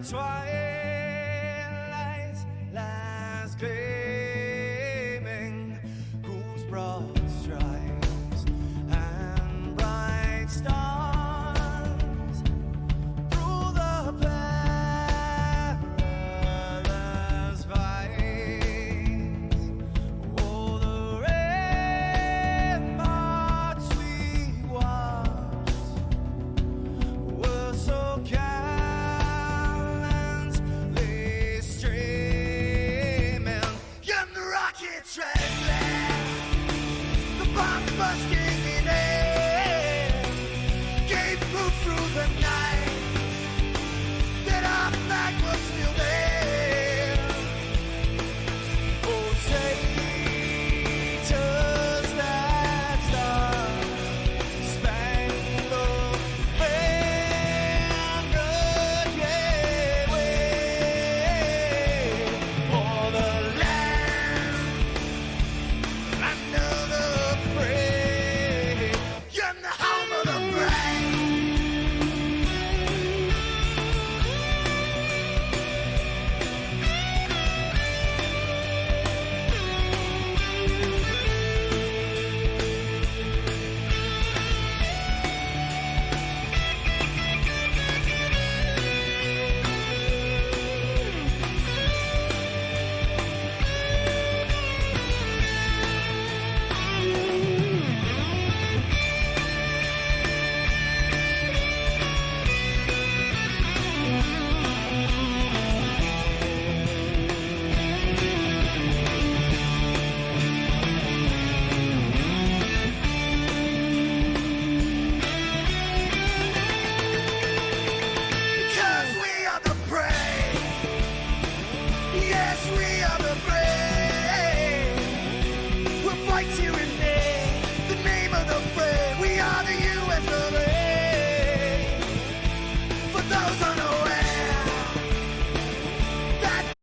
twilight's last gleaming, whose broad stripes and bright stars through the perilous fights, oh, the ramparts we watched were so gallantly streaming, and the rockets red glare, the bombs bursting in air, gave proof through the night that our flag was still there. Oh, say, does that star-spangled banner yet wave o'er the land under the fray, and the home of the brave? Because we are the brave. Yes, we are the brave. We'll fight you in the name of the brave. We are the U.S. of A. For those unaware that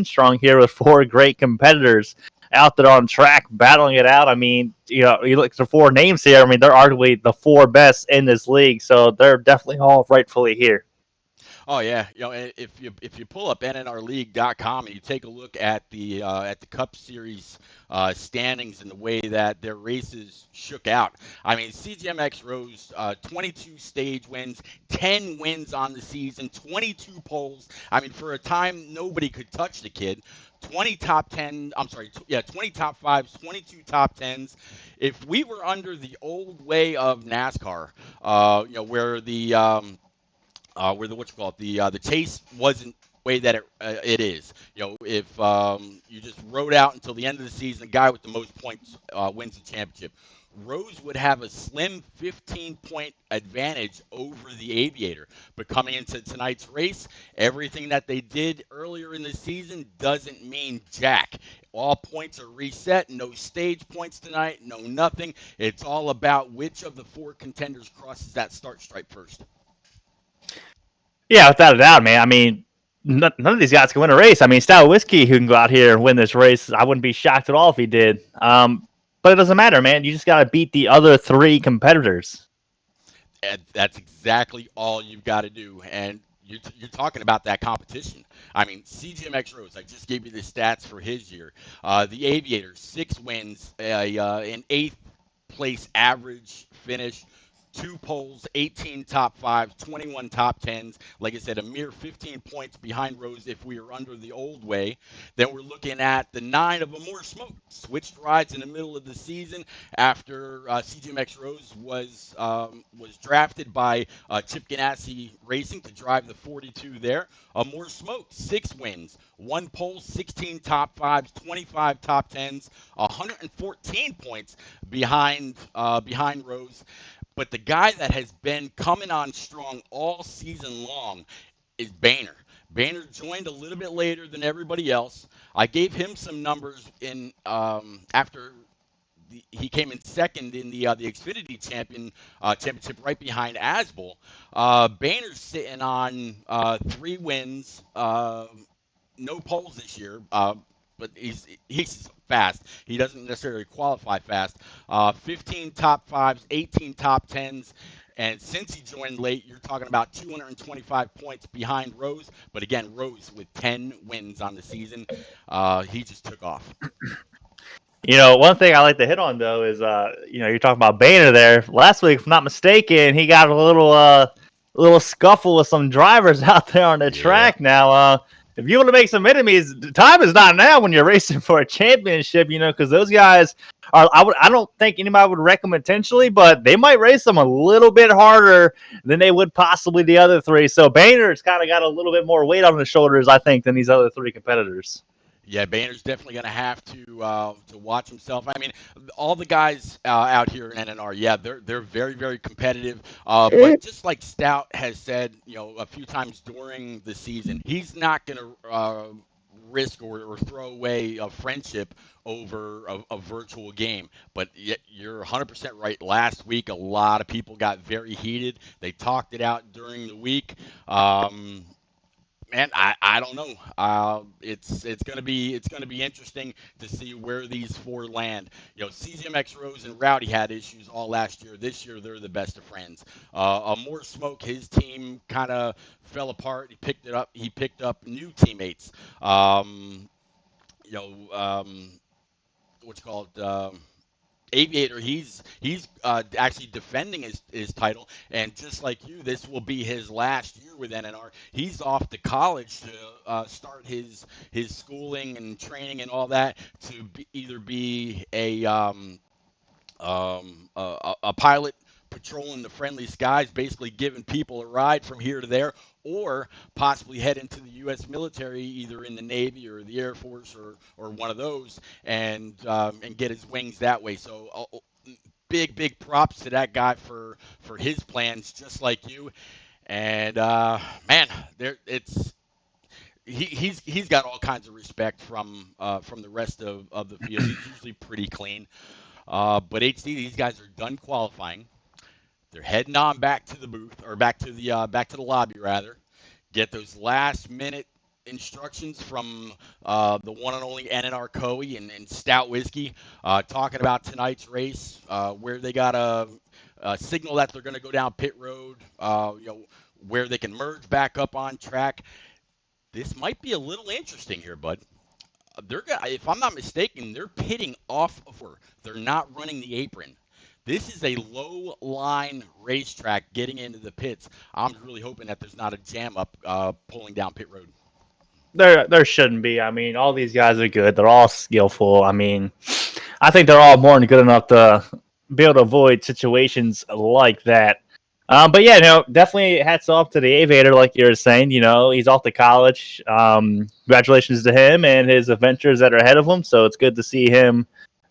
strong here with four great competitors out there on track battling it out. I mean, you look at the four names here. I mean, they're arguably the four best in this league, so they're definitely all rightfully here. Oh yeah, if you pull up nnrleague.com and you take a look at the Cup Series standings and the way that their races shook out, I mean CGMX rose 22 stage wins, 10 wins on the season, 22 poles. I mean for a time nobody could touch the kid. 20 top 10, I'm sorry, yeah, 20 top fives, 22 top tens. If we were under the old way of NASCAR, where the what you call it the chase wasn't the way that it is. If you just rode out until the end of the season, the guy with the most points wins the championship. Rose would have a slim 15-point advantage over the Aviator. But coming into tonight's race, everything that they did earlier in the season doesn't mean jack. All points are reset. No stage points tonight. No nothing. It's all about which of the four contenders crosses that start stripe first. Yeah, without a doubt, man. I mean, none of these guys can win a race. I mean, Stout Whiskey, who can go out here and win this race, I wouldn't be shocked at all if he did. But it doesn't matter, man. You just got to beat the other three competitors. And that's exactly all you've got to do. And you're talking about that competition. I mean, CGMX Rose, I just gave you the stats for his year. The Aviator, 6 wins, an eighth place average finish, 2 poles, 18 top fives, 21 top tens. Like I said, a mere 15 points behind Rose if we are under the old way. Then we're looking at the 9 of a more smoke. Switched rides in the middle of the season after CGMX Rose was drafted by Chip Ganassi Racing to drive the 42 there. More smoke, 6 wins, 1 pole, 16 top fives, 25 top tens, 114 points behind Rose. But the guy that has been coming on strong all season long is Boehner. Boehner joined a little bit later than everybody else. I gave him some numbers in after he came in second in the Xfinity championship, right behind Asbel. Boehner's sitting on 3 wins, no poles this year, but he's fast. He doesn't necessarily qualify fast. 15 top fives, 18 top tens. And since he joined late, you're talking about 225 points behind Rose. But again, Rose with 10 wins on the season, he just took off. One thing I like to hit on though is, you're talking about Boehner there. Last week, if I'm not mistaken, he got a little scuffle with some drivers out there on the Yeah. track. Now, if you want to make some enemies, the time is not now when you're racing for a championship. Because those guys are. I don't think anybody would wreck them intentionally, but they might race them a little bit harder than they would possibly the other three. So Boehner's kind of got a little bit more weight on his shoulders, I think, than these other three competitors. Yeah, Boehner's definitely going to have to watch himself. I mean, all the guys out here in NNR, yeah, they're very very competitive. But just like Stout has said, a few times during the season, he's not going to risk or throw away a friendship over a virtual game. But yet you're 100% right. Last week, a lot of people got very heated. They talked it out during the week. Man, I don't know. It's gonna be interesting to see where these four land. CZMX Rose and Rowdy had issues all last year. This year they're the best of friends. More smoke. His team kind of fell apart. He picked it up. He picked up new teammates. You know, what's called. Aviator, he's actually defending his title, and just like you, this will be his last year with NNR. He's off to college to start his schooling and training and all that to either be a pilot patrolling the friendly skies, basically giving people a ride from here to there, or possibly head into the U.S. military, either in the Navy or the Air Force or one of those, and get his wings that way. So big props to that guy for his plans, just like you. And man, there it's. He's got all kinds of respect from the rest of the field. He's usually pretty clean. But HD, these guys are done qualifying. They're heading on back to the booth or back to the lobby rather. Get those last minute. instructions from the one and only NNR Coey and Stout Whiskey, talking about tonight's race, where they got a signal that they're going to go down pit road, where they can merge back up on track. This might be a little interesting here, bud. They're gonna, if I'm not mistaken, they're pitting off of her. They're not running the apron. This is a low line racetrack getting into the pits. I'm really hoping that there's not a jam up pulling down pit road. There shouldn't be. I mean, all these guys are good. They're all skillful. I mean, I think they're all more than good enough to be able to avoid situations like that. But yeah, definitely hats off to the aviator, like you were saying. He's off to college. Congratulations to him and his adventures that are ahead of him. So it's good to see him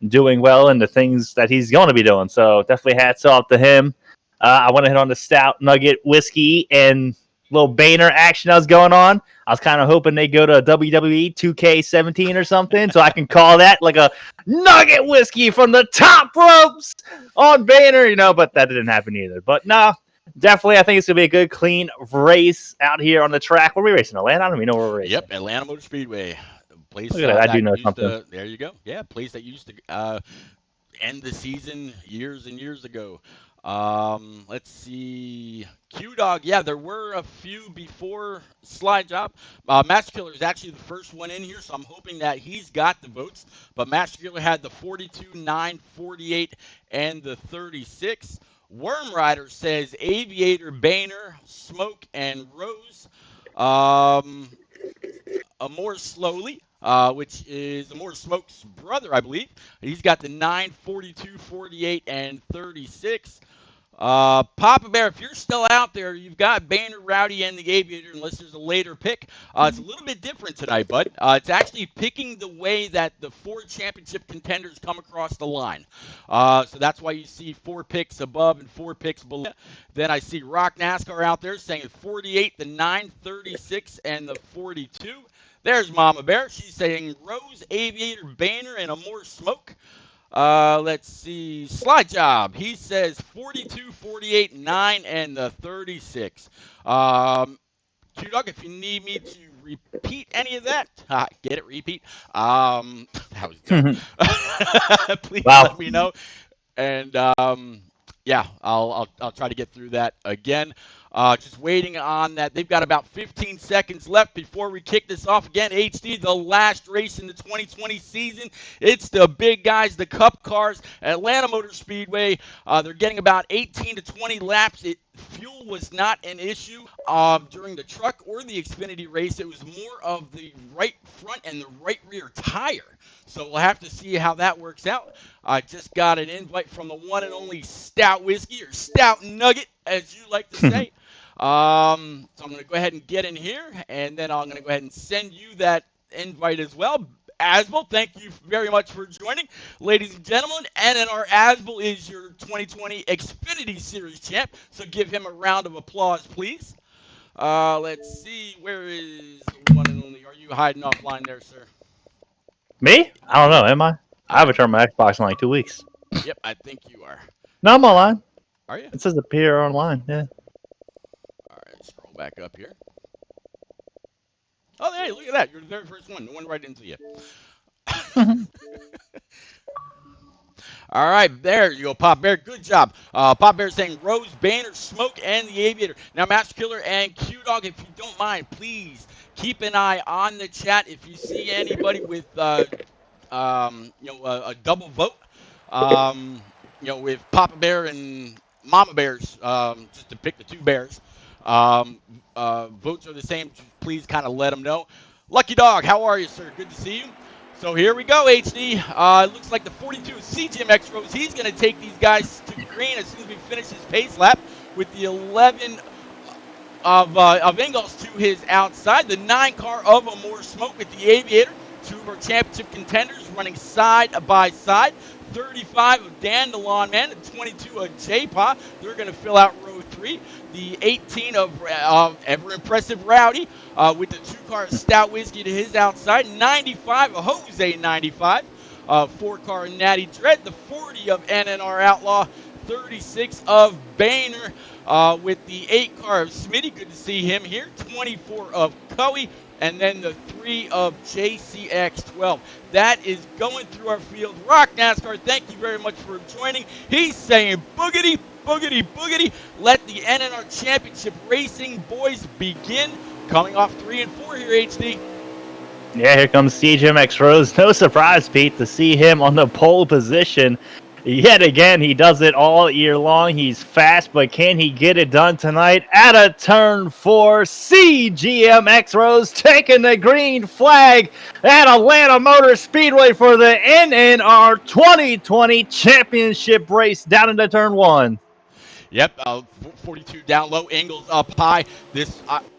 doing well and the things that he's going to be doing. So definitely hats off to him. I want to hit on the Stout Nugget Whiskey and little Boehner action that was going on. I was kind of hoping they go to WWE 2K17 or something, so I can call that like a Nugget Whiskey from the top ropes on Boehner, but that didn't happen either. But no, definitely, I think it's going to be a good, clean race out here on the track. Where are we racing? Atlanta? I don't even know where we're racing. Yep, Atlanta Motor Speedway. Place Look at that. I do know used something. to, there you go. Yeah, place that used to end the season years and years ago. Let's see. Q Dog, yeah, there were a few before Slide Job. Master Killer is actually the first one in here, so I'm hoping that he's got the votes. But Master Killer had the 42, 9, 48, and the 36. Worm Rider says Aviator, Boehner, Smoke, and Rose. More slowly, which is More Smoke's brother, I believe. He's got the 9, 42, 48, and 36. Papa Bear, if you're still out there, you've got Boehner, Rowdy, and the Aviator, unless there's a later pick. It's a little bit different tonight, bud. It's actually picking the way that the 4 championship contenders come across the line. So that's why you see 4 picks above and 4 picks below. Then I see Rock NASCAR out there saying 48, the 9, 36, and the 42. There's Mama Bear. She's saying Rose, Aviator, Boehner, and a More Smoke. Let's see. Slide Job. He says 42, 48, 9, and the 36. Q-Dog, if you need me to repeat any of that, get it, repeat. That was dumb. Please let me know. And yeah, I'll try to get through that again. Just waiting on that. They've got about 15 seconds left before we kick this off again. HD, the last race in the 2020 season. It's the big guys, the Cup cars, Atlanta Motor Speedway. They're getting about 18 to 20 laps. Fuel was not an issue during the truck or the Xfinity race. It was more of the right front and the right rear tire. So we'll have to see how that works out. I just got an invite from the one and only Stout Whiskey, or Stout Nugget, as you like to say. So I'm going to go ahead and get in here, and then I'm going to go ahead and send you that invite as well. Asbel, thank you very much for joining. Ladies and gentlemen, NNR Asbel is your 2020 Xfinity Series champ, so give him a round of applause, please. Let's see, where is the one and only? Are you hiding offline there, sir? Me? I don't know. Am I? I haven't turned my Xbox in like 2 weeks. Yep, I think you are. No, I'm online. Are you? It says appear online. Yeah. All right, scroll back up here. Oh, hey, look at that. You're the very first one. No one right into you. All right, there you go, Pop Bear. Good job. Pop Bear saying Rose, Boehner, Smoke, and the Aviator. Now, Master Killer and Q-Dog, if you don't mind, please keep an eye on the chat. If you see anybody with, a double vote, with Papa Bear and Mama Bears, just to pick the 2 bears, votes are the same. Please kind of let them know. Lucky Dog, how are you, sir? Good to see you. So here we go, HD. It looks like the 42 CGMX Rose. He's going to take these guys to green as soon as we finish his pace lap with the 11 of Ingalls to his outside. The 9 car of a More Smoke with the Aviator. 2 of our championship contenders running side by side. 35 of Dan the Lawn Man and 22 of J-Pa. They're going to fill out row 3. The 18 of ever-impressive Rowdy with the 2 car Stout Whiskey to his outside. 95 of Jose 95. 4 car Natty Dread. The 40 of NNR Outlaw. 36 of Boehner with the 8 car of Smitty. Good to see him here. 24 of Coey. and then the 3 of JCX12. That is going through our field. Rock NASCAR, thank you very much for joining. He's saying boogity, boogity, boogity. Let the NNR Championship Racing boys begin. Coming off 3 and 4 here, HD. Yeah, here comes CJMX Rose. No surprise, Pete, to see him on the pole position. Yet again, he does it all year long. He's fast, but can he get it done tonight? At a turn 4, CGMX Rose taking the green flag at Atlanta Motor Speedway for the NNR 2020 Championship race down into turn 1. Yep, 42 down low, Ingles up high.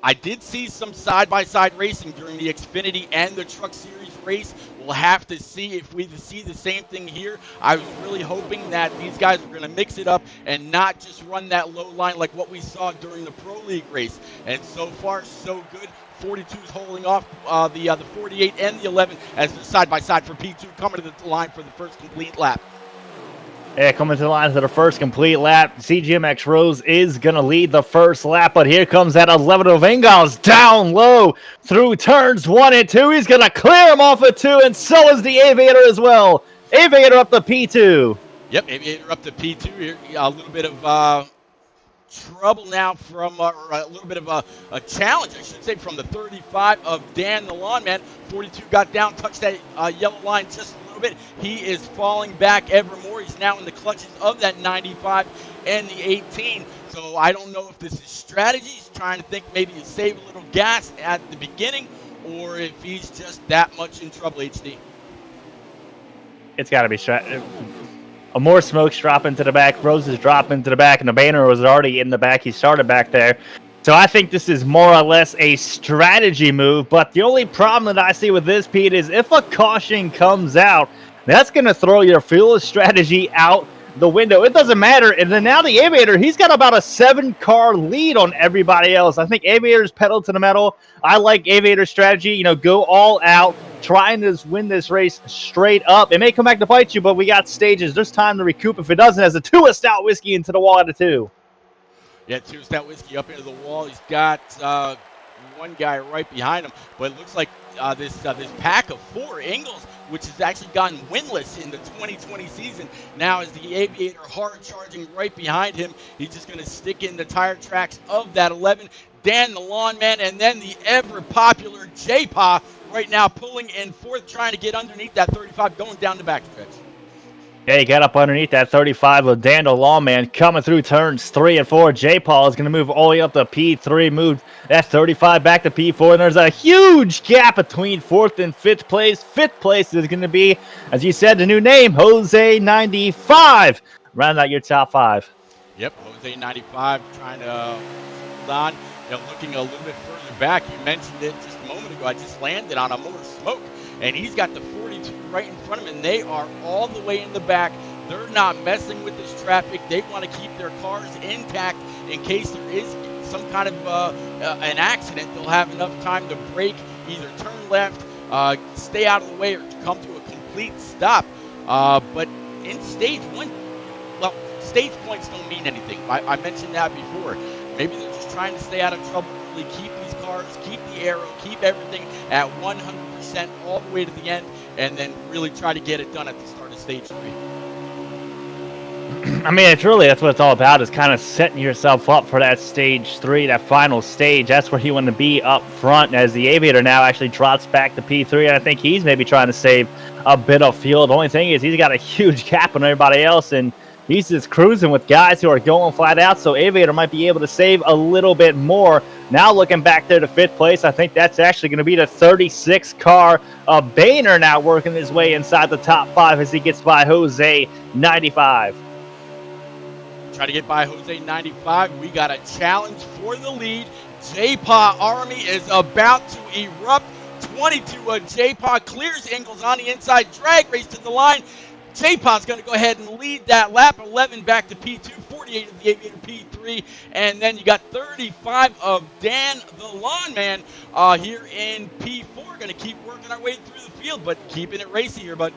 I did see some side-by-side racing during the Xfinity and the Truck Series race. We'll have to see if we see the same thing here. I was really hoping that these guys were going to mix it up and not just run that low line like what we saw during the Pro League race. And so far, so good. 42 is holding off the 48 and the 11 as they're side-by-side for P2, coming to the line for the first complete lap. Yeah, coming to the line for the first complete lap. CGMX Rose is going to lead the first lap, but here comes that 11 of Ingles down low through turns 1 and 2. He's going to clear him off of 2, and so is the Aviator as well. Aviator up to P2. Yep, Aviator up to P2 here. A little bit of trouble now from, or a little bit of a challenge, I should say, from the 35 of Dan the Lawn Man. 42 got down, touched that yellow line just a little bit. He is falling back ever more. He's now in the clutches of that 95 and the 18. So I don't know if this is strategy. He's trying to think maybe to save a little gas at the beginning, or if he's just that much in trouble, HD. It's got to be strategy. More smoke's dropping to the back. Rose is dropping to the back, and the banner was already in the back. He started back there. So I think this is more or less a strategy move. But the only problem that I see with this, Pete, is if a caution comes out, that's going to throw your fuel strategy out the window. It doesn't matter. And then now the Aviator, he's got about a 7-car lead on everybody else. I think Aviator's pedal to the metal. I like Aviator's strategy. You know, go all out, trying to win this race straight up. It may come back to bite you, but we got stages. There's time to recoup if it doesn't. As a 2 Stout Whiskey into the wall out of 2. Yeah, 2 Stout Whiskey up into the wall. He's got one guy right behind him, but it looks like this pack of 4, Ingles, which has actually gotten winless in the 2020 season, now is the Aviator hard charging right behind him. He's just going to stick in the tire tracks of that 11. Dan the Lawn Man, and then the ever-popular J-Pa right now pulling in 4th, trying to get underneath that 35, going down the backstretch. Yeah, he got up underneath that 35 with Dan the Lawman coming through turns 3 and 4. J. Paul is going to move all the way up to P3, move that 35 back to P4, and there's a huge gap between 4th and 5th place. 5th place is going to be, as you said, the new name, Jose 95. Round out your top 5. Yep, Jose 95 trying to hold on. You know, looking a little bit further back, you mentioned it just a moment ago. I just landed on a more smoke, and he's got the 42 right in front of him, and they are all the way in the back. They're not messing with this traffic. They want to keep their cars intact in case there is some kind of an accident. They'll have enough time to brake, either turn left, stay out of the way, or to come to a complete stop. But in stage 1, well, stage points don't mean anything. I mentioned that before. Maybe they're just trying to stay out of trouble, really keep these cars, keep the aero, keep everything at 100% all the way to the end, and then really try to get it done at the start of stage 3. I mean, it's really, that's what it's all about, is kind of setting yourself up for that stage 3, that final stage. That's where you want to be up front, as the Aviator now actually drops back to P3, and I think he's maybe trying to save a bit of fuel. The only thing is he's got a huge gap on everybody else, and he's just cruising with guys who are going flat out, so Aviator might be able to save a little bit more. Now looking back there to 5th place, I think that's actually going to be the 36 car of Boehner now working his way inside the top 5 as he gets by Jose 95. Try to get by Jose 95. We got a challenge for the lead. J-Pa Army is about to erupt. 22 J-Pa clears Ingles on the inside, drag race to the line. J-Pa's going to go ahead and lead that lap. 11 back to P2, 48 of the Aviator P3, and then you got 35 of Dan the Lawn Man here in P4. Going to keep working our way through the field, but keeping it racy here, bud.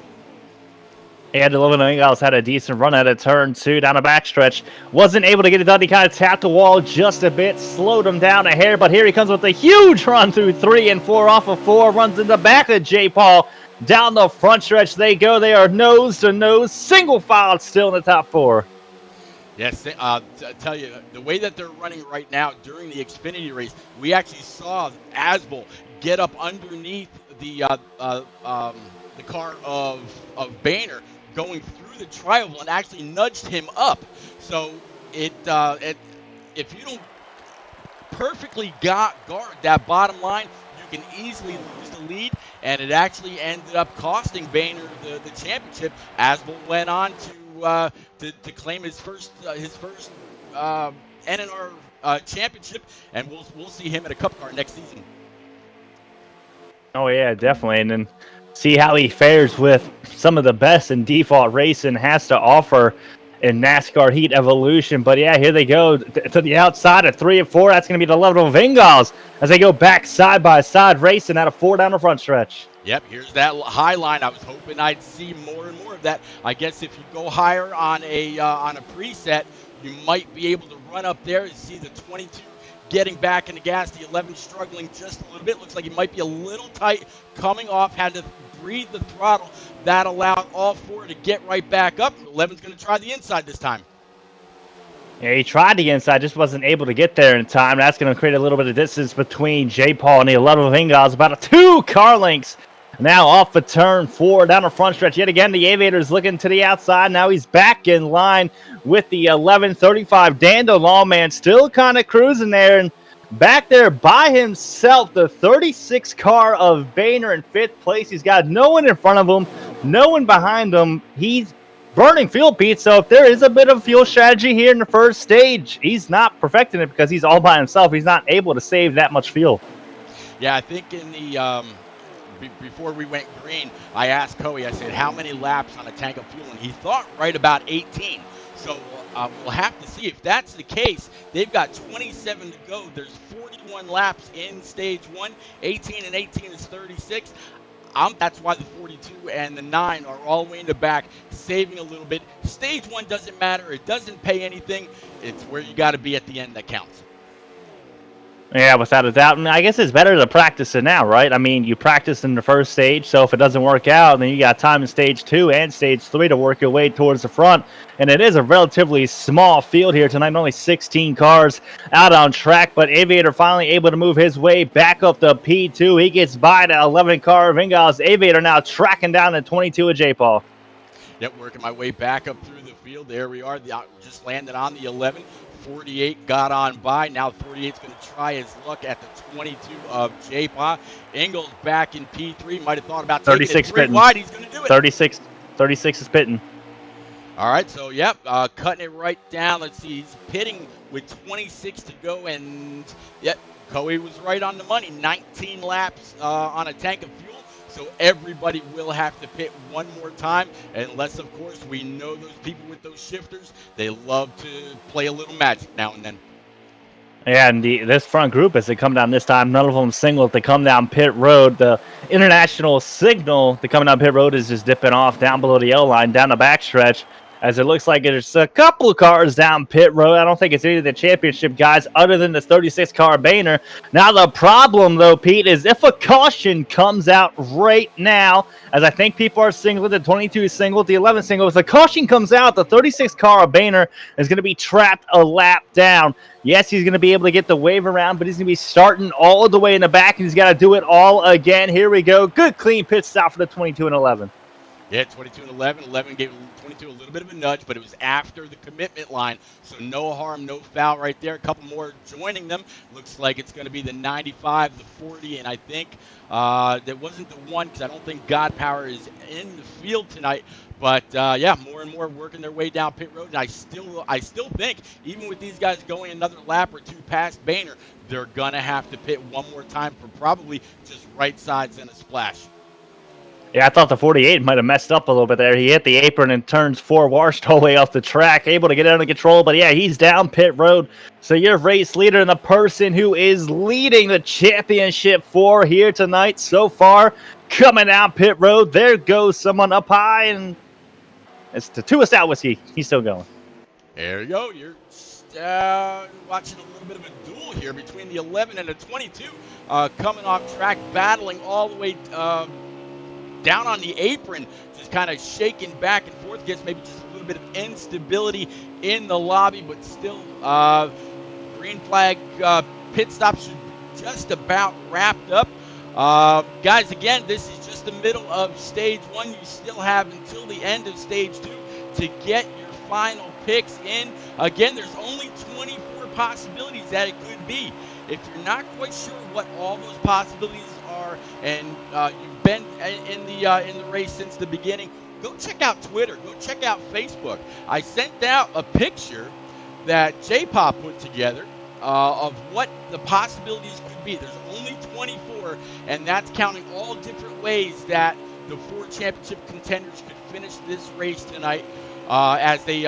And the Illinois Eagles had a decent run at a turn 2 down the backstretch. Wasn't able to get it done. He kind of tapped the wall just a bit, slowed him down a hair, but here he comes with a huge run through 3 and 4 off of 4. Runs in the back of J. Paul. Down the front stretch they go. They are nose to nose, single file, still in the top 4. Yes, I tell you, the way that they're running right now during the Xfinity race, we actually saw Asbel get up underneath the car of Boehner going through the tri-oval and actually nudged him up. So if you don't perfectly guard that bottom line, you can easily lose the lead, and it actually ended up costing Boehner the championship. Asbel went on to claim his first NNR championship, and we'll see him in a Cup car next season. Oh yeah, definitely, and then see how he fares with some of the best in default racing has to offer in NASCAR Heat Evolution. But yeah, here they go to the outside of 3 and 4. That's going to be the level of Ingals as they go back side by side racing out of 4 down the front stretch. Yep, here's that high line. I was hoping I'd see more and more of that. I guess if you go higher on a preset, you might be able to run up there and see the 22 getting back in the gas. The 11 struggling just a little bit. Looks like he might be a little tight coming off. Had to breathe the throttle. That allowed all 4 to get right back up. 11's going to try the inside this time. Yeah, he tried the inside, just wasn't able to get there in time. That's going to create a little bit of distance between J. Paul and the 11 of Ingals. About a 2 car lengths. Now off of turn 4 down the front stretch. Yet again, the Aviator's looking to the outside. Now he's back in line with the 1135. Dando Lawman still kind of cruising there. And back there by himself, the 36 car of Boehner in 5th place. He's got no one in front of him, no one behind him. He's burning fuel, Pete. So if there is a bit of fuel strategy here in the first stage, he's not perfecting it because he's all by himself. He's not able to save that much fuel. Yeah, I think in the before we went green, I asked Coey, I said, how many laps on a tank of fuel? And he thought right about 18. So we'll have to see if that's the case. They've got 27 to go. There's 41 laps in stage 1. 18 and 18 is 36. That's why the 42 and the 9 are all the way in the back, saving a little bit. Stage 1 doesn't matter. It doesn't pay anything. It's where you got to be at the end that counts. Yeah, without a doubt. And I guess it's better to practice it now, right? I mean, you practice in the first stage, so if it doesn't work out, then you got time in stage 2 and stage 3 to work your way towards the front. And it is a relatively small field here tonight, only 16 cars out on track, but Aviator finally able to move his way back up to P2. He gets by the 11 car of Ingals. Aviator now tracking down the 22 of J. Paul. Yep, working my way back up through the field. There we are. Just landed on the 11. 48 got on by. Now 48's going to try his luck at the 22 of J. Paul. Ingles back in P3. Might have thought about taking it 3 wide. He's going to do it. 36 is pitting. All right, so, yep, cutting it right down. Let's see, he's pitting with 26 to go, and, yep, Coey was right on the money. 19 laps on a tank of fuel, so everybody will have to pit one more time, unless, of course, we know those people with those shifters. They love to play a little magic now and then. Yeah, and this front group, as they come down this time, none of them single. They come down pit road. The international signal to coming down pit road is just dipping off down below the yellow line, down the backstretch, as it looks like there's a couple of cars down pit road. I don't think it's any of the championship guys other than the 36 car Boehner. Now the problem, though, Pete, is if a caution comes out right now, as I think people are single, the 22 is single, the 11 single. If the caution comes out, the 36 car Boehner is going to be trapped a lap down. Yes, he's going to be able to get the wave around, but he's going to be starting all the way in the back, and he's got to do it all again. Here we go. Good, clean pit stop for the 22 and 11. Yeah, 22 and 11. 11 gave 22 a little bit of a nudge, but it was after the commitment line, so no harm, no foul right there. A couple more joining them. Looks like it's going to be the 95, the 40, and I think that wasn't the one because I don't think God Power is in the field tonight. But, yeah, more and more working their way down pit road. And I still think, even with these guys going another lap or two past Boehner, they're going to have to pit one more time for probably just right sides and a splash. Yeah, I thought the 48 might have messed up a little bit there. He hit the apron and turns 4, washed all the way off the track, able to get it under control. But, yeah, he's down pit road. So your race leader and the person who is leading the championship for here tonight so far, coming down pit road. There goes someone up high, and It's the 2 out whiskey. He's still going. There you go. You're watching a little bit of a duel here between the 11 and the 22, coming off track, battling all the way down on the apron, just kind of shaking back and forth. Gets maybe just a little bit of instability in the lobby, but still, green flag pit stop should be just about wrapped up. Guys, again, this is just the middle of stage 1. You still have until the end of stage 2 to get your final picks in. Again, there's only 24 possibilities that it could be. If you're not quite sure what all those possibilities are, and you've been in the race since the beginning, go check out Twitter. Go check out Facebook. I sent out a picture that J-Pop put together of what the possibilities could be. There's only 24, and that's counting all different ways that the 4 championship contenders could finish this race tonight, as they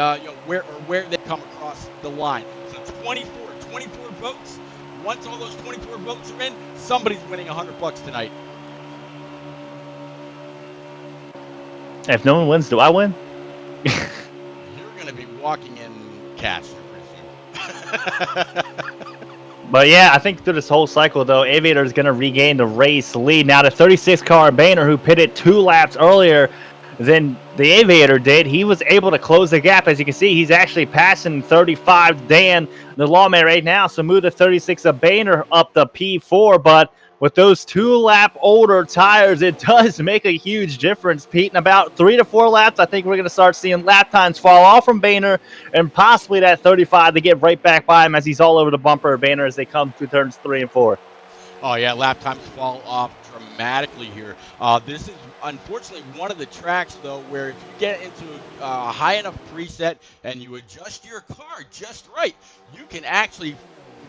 where they come across the line. So 24 votes. Once all those 24 votes are in, somebody's winning $100 tonight. If no one wins, do I win? You're going to be walking in cash, I presume. But yeah, I think through this whole cycle, though, Aviator is going to regain the race lead. Now, the 36 car Boehner, who pitted 2 laps earlier than the Aviator did, he was able to close the gap. As you can see, he's actually passing 35 Dan, the lawman, right now. So move the 36 of Boehner up the P4. But with those 2-lap older tires, it does make a huge difference, Pete. In about 3 to 4 laps, I think we're going to start seeing lap times fall off from Boehner, and possibly that 35 to get right back by him as he's all over the bumper of Boehner as they come through turns 3 and 4. Oh, yeah, lap times fall off dramatically here. This is unfortunately one of the tracks, though, where if you get into a high enough preset and you adjust your car just right, you can actually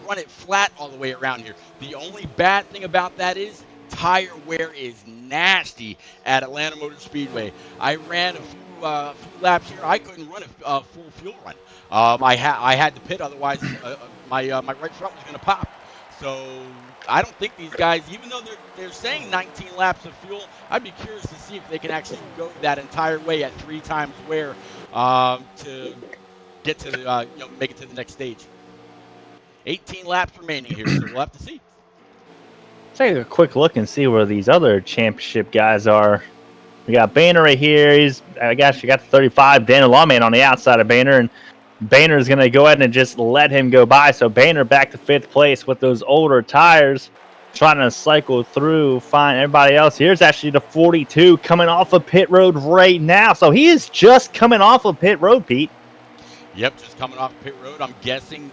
run it flat all the way around here. The only bad thing about that is tire wear is nasty at Atlanta Motor Speedway. I ran a few laps here. I couldn't run a full fuel run. I had to pit, otherwise my right front was going to pop. So I don't think these guys, even though they're saying 19 laps of fuel, I'd be curious to see if they can actually go that entire way at 3 times wear to get to the make it to the next stage. 18 laps remaining here, so we'll have to see. Take a quick look and see where these other championship guys are. We got Boehner right here. I guess you got the 35, Daniel Lawman on the outside of Boehner, and Boehner is going to go ahead and just let him go by. So Boehner back to 5th place with those older tires, trying to cycle through, find everybody else. Here's actually the 42 coming off of pit road right now. So he is just coming off of pit road, Pete. Yep, just coming off pit road. I'm guessing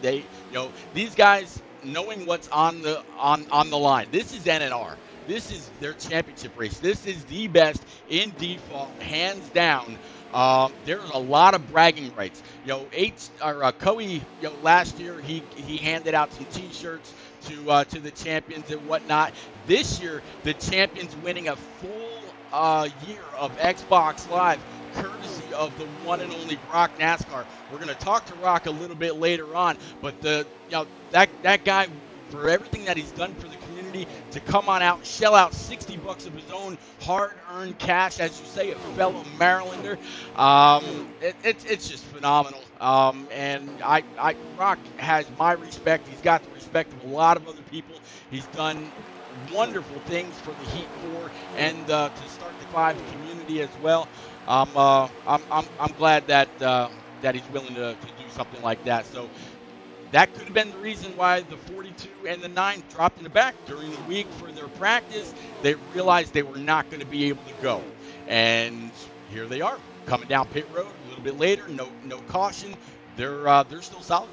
these guys knowing what's on the line. This is NNR. This is their championship race. This is the best in default, hands down. There's a lot of bragging rights. Coey, last year he handed out some T-shirts to the champions and whatnot. This year, the champions winning a full year of Xbox Live, courtesy of the one and only Rock NASCAR. We're going to talk to Rock a little bit later on, but that guy, for everything that he's done for the community, to come on out, shell out $60 of his own hard-earned cash, as you say, a fellow Marylander. It's just phenomenal. And Rock has my respect. He's got the respect of a lot of other people. He's done wonderful things for the Heat 4 and to start the 5 community as well. I'm glad that he's willing to do something like that. So that could have been the reason why the 42 and the 9 dropped in the back during the week for their practice. They realized they were not going to be able to go, and here they are coming down pit road a little bit later. No caution. They're still solid.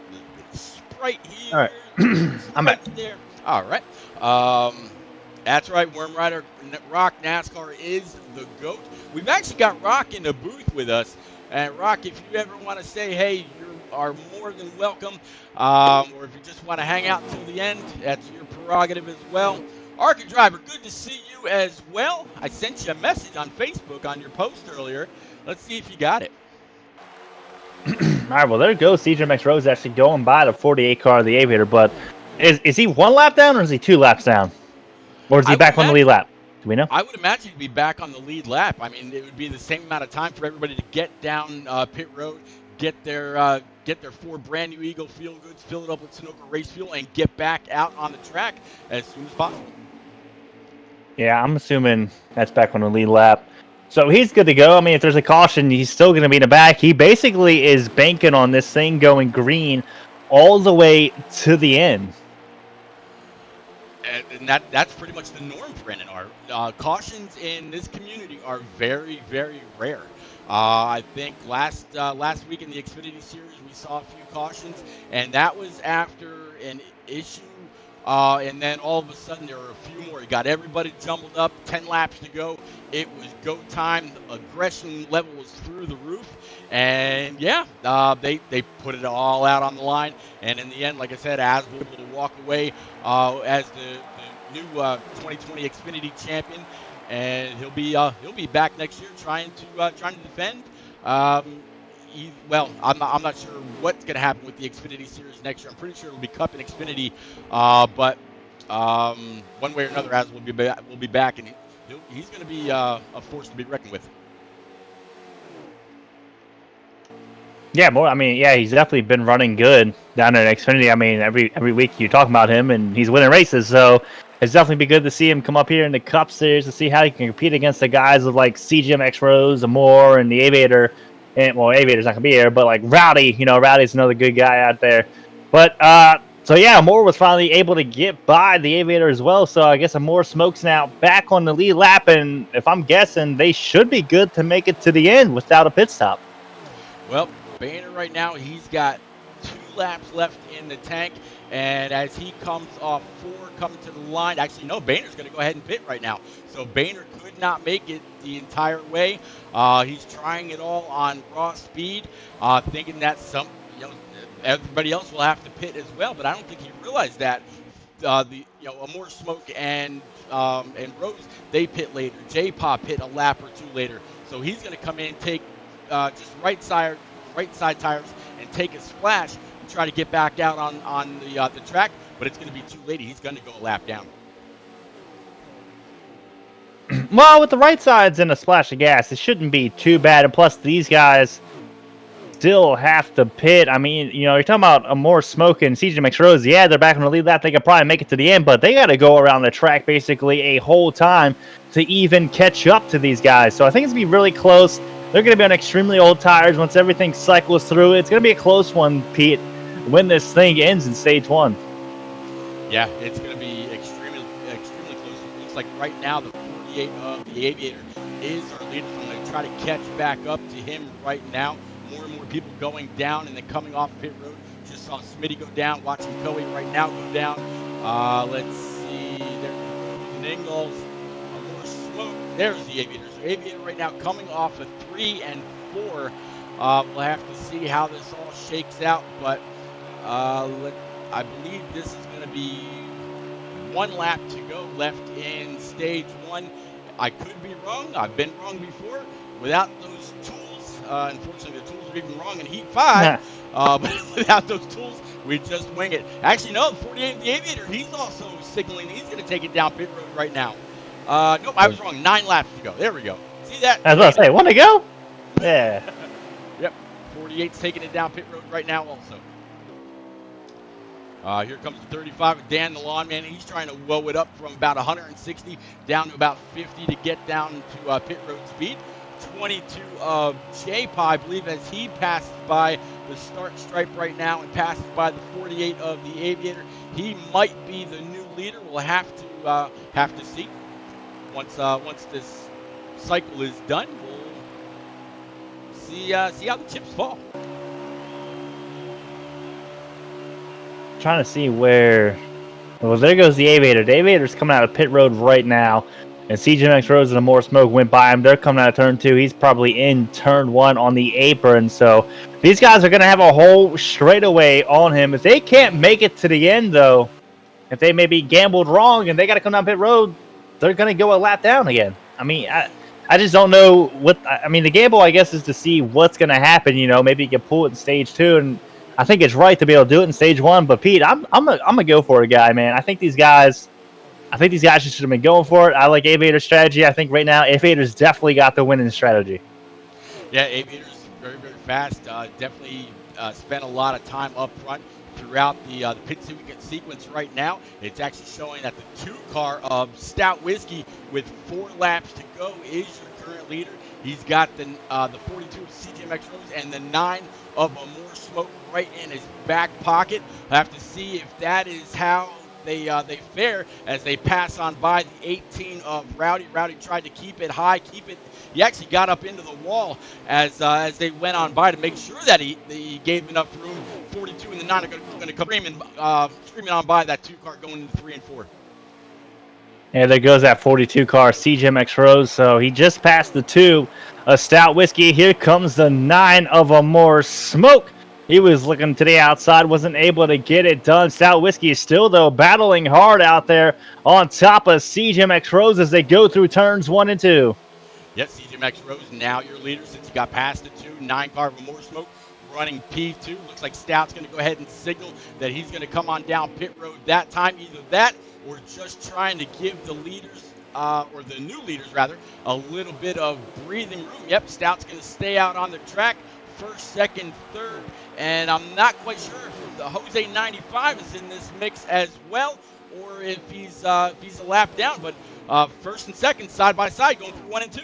A little bit of Sprite here. All right, I'm back there. All right. That's right, Worm Rider. Rock NASCAR is the GOAT. We've actually got Rock in the booth with us. And Rock, if you ever want to say, hey, you are more than welcome, or if you just want to hang out until the end, that's your prerogative as well. Arca Driver, good to see you as well. I sent you a message on Facebook on your post earlier. Let's see if you got it. All right, well, there goes CJ Max actually going by the 48 car of the Aviator, but is he 1 lap down or is he 2 laps down? Or is he back on the lead lap? Do we know? I would imagine he'd be back on the lead lap. I mean, it would be the same amount of time for everybody to get down pit road, get their 4 brand new Eagle Feel Goods, fill it up with Sunoco race fuel, and get back out on the track as soon as possible. Yeah, I'm assuming that's back on the lead lap. So he's good to go. I mean, if there's a caution, he's still going to be in the back. He basically is banking on this thing going green all the way to the end. And that's pretty much the norm for NNR. Cautions in this community are very, very rare. I think last week in the Xfinity Series, we saw a few cautions, and that was after an issue. And then all of a sudden, there were a few more. He got everybody jumbled up, 10 laps to go. It was go time. The aggression level was through the roof. And, yeah, they put it all out on the line. And in the end, like I said, Az was able to walk away as the new 2020 Xfinity champion. And he'll be back next year trying to defend. Well, I'm not sure what's going to happen with the Xfinity Series next year. I'm pretty sure it'll be Cup and Xfinity, but one way or another, Az will be back, and he's going to be a force to be reckoned with. Yeah, more. I mean, yeah, he's definitely been running good down in Xfinity. I mean, every week you talk about him, and he's winning races. So it's definitely be good to see him come up here in the Cup Series to see how he can compete against the guys of like CGMX Rose, Amore, and the Aviator. And, well, Aviator's not going to be here, but like Rowdy, Rowdy's another good guy out there. But, so yeah, Amore was finally able to get by the Aviator as well. So I guess Amore Smokes now back on the lead lap. And if I'm guessing, they should be good to make it to the end without a pit stop. Well, Boehner right now, he's got 2 laps left in the tank. And as he comes off 4, coming to the line, actually, no, Boehner's going to go ahead and pit right now. So Boehner could not make it the entire way. He's trying it all on raw speed, thinking that everybody else will have to pit as well. But I don't think he realized that Amore Smoke and Rose, they pit later. J-Pop pit a lap or 2 later. So he's going to come in, take just right side tires, and take a splash. Try to get back out on the track, but it's going to be too late. He's going to go a lap down. Well, with the right sides and a splash of gas, it shouldn't be too bad. And plus, these guys still have to pit. I mean, you're talking about Amore Smoke and CGMX Rose. Yeah, they're back on the lead lap. They could probably make it to the end, but they got to go around the track basically a whole time to even catch up to these guys. So I think it's going to be really close. They're going to be on extremely old tires once everything cycles through. It's going to be a close one, Pete, when this thing ends in stage 1. Yeah, it's going to be extremely close. It looks like right now the 48 of the Aviator is our leader. So I'm going to try to catch back up to him right now. More and more people going down and then coming off pit road. Just saw Smitty go down, watching Coey right now go down. Let's see, there's Ingalls, Amore Smoke. There's the Aviator. So Aviator right now coming off of 3 and 4. We'll have to see how this all shakes out, but I believe this is going to be 1 lap to go left in stage 1. I could be wrong. I've been wrong before. Without those tools, unfortunately, the tools are even wrong in Heat 5. But without those tools, we just wing it. Actually, no, 48 of the Aviator, he's also signaling he's going to take it down pit road right now. Nope, I was wrong. 9 laps to go. There we go. See that? I was about to say, 1 to go? Yeah. Yep, 48's taking it down pit road right now also. Here comes the 35 with Dan the Lawn Man. He's trying to woe it up from about 160 down to about 50 to get down to pit road speed. 22 of J-Pa, I believe, as he passes by the start stripe right now and passes by the 48 of the Aviator. He might be the new leader. We'll have to see. Once this cycle is done, we'll see how the chips fall. Trying to see where. Well, there goes the Aviator. The Aviator's coming out of pit road right now, and CGMX Rose and Amore Smoke went by him. They're coming out of turn 2. He's probably in turn 1 on the apron. So these guys are going to have a whole straightaway on him. If they can't make it to the end, though, if they maybe gambled wrong and they got to come down pit road, they're going to go a lap down again. I mean, I just don't know what. I mean, the gamble, I guess, is to see what's going to happen. Maybe you can pull it in stage 2, and I think it's right to be able to do it in stage 1. But Pete, I'm gonna go for a guy, man. I think these guys, I think these guys should have been going for it. I like Aviator's strategy. I think right now Aviator's definitely got the winning strategy. Yeah, Aviator's very, very fast. Definitely spent a lot of time up front throughout the pit sequence right now. It's actually showing that the 2-car of Stout Whiskey with 4 laps to go is your current leader. He's got the 42 of CGMX Rose and the 9 of a More Smoke right in his back pocket. I have to see if that is how they fare as they pass on by the 18 of Rowdy. Rowdy tried to keep it high, He actually got up into the wall as they went on by to make sure that he gave enough room. 42 and the 9 are going to come screaming on by that 2-car going into 3 and 4. And there goes that 42 car CGMX Rose. So he just passed the 2 of Stout Whiskey. Here comes the 9 of a More Smoke. He was looking to the outside, wasn't able to get it done. Stout Whiskey is still, though, battling hard out there on top of CGMX Rose as they go through turns 1 and 2. Yes, CGMX Rose now your leader since he got past the 2. 9-car of a More Smoke running P2. Looks like Stout's going to go ahead and signal that he's going to come on down pit road that time. Either that or just trying to give the leaders, or the new leaders rather, a little bit of breathing room. Yep, Stout's going to stay out on the track. First, second, third, and I'm not quite sure if the Jose 95 is in this mix as well, or if he's a lap down. But first and second, side by side, going through 1 and 2.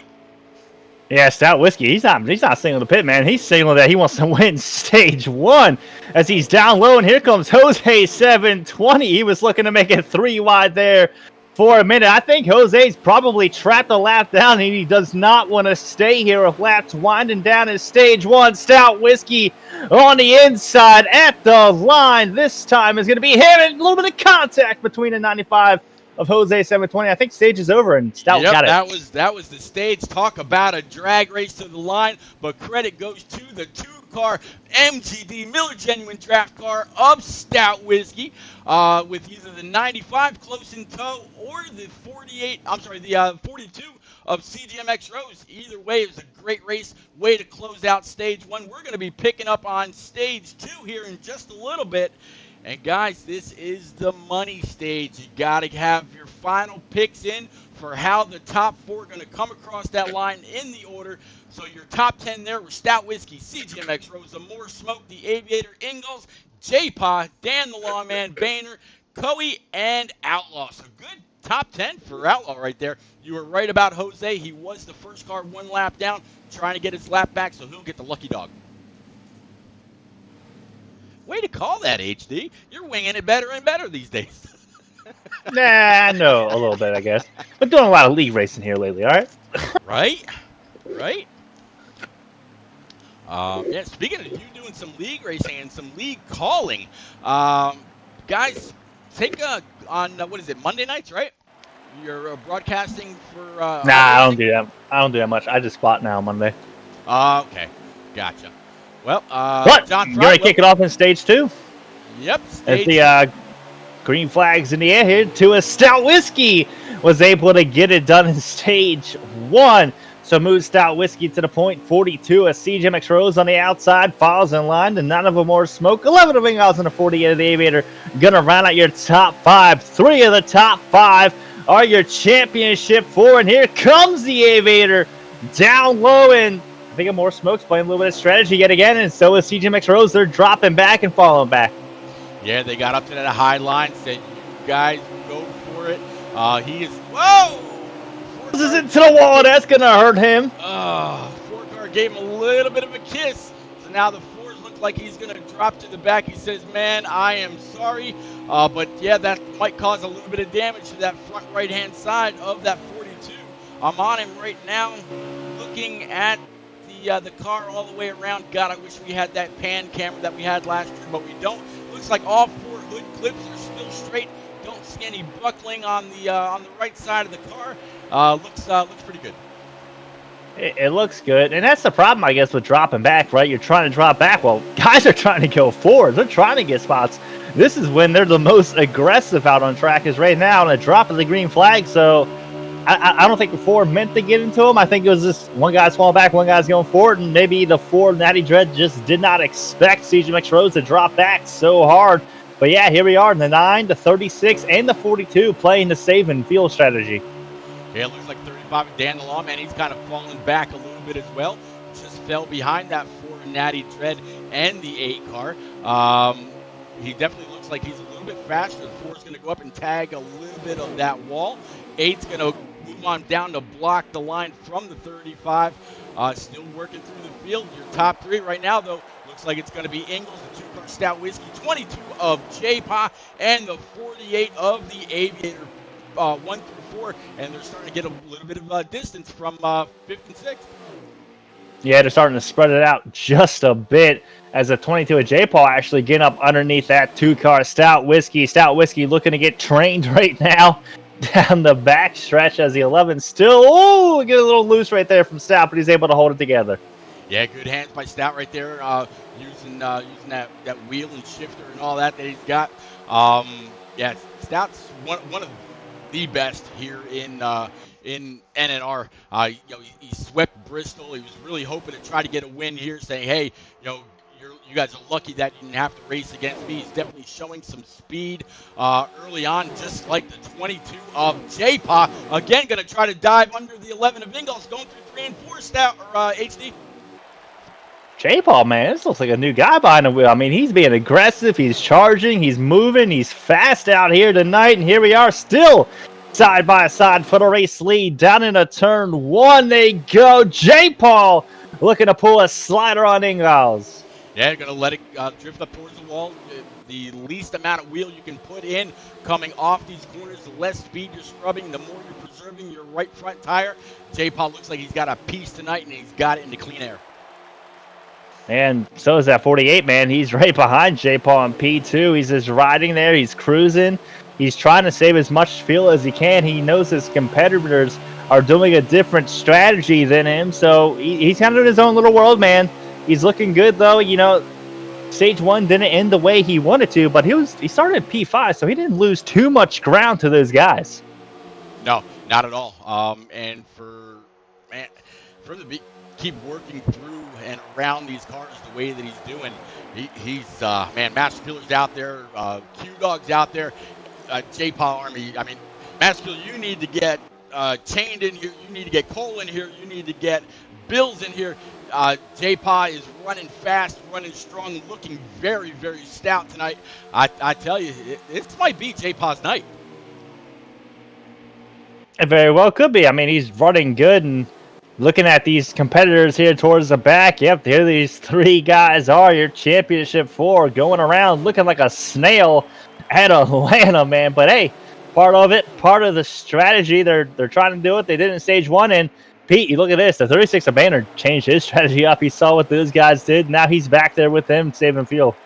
Yeah, Stout Whiskey, he's not signaling the pit, man. He's signaling that he wants to win stage 1 as he's down low, and here comes Jose 720. He was looking to make it 3 wide there for a minute. I think Jose's probably trapped a lap down, and he does not want to stay here with laps winding down in stage 1. Stout Whiskey on the inside at the line. This time is going to be him, and a little bit of contact between the 95 of Jose 720. I think stage is over, and Stout got it. That was the stage. Talk about a drag race to the line, but credit goes to the 2-car MGD Miller Genuine Draft Car of Stout Whiskey, with either the 95 close in tow or the 42 of CGMX Rose. Either way, it was a great race. Way to close out stage 1. We're going to be picking up on stage 2 here in just a little bit. And guys, this is the money stage. You got to have your final picks in for how the top 4 are going to come across that line in the order. So your top 10 there were Stout Whiskey, CGMX Rose, the More Smoke, the Aviator, Ingalls, J-Pa, Dan the Lawman, Boehner, Coey, and Outlaw. So good top 10 for Outlaw right there. You were right about Jose. He was the first car 1 lap down, trying to get his lap back, so he'll get the lucky dog. Way to call that, HD. You're winging it better and better these days. Nah, no, a little bit, I guess. Been doing a lot of league racing here lately, all right? Right. Yeah, speaking of you doing some league racing and some league calling, guys, take on, what is it, Monday nights, right? You're broadcasting for... Nah, I don't do that. I don't do that much. I just spot now Monday. Okay, gotcha. Well, but John you're going to kick it off in stage 2. Yep. As the green flags in the air here to a Stout Whiskey was able to get it done in stage 1. So moves Stout Whiskey to the point. 42 as CGMX Rose on the outside follows in line. And 9 of them more smoke. 11 of Ingalls and a 48 of the Aviator. Gonna round out your top 5. 3 of the top 5 are your championship 4. And here comes the Aviator down low, and I think More Smoke's playing a little bit of strategy yet again, and so is CGMX Rose. They're dropping back and falling back. Yeah, they got up to that high line, said, you guys go for it. He is, whoa! This is into the wall. That's going to hurt him. 4-car gave him a little bit of a kiss. So now the 4s look like he's going to drop to the back. He says, man, I am sorry. But yeah, that might cause a little bit of damage to that front right-hand side of that 42. I'm on him right now, looking at the car all the way around. God, I wish we had that pan camera that we had last year, but we don't. Looks like all 4 hood clips are still straight. Don't see any buckling on the right side of the car. Looks pretty good. It looks good, and that's the problem, I guess, with dropping back, right? You're trying to drop back. Well, guys are trying to go forward. They're trying to get spots. This is when they're the most aggressive out on track, is right now, and a drop of the green flag. So I don't think the 4 meant to get into him. I think it was just one guy's falling back, one guy's going forward, and maybe the 4 Natty Dread just did not expect CGMX Rose to drop back so hard But yeah, here we are in the 9, the 36, and the 42 playing the save and field strategy. Yeah, it looks like 35 with Dan DeLaw, man. He's kind of fallen back a little bit as well. Just fell behind that 4 Natty Dread and the 8 car. He definitely looks like he's a little bit faster. The 4 is going to go up and tag a little bit of that wall. 8's going to move on down to block the line from the 35. Still working through the field. Your top 3 right now, though, looks like it's going to be Ingles, the 2-car Stout Whiskey, 22 of J-Pa, and the 48 of the Aviator. 1 through 4, and they're starting to get a little bit of distance from 5th and 6th. Yeah, they're starting to spread it out just a bit as the 22 of J-Paul actually getting up underneath that 2-car Stout Whiskey. Stout Whiskey looking to get trained right now down the back stretch as the 11 still get a little loose right there from Stout, but he's able to hold it together. Yeah, good hands by Stout right there, using that wheel and shifter and all that he's got. Yeah, Stout's one of the best here in NNR. He swept Bristol. He was really hoping to try to get a win here, saying, hey, you guys are lucky that you didn't have to race against me. He's definitely showing some speed early on, just like the 22 of J-Pa. Again, going to try to dive under the 11 of Ingles, going through 3 and 4 Stout, or HD. J-Paul, man, this looks like a new guy behind the wheel. I mean, he's being aggressive, he's charging, he's moving, he's fast out here tonight, and here we are still side by side for the race lead. Down in a turn 1 they go. J-Paul looking to pull a slider on Ingles. Yeah, going to let it drift up towards the wall. The least amount of wheel you can put in coming off these corners, the less speed you're scrubbing, the more you're preserving your right front tire. J-Paul looks like he's got a piece tonight, and he's got it into clean air. And so is that 48, man. He's right behind J-Paul in P2. He's just riding there. He's cruising. He's trying to save as much fuel as he can. He knows his competitors are doing a different strategy than him. So he's kind of in his own little world, man. He's looking good, though. Stage 1 didn't end the way he wanted to, but he started at P5, so he didn't lose too much ground to those guys. No, not at all. And for him to keep working through and around these cars the way that he's doing, he's Master Killer's out there, Q-Dog's out there, J-Paw Army. I mean, Master Killer, you need to get Chained in here, you need to get Cole in here, you need to get Bills in here. J-Paw is running fast, running strong, looking very, very stout tonight. I tell you, this might be J-Paw's night. It very well could be. I mean, he's running good, and looking at these competitors here towards the back, yep, here these 3 guys are, your championship 4, going around looking like a snail at Atlanta, man. But hey, part of it, part of the strategy, they're trying to do it. They did in stage 1, and Pete, you look at this, the 36 of Banner changed his strategy up. He saw what those guys did. Now he's back there with them, saving fuel.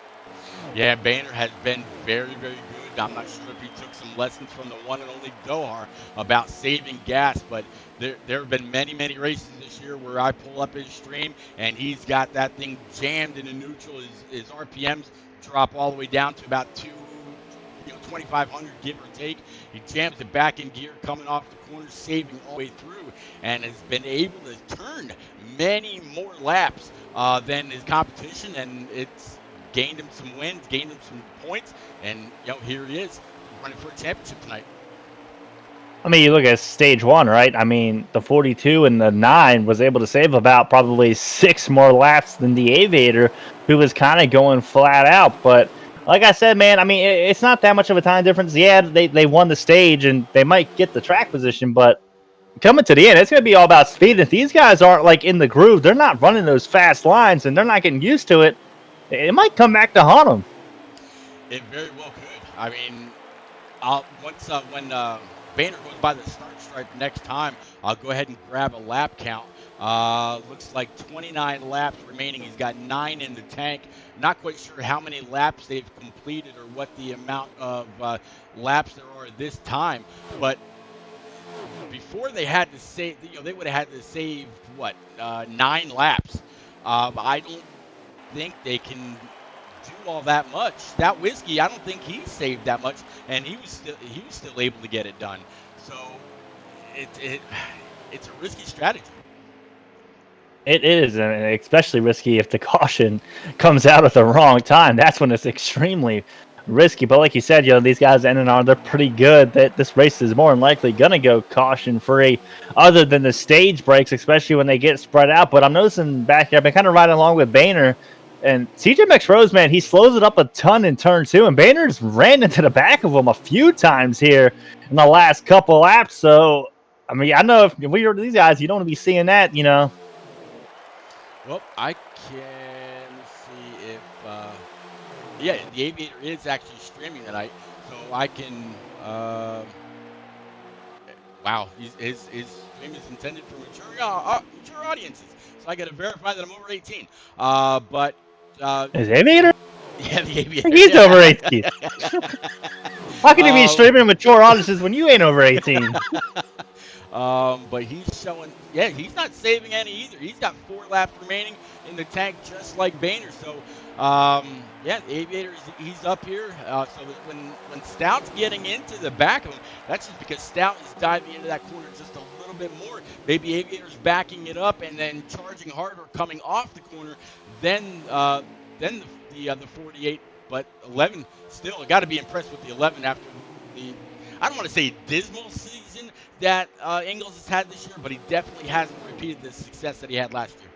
Yeah, Banner has been very, very good. I'm not sure if he took some lessons from the one and only Dohar about saving gas, but there have been many, many races this year where I pull up his stream and he's got that thing jammed into neutral. His RPMs drop all the way down to about 2,500, give or take. He jams it back in gear, coming off the corner, saving all the way through, and has been able to turn many more laps than his competition, and it's gained him some wins, gained him some points, and here he is running for a championship tonight. I mean, you look at stage 1, right? I mean, the 42 and the 9 was able to save about probably 6 more laps than the Aviator, who was kind of going flat out. But like I said, man, I mean, it's not that much of a time difference. Yeah, they won the stage, and they might get the track position, but coming to the end, it's going to be all about speed. If these guys aren't, like, in the groove, they're not running those fast lines, and they're not getting used to it, it might come back to haunt them. It very well could. I mean, when Banner goes by the start stripe next time, I'll go ahead and grab a lap count. Looks like 29 laps remaining. He's got 9 in the tank. Not quite sure how many laps they've completed or what the amount of laps there are this time. But before they had to save, they would have had to save 9 laps. I don't think they can do all that much. That Whiskey, I don't think he saved that much, and he was still able to get it done. So it's a risky strategy. It is, and especially risky if the caution comes out at the wrong time. That's when it's extremely risky. But like you said, these guys NNR, they're pretty good. That this race is more than likely gonna go caution free, other than the stage breaks, especially when they get spread out. But I'm noticing back here, I've been kind of riding along with Boehner. And CJ Max Rose, man, he slows it up a ton in turn 2, and Boehner's ran into the back of him a few times here in the last couple laps. So, I mean, I know if we were these guys, you don't want to be seeing that, Well, I can see if yeah, the Aviator is actually streaming tonight, so I can. Wow, his stream is intended for mature audiences, so I got to verify that I'm over 18. But Is Aviator? yeah, the Aviator. He's over 18. How can you be um, streaming mature audiences when you ain't over 18? but he's showing, yeah, he's not saving any either. He's got 4 laps remaining in the tank, just like Boehner. So, yeah, the Aviator, he's up here. So that when Stout's getting into the back of him, that's just because Stout is diving into that corner just a little bit more. Maybe Aviator's backing it up and then charging harder, coming off the corner. Then the 48, but 11 still. Got to be impressed with the 11 after the, I don't want to say dismal season that Ingles has had this year, but he definitely hasn't repeated the success that he had last year.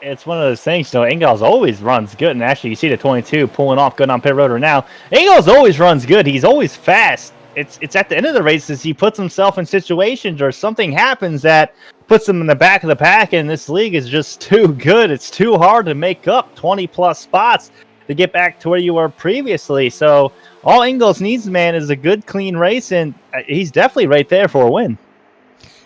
It's one of those things, Ingles always runs good, and actually, you see the 22 pulling off good on pit road right now. Ingles always runs good. He's always fast. It's at the end of the races he puts himself in situations or something happens that puts him in the back of the pack, and this league is just too good. It's too hard to make up 20-plus spots to get back to where you were previously. So all Ingles needs, man, is a good, clean race, and he's definitely right there for a win.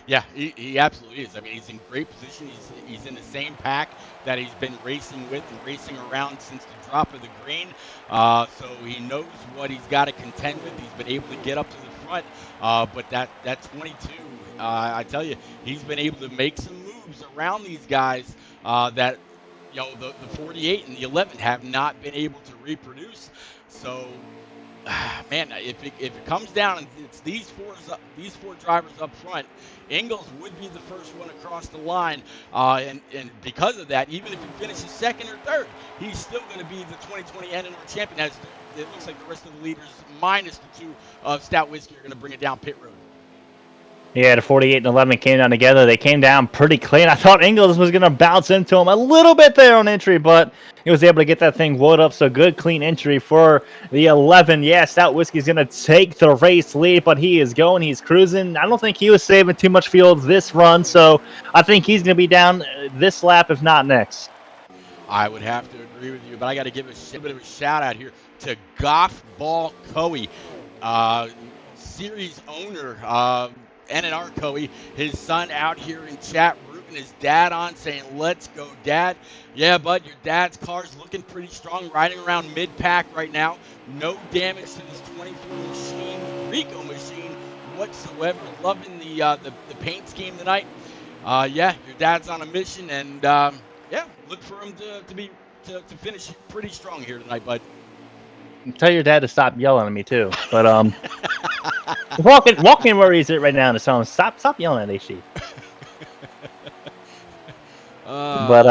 Yeah, he absolutely is. I mean, he's in great position. He's in the same pack that he's been racing with and racing around since the drop of the green. So he knows what he's got to contend with. He's been able to get up to the front. But that 22, I tell you, he's been able to make some moves around these guys that, the 48 and the 11 have not been able to reproduce. So, man, if it comes down and it's these four drivers up front, Ingles would be the first one across the line, and because of that, even if he finishes second or third, he's still going to be the 2020 NNR champion. As it looks like the rest of the leaders, minus the 2 of Stout Whiskey, are going to bring it down pit road. Yeah, the 48 and 11 came down together. They came down pretty clean. I thought Ingles was going to bounce into him a little bit there on entry, but he was able to get that thing wood up. So good, clean entry for the 11. Yeah, Stout Whiskey's going to take the race lead, but he is going. He's cruising. I don't think he was saving too much fuel this run, so I think he's going to be down this lap, if not next. I would have to agree with you, but I got to give a bit of a shout out here to Goff Ball Coey, series owner, NNR Coey, his son out here in chat rooting his dad on, saying, "Let's go, Dad." Yeah, bud, your dad's car's looking pretty strong, riding around mid-pack right now. No damage to this 24 machine, Rico machine whatsoever. Loving the paint scheme tonight. Yeah, your dad's on a mission, and yeah, look for him to finish pretty strong here tonight, bud. Tell your dad to stop yelling at me too. But walking where he's at right now and tell him stop yelling at AC. But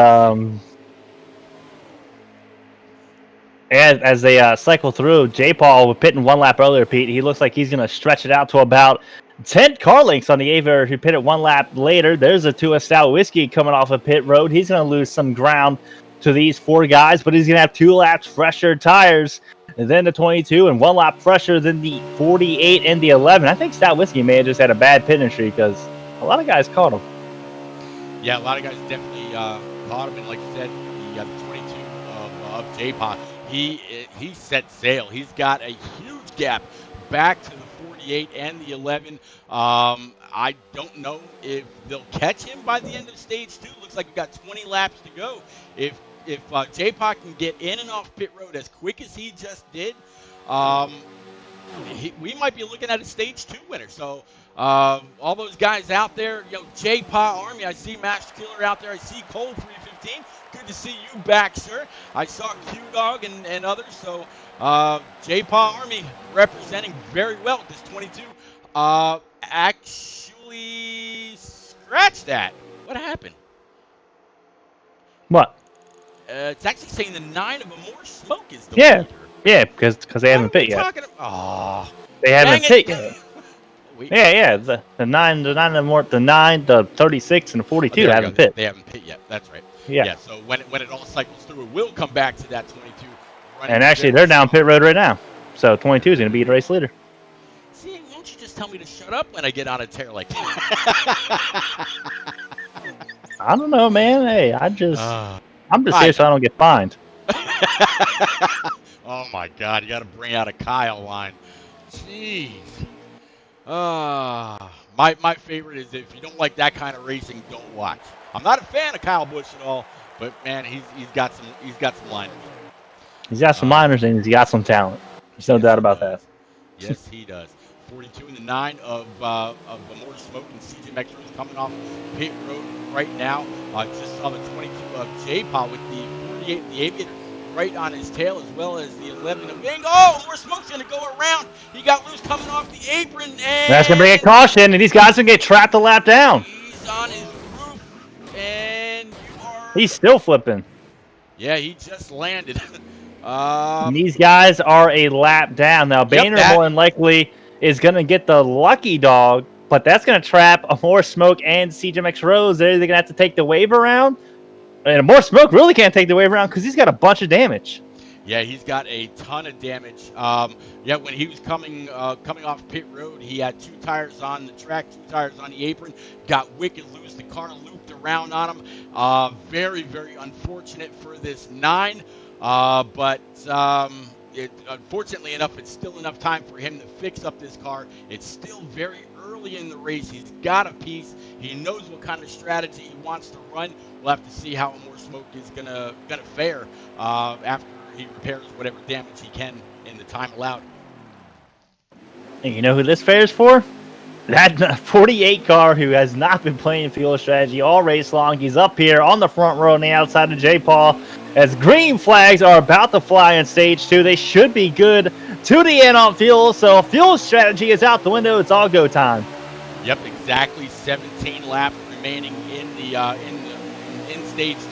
as they cycle through, J. Paul with pitting 1 lap earlier, Pete, he looks like he's going to stretch it out to about 10 car lengths on the Aviator who pitted 1 lap later. There's a 2 of Stout Whiskey coming off of pit road. He's going to lose some ground to these 4 guys, but he's going to have 2 laps fresher tires than the 22 and 1 lap fresher than the 48 and the 11. I think Stout Whiskey may have just had a bad pit entry because a lot of guys caught him. Yeah, a lot of guys definitely caught him, and like you said, the 22 of J-Pop, he set sail. He's got a huge gap back to the 48 and the 11. I don't know if they'll catch him by the end of stage 2. Looks like we've got 20 laps to go. If J-Pac can get in and off pit road as quick as he just did, we might be looking at a stage 2 winner. So all those guys out there, J-Pa Army, I see Master Killer out there. I see Cole 315. Good to see you back, sir. I saw Q-Dog and others. So J-Pa Army representing very well this 22. Actually, scratch that. What happened? What? It's actually saying the 9 of a more smoke is the leader. Yeah, because they What haven't are we pit yet. talking about? Oh, They dang haven't it. pit yet. Wait. Yeah. The 9, the 9, the 36, and the Oh, 42 there we go. haven't pit. They haven't pit yet. That's right. Yeah. Yeah. So when it all cycles through, it will come back to that 22 running. And actually, very they're down strong. pit road right now. So 22 is going to be the race leader. See, won't you just tell me to shut up when I get on a tear like that? I don't know, man. Hey, I'm just I here so I know. don't get fined. Oh my God! You got to bring out a Kyle line. Jeez. My favorite is if you don't like that kind of racing, don't watch. I'm not a fan of Kyle Busch at all, but man, he's got some liners. He's got some minors and he's got some talent. There's no doubt about that. Yes, he does. 42 and the 9 of more smoke, and CJ Rose coming off pit road right now. Just saw the 22 of J-Paw with the 48 of the Aviator right on his tail, as well as the 11 of Bing. Oh, more smoke's going to go around. He got loose coming off the apron, and That's going to bring a caution, and these guys going to get trapped a lap down. He's on his roof, and he's still flipping. Yeah, he just landed. These guys are a lap down. Now, Boehner more than likely is going to get the lucky dog, but that's going to trap a more smoke and CJ Rose. They're either going to have to take the wave around, and more smoke really can't take the wave around because he's got a bunch of damage. Yeah, he's got a ton of damage. When he was coming off pit road, he had 2 tires on the track, 2 tires on the apron, got wicked loose. The car looped around on him. Very, very unfortunate for this 9. But unfortunately enough, it's still enough time for him to fix up this car. It's still very early in the race. He's got a piece. He knows what kind of strategy he wants to run. We'll have to see how more smoke is gonna fare after he repairs whatever damage he can in the time allowed. And you know who this fares for? That 48 car who has not been playing fuel strategy all race long. He's up here on the front row on the outside of J. Paul as green flags are about to fly in stage 2. They should be good to the end on fuel. So fuel strategy is out the window. It's all go time. Yep, exactly 17 laps remaining in stage 2.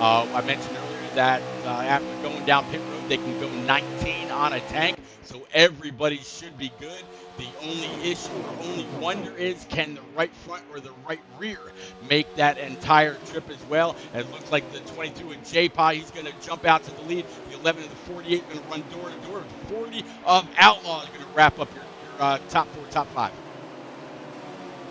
I mentioned earlier that after going down pit road, they can go 19 on a tank. So everybody should be good. The only issue or only wonder is, can the right front or the right rear make that entire trip as well? And it looks like the 22 of J-Paw, he's going to jump out to the lead. The 11 of the 48 going to run door to door. The 40 of Outlaw is going to wrap up your top 4, top 5.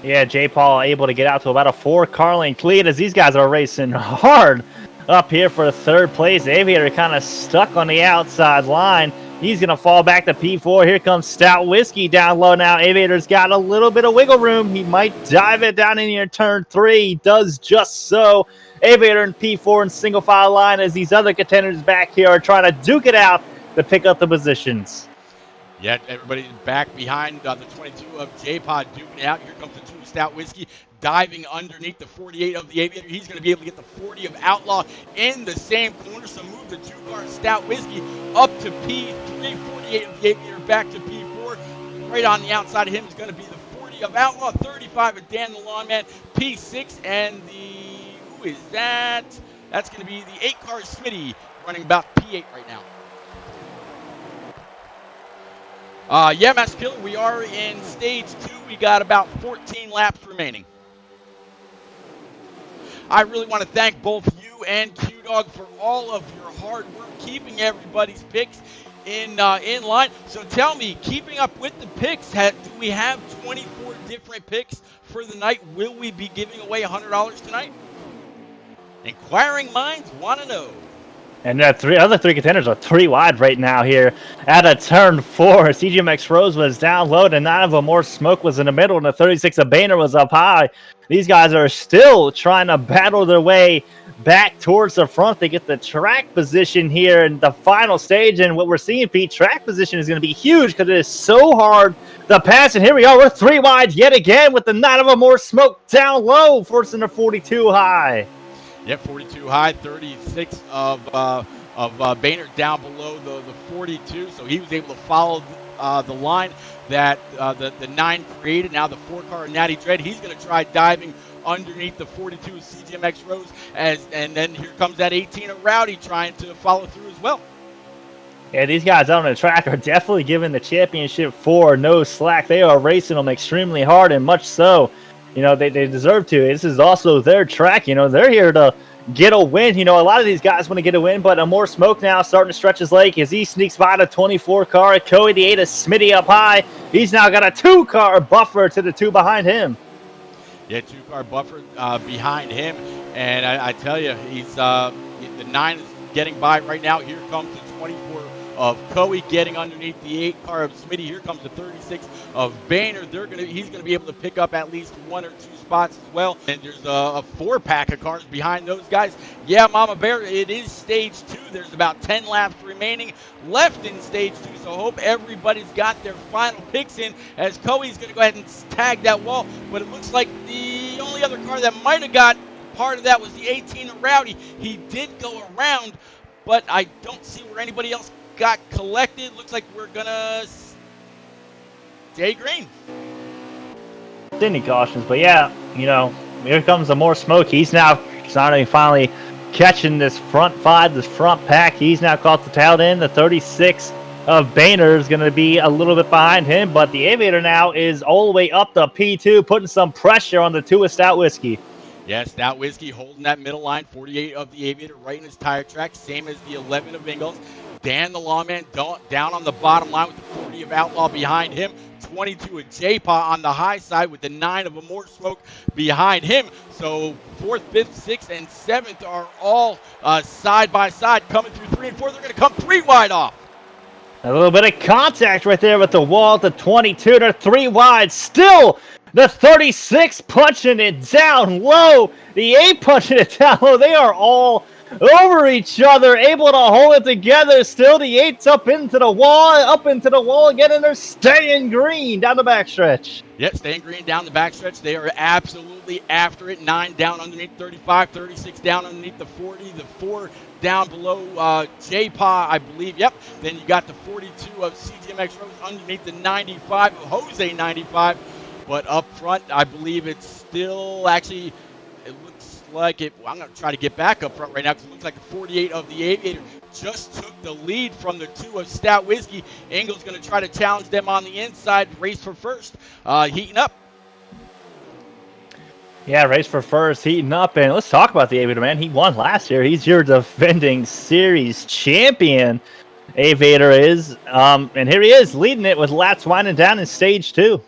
Yeah, J. Paul able to get out to about a 4-car length lead as these guys are racing hard up here for 3rd place. Aviator kind of stuck on the outside line. He's going to fall back to P4. Here comes Stout Whiskey down low now. Aviator's got a little bit of wiggle room. He might dive it down in your turn 3. He does just so. Aviator in P4 in single file line as these other contenders back here are trying to duke it out to pick up the positions. Yeah, everybody's back behind the 22 of J-Pod duking it out. Here comes the 2 Stout Whiskey diving underneath the 48 of the Aviator. He's going to be able to get the 40 of Outlaw in the same corner. So move the 2-car Stout Whiskey up to P3. 48 of the Aviator back to P4. Right on the outside of him is going to be the 40 of Outlaw. 35 of Dan the Lawnman. P6 and who is that? That's going to be the 8-car Smitty running about P8 right now. Master Killer, we are in stage 2. We got about 14 laps remaining. I really want to thank both you and Q-Dog for all of your hard work keeping everybody's picks in line. So tell me, keeping up with the picks, do we have 24 different picks for the night? Will we be giving away $100 tonight? Inquiring minds want to know. And the other 3 contenders are 3 wide right now here at a turn 4. CJ Rose was down low, and 9 of them more smoke was in the middle, and the 36 of Boehner was up high. These guys are still trying to battle their way back towards the front. They get the track position here in the final stage, and what we're seeing, Pete, track position is going to be huge because it is so hard to pass. And here we are, we're 3 wide yet again with the 9 of them more smoke down low, forcing the 42 high. Yep, 42 high, 36 of Boehner down below the 42. So he was able to follow the line that the 9 created. Now the 4-car Natty Dread, he's going to try diving underneath the 42 CGMX Rose. And then here comes that 18 of Rowdy trying to follow through as well. Yeah, these guys out on the track are definitely giving the championship 4 no slack. They are racing them extremely hard, and much so. They deserve to. This is also their track. They're here to get a win. A lot of these guys want to get a win, but more smoke now starting to stretch his leg as he sneaks by the 24 car. Coey the 8 is Smitty up high. He's now got a 2-car buffer to the 2 behind him. Yeah, 2-car buffer behind him. And I tell you, he's the 9 is getting by right now. Here comes the 24 of Coey getting underneath the 8-car of Smitty. Here comes the 36 of Boehner. He's gonna be able to pick up at least 1 or 2 spots as well. And there's a 4-pack of cars behind those guys. Yeah, Mama Bear, it is stage 2. There's about 10 laps remaining left in stage 2. So hope everybody's got their final picks in, as Coey's gonna go ahead and tag that wall. But it looks like the only other car that might have got part of that was the 18 of Rowdy. He did go around, but I don't see where anybody else got collected. Looks like we're gonna stay green. Any cautions, but yeah, here comes the more smoke. He's now finally catching this front 5, this front pack. He's now caught the tail end. The 36 of Boehner is going to be a little bit behind him, but the Aviator now is all the way up to P2, putting some pressure on the 2 of Stout Whiskey. Yes, Stout Whiskey holding that middle line. 48 of the Aviator right in his tire track, same as the 11 of Ingalls. Dan the Lawman down on the bottom line with the 40 of Outlaw behind him. 22 of J-Paw on the high side with the 9 of More Smoke behind him. So 4th, 5th, 6th, and 7th are all side by side coming through 3 and 4. They're going to come 3 wide off. A little bit of contact right there with the wall. The 22 to 3 wide. Still the 36 punching it down low. The 8 punching it down low. They are all over each other, able to hold it together. Still the 8's up into the wall again, and they're staying green down the backstretch. Yep, staying green down the backstretch. They are absolutely after it. 9 down underneath 35, 36 down underneath the 40, the 4 down below J-Paw, I believe. Yep. Then you got the 42 of CGMX Rose underneath the 95 of Jose 95. But up front, I believe it's still actually, it looks like it. Well, I'm going to try to get back up front right now because it looks like the 48 of the Aviator just took the lead from the 2 of Stout Whiskey. Engel's going to try to challenge them on the inside. Race for first, heating up. Yeah, race for first, heating up. And let's talk about the Aviator, man. He won last year. He's your defending series champion, Aviator is. And here he is leading it with laps winding down in stage 2.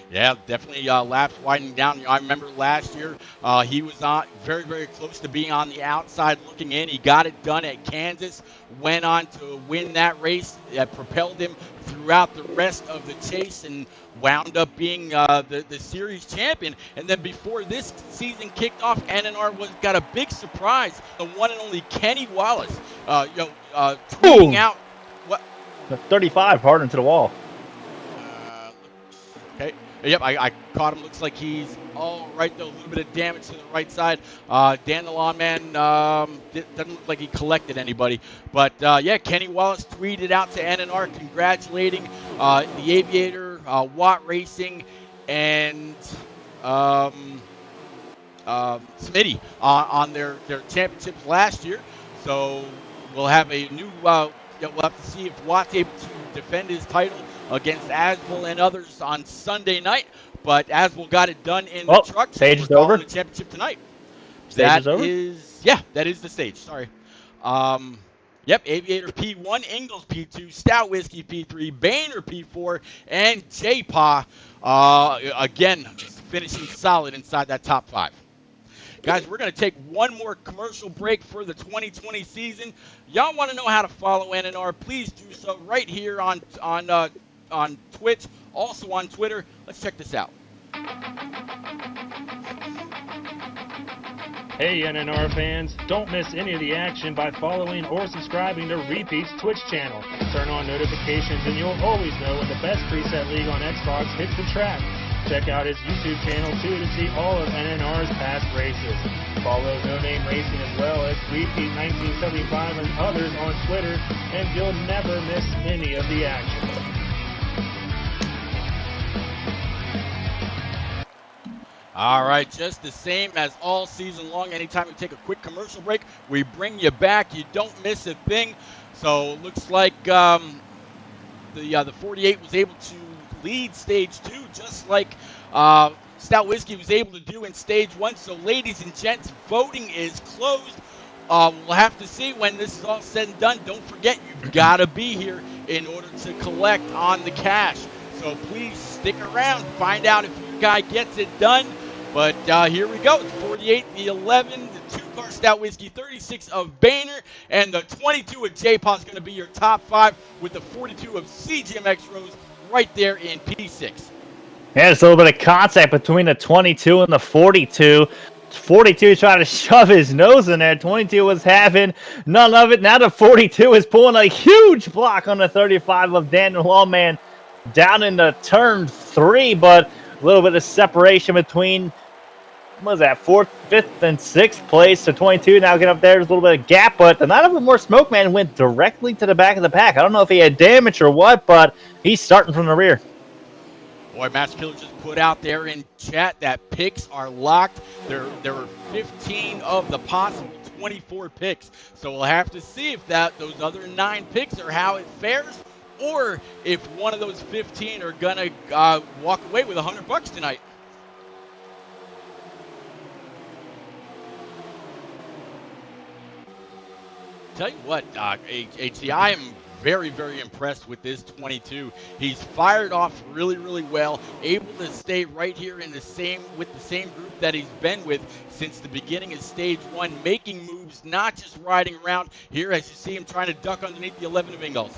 Yeah, definitely laps widening down. I remember last year he was very, very close to being on the outside looking in. He got it done at Kansas, went on to win that race. That propelled him throughout the rest of the chase and wound up being the series champion. And then before this season kicked off, NNR got a big surprise. The one and only Kenny Wallace, tweeting out. What? The 35 hard into the wall. Okay. Yep, I caught him. Looks like he's all right, though. A little bit of damage to the right side. Dan the Lawman doesn't look like he collected anybody. But, yeah, Kenny Wallace tweeted out to NNR congratulating the Aviator, Watt Racing, and Smitty on their championships last year. So we'll have a new we'll have to see if Watt's able to defend his title against Aswell and others on Sunday night, but Aswell got it done in the truck. Stage is over. The championship tonight. Stage is over. That is the stage. Sorry. Yep. Aviator P1, Ingalls P2, Stout Whiskey P3, Boehner P4, and J-Paw again finishing solid inside that top 5. Guys, we're going to take one more commercial break for the 2020 season. Y'all want to know how to follow NNR? Please do so right here on Twitch, also on Twitter. Let's check this out. Hey NNR fans, don't miss any of the action by following or subscribing to Repeat's Twitch channel. Turn on notifications and you'll always know when the best preset league on Xbox hits the track. Check out his YouTube channel too to see all of NNR's past races. Follow No Name Racing as well as Repeat 1975 and others on Twitter, and you'll never miss any of the action. All right, just the same as all season long. Anytime we take a quick commercial break, we bring you back. You don't miss a thing. So looks like the 48 was able to lead stage 2, just like Stout Whiskey was able to do in stage 1. So, ladies and gents, voting is closed. We'll have to see when this is all said and done. Don't forget, you've got to be here in order to collect on the cash. So please stick around, find out if your guy gets it done. But here we go. The 48, the 11, the 2-car Stout Whiskey, 36 of Boehner, and the 22 of J-Paw is going to be your top 5, with the 42 of CGMX Rose right there in P6. Yeah, there's a little bit of contact between the 22 and the 42. 42 trying to shove his nose in there. 22 was having none of it. Now the 42 is pulling a huge block on the 35 of Daniel Lawman down into turn 3, but a little bit of separation between, what was that, 4th, 5th, and 6th place. So 22 now get up there. There's a little bit of gap, but the Night of More Smoke Man went directly to the back of the pack. I don't know if he had damage or what, but he's starting from the rear. Boy, Master Killer just put out there in chat that picks are locked. There were 15 of the possible 24 picks. So we'll have to see if those other 9 picks are how it fares, or if one of those 15 are going to walk away with $100 tonight. Tell you what, HC, I am very, very impressed with this 22. He's fired off really, really well, able to stay right here with the same group that he's been with since the beginning of stage 1, making moves, not just riding around here, as you see him trying to duck underneath the 11 of Ingalls.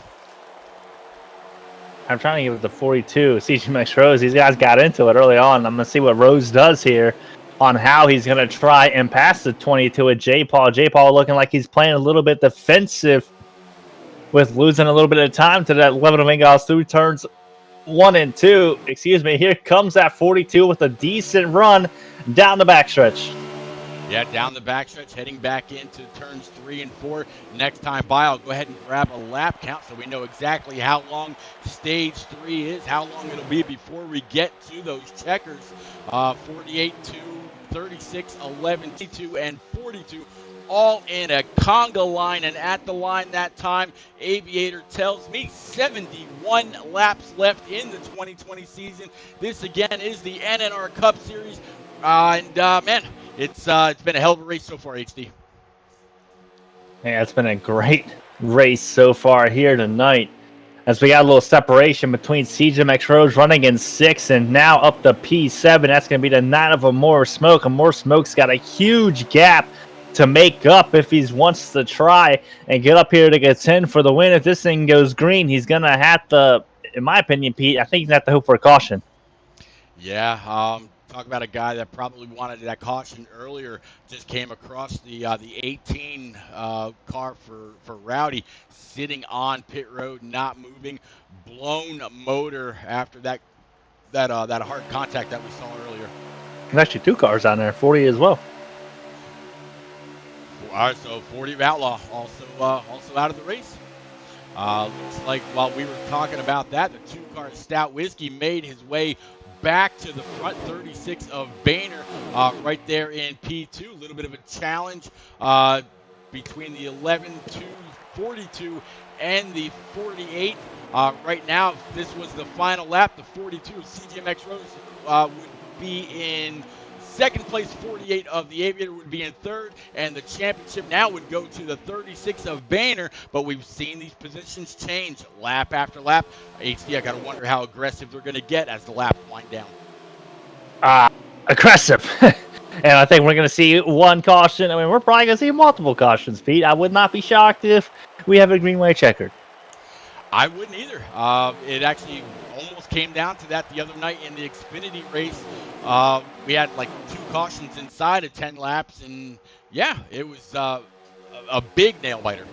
I'm trying to give it the 42. CGMX Rose, these guys got into it early on. I'm going to see what Rose does here on how he's going to try and pass the 22 at J-Paw. J-Paw looking like he's playing a little bit defensive with losing a little bit of time to that 11 of Ingalls through turns 1 and 2. Excuse me. Here comes that 42 with a decent run down the backstretch. Yeah, down the backstretch, heading back into turns 3 and 4. Next time by, I'll go ahead and grab a lap count so we know exactly how long stage 3 is, how long it'll be before we get to those checkers. 48, 2, 36, 11, 22, and 42. All in a conga line, and at the line that time, Aviator tells me 71 laps left in the 2020 season. This again is the NNR Cup Series, man, it's been a hell of a race so far, HD. Yeah, it's been a great race so far here tonight, as we got a little separation between CGMX Rose running in 6th and now up to P7. That's going to be the Night of More Smoke. And More Smoke's got a huge gap to make up if he wants to try and get up here to get 10 for the win. If this thing goes green, he's going to have to, in my opinion, Pete, I think he's going to have to hope for a caution. Yeah, talk about a guy that probably wanted that caution earlier. Just came across the 18 car for Rowdy, sitting on pit road, not moving, blown motor after that hard contact that we saw earlier. There's actually 2 cars on there, 40 as well. All right, so 40 of Outlaw also out of the race. Looks like while we were talking about that, the 2-car Stout Whiskey made his way back to the front. 36 of Boehner right there in P2. A little bit of a challenge between the 11, 2, 42 and the 48. Right now, if this was the final lap, the 42 of CGMX Rose would be in 2nd place, 48 of the Aviator would be in 3rd, and the championship now would go to the 36 of Boehner. But we've seen these positions change lap after lap. HD, I got to wonder how aggressive they're going to get as the laps wind down. Aggressive. And I think we're going to see 1 caution. I mean, we're probably going to see multiple cautions, Pete. I would not be shocked if we have a green-white checkered. I wouldn't either. It actually almost came down to that the other night in the Xfinity race. We had like 2 cautions inside of 10 laps, and yeah, it was a big nail biter.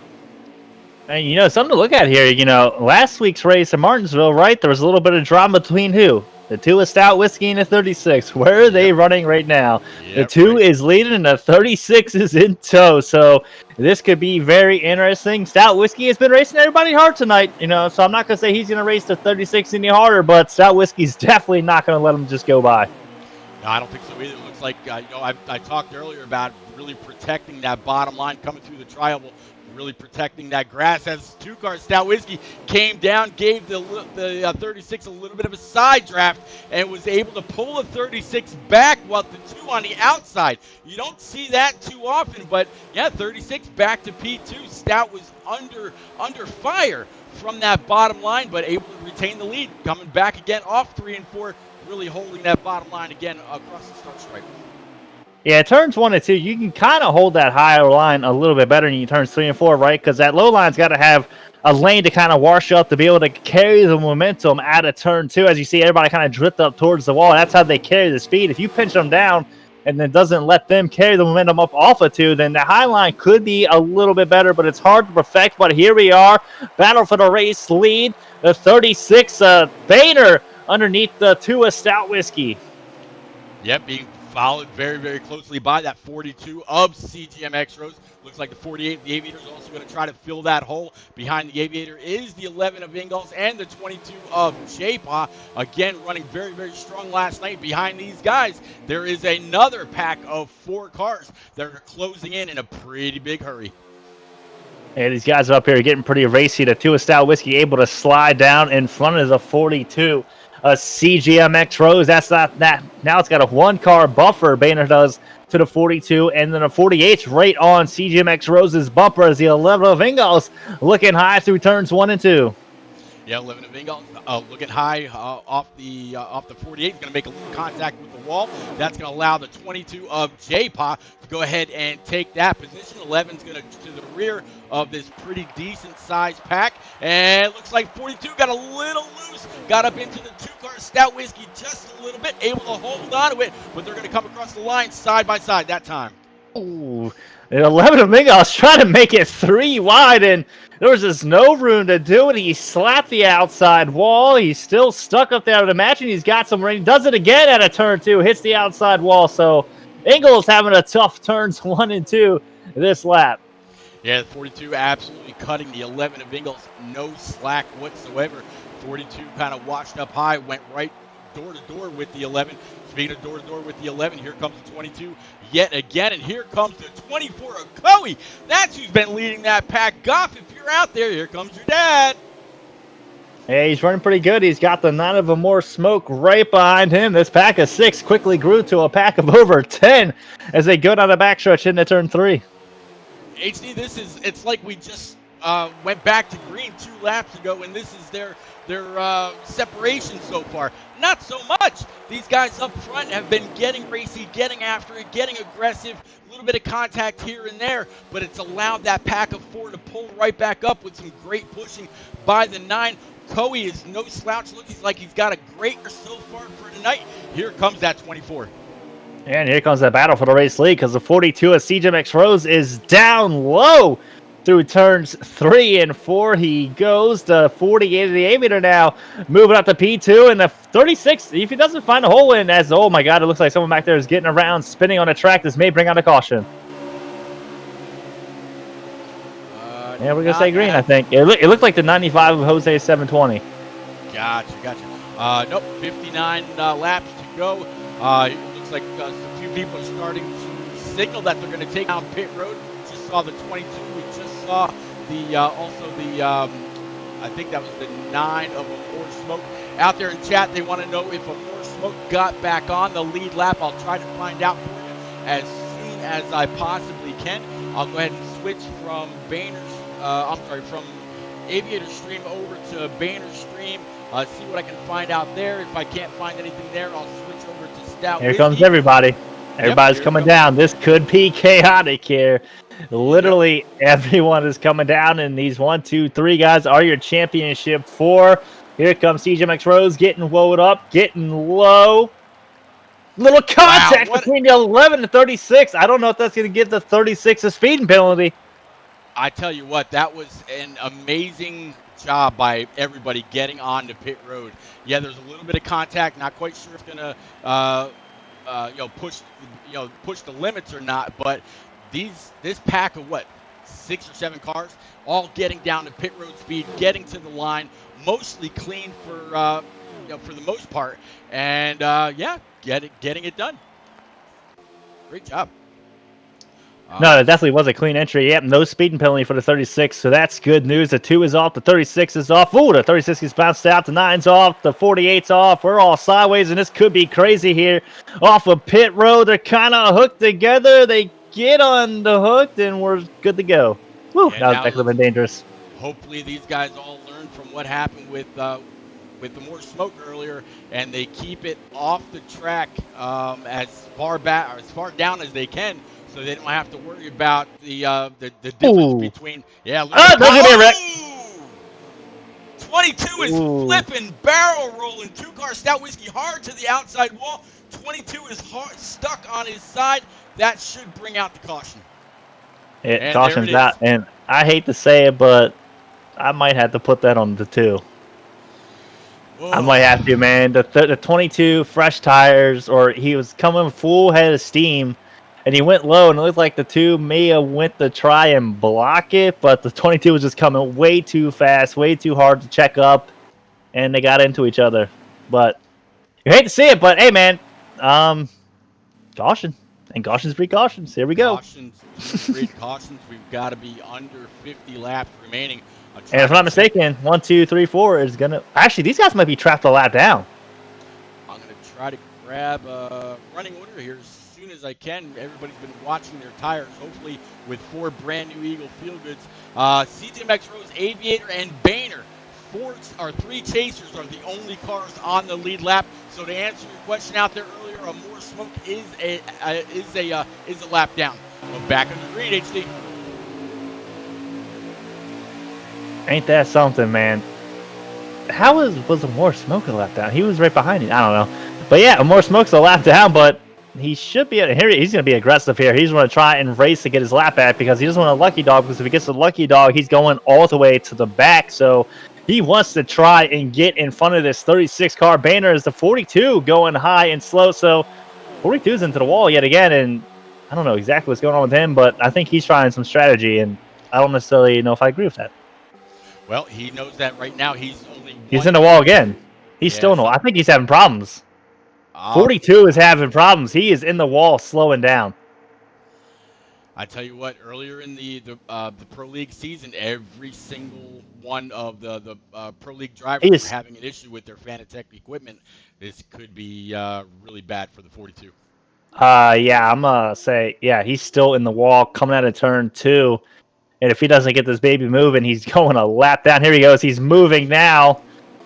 And something to look at here. Last week's race in Martinsville, right? There was a little bit of drama between who? The 2 is Stout Whiskey and the 36. Where are they running right now? The 2 is leading and the 36 is in tow. So this could be very interesting. Stout Whiskey has been racing everybody hard tonight, so I'm not going to say he's going to race the 36 any harder, but Stout Whiskey's definitely not going to let him just go by. No, I don't think so either. It looks like, I talked earlier about really protecting that bottom line coming through the really protecting that grass as 2-car Stout Whiskey came down, gave the 36 a little bit of a side draft, and was able to pull the 36 back while the 2 on the outside. You don't see that too often, but yeah, 36 back to P2. Stout was under fire from that bottom line, but able to retain the lead, coming back again off 3 and 4, really holding that bottom line again across the start stripe. Yeah, turns 1 and 2, you can kind of hold that higher line a little bit better than you turns 3 and 4, right? Because that low line's got to have a lane to kind of wash up to be able to carry the momentum out of turn 2. As you see, everybody kind of drift up towards the wall. That's how they carry the speed. If you pinch them down and then doesn't let them carry the momentum up off of 2, then the high line could be a little bit better, but it's hard to perfect. But here we are, battle for the race lead. The 36, Boehner underneath the 2 Stout Whiskey. Yep, being followed very, very closely by that 42 of CGMX Rose. Looks like the 48 of the Aviator is also going to try to fill that hole. Behind the Aviator is the 11 of Ingalls and the 22 of J-Paw. Again, running very, very strong last night. Behind these guys, there is another pack of 4 cars that are closing in a pretty big hurry. Yeah, these guys are up here getting pretty racy. The 2 Stout Whiskey able to slide down in front of the 42. A CGMX Rose, that's not that. Now it's got a 1-car buffer, Boehner does, to the 42, and then a 48's right on CGMX Rose's bumper as the 11 of Ingalls looking high through turns 1 and 2. Yeah, 11 of Ingalls looking high off the 48. He's going to make a little contact with the wall. That's going to allow the 22 of J-Paw to go ahead and take that position. 11's going to the rear of this pretty decent sized pack. And it looks like 42 got a little loose. Got up into the 2-car Stout Whiskey just a little bit. Able to hold on to it. But they're going to come across the line side by side that time. Ooh. And 11 of Ingalls trying to make it 3 wide, and there was just no room to do it. He slapped the outside wall. He's still stuck up there. I would imagine he's got some rain. Does it again at a turn 2. Hits the outside wall. So Ingalls having a tough turns 1 and 2 this lap. Yeah, 42 absolutely cutting the 11 of Ingalls. No slack whatsoever. 42 kind of washed up high, went right door to door with the 11. Speaking of door to door with the 11, here comes the 22 yet again, and here comes the 24 of Coey. That's who's been leading that pack. Goff, if you're out there, here comes your dad. Yeah, he's running pretty good. He's got the 9 of a more smoke right behind him. This pack of 6 quickly grew to a pack of over 10 as they go down the backstretch into turn 3. HD, it's like we just went back to green 2 laps ago, and this is their separation so far. Not so much. These guys up front have been getting racy, getting after it, getting aggressive, a little bit of contact here and there, but it's allowed that pack of 4 to pull right back up with some great pushing by the 9. Coey is no slouch. Looks like he's got a great year so far for tonight. Here comes that 24. And here comes the battle for the race lead because the 42 of CGMX Rose is down low through turns 3 and 4. He goes. The 48 of the Aviator now moving up to P2, and the 36, if he doesn't find a hole in, as oh my god, it looks like someone back there is getting around, spinning on the track. This may bring out a caution. Yeah, we're gonna say green. I think it looked like the 95 of Jose 720. Gotcha. Nope. 59 laps to go. It looks like a few people are starting to signal that they're going to take down pit road. Just saw the 22. We just saw the I think that was the 9 of a more smoke out there in chat. They want to know if a more smoke got back on the lead lap. I'll try to find out for you as soon as I possibly can. I'll go ahead and switch from from Aviator Stream over to Banner Stream. See what I can find out there. If I can't find anything there, I'll switch over to Stout Here Whiskey. comes everybody. Everybody's coming down. This could be chaotic here. Literally everyone is coming down, and these 1, 2, 3 guys are your championship 4. Here comes CGMX Rose getting woed up, getting low. Little contact between the 11 and 36. I don't know if that's going to give the 36 a speeding penalty. I tell you what, that was an amazing job by everybody getting on to pit road. Yeah, there's a little bit of contact. Not quite sure if it's going to push the limits or not, but this pack of 6 or 7 cars all getting down to pit road speed, getting to the line, mostly clean for the most part, and getting it done. Great job. No, it definitely was a clean entry. Yep, no speeding penalty for the 36, so that's good news. The 2 is off, the 36 is off. Ooh, the 36 is bounced out, the 9's off, the 48's off. We're all sideways, and this could be crazy here. Off of pit road, they're kind of hooked together. They get on the hook, and we're good to go. Woo, And that could have been dangerous. hopefully these guys all learned from what happened with the more smoke earlier, and they keep it off the track as far back or as far down as they can, so they don't have to worry about the difference between. Yeah, look that's gonna be a wreck. 22 is flipping, barrel rolling, 2-car stout whiskey hard to the outside wall. 22 is stuck on his side. That should bring out the caution. It cautions out, and I hate to say it, but I might have to put that on the 2. Whoa. I might have to, man. The 22 fresh tires, or he was coming full head of steam, and he went low, and it looked like the 2 may have went to try and block it, but the 22 was just coming way too fast, way too hard to check up, and they got into each other. But you hate to see it, but hey, man, caution. And cautions breed cautions. Here we go. Cautions breed cautions. We've got to be under 50 laps remaining. And if I'm not mistaken, 1, 2, 3, 4 is gonna. Actually, these guys might be trapped a lap down. I'm gonna try to grab a running order here as soon as I can. Everybody's been watching their tires, hopefully with 4 brand new Eagle Feel Goods. CTMX Rose, Aviator, and Boehner. 3 chasers are the only cars on the lead lap. So to answer your question out there earlier, a more smoke is a lap down. Well, back on the green, HD. Ain't that something, man? How was a more smoke a lap down? He was right behind it. I don't know, but yeah, a more smoke's a lap down. But he should be here. He's going to be aggressive here. He's going to try and race to get his lap back because he doesn't want a lucky dog. Because if he gets a lucky dog, he's going all the way to the back. So he wants to try and get in front of this 36 car. Boehner is the 42 going high and slow. So 42's into the wall yet again. And I don't know exactly what's going on with him, but I think he's trying some strategy. And I don't necessarily know if I agree with that. Well, he knows that right now he's in the wall again. He's still in the wall. I think he's having problems. 42 is having problems. He is in the wall, slowing down. I tell you what, earlier in the Pro League season, every single one of the Pro League drivers were having an issue with their Fanatec equipment. This could be really bad for the 42. Yeah, I'm going to say, yeah, he's still in the wall, coming out of turn 2. And if he doesn't get this baby moving, he's going a lap down. Here he goes. He's moving now.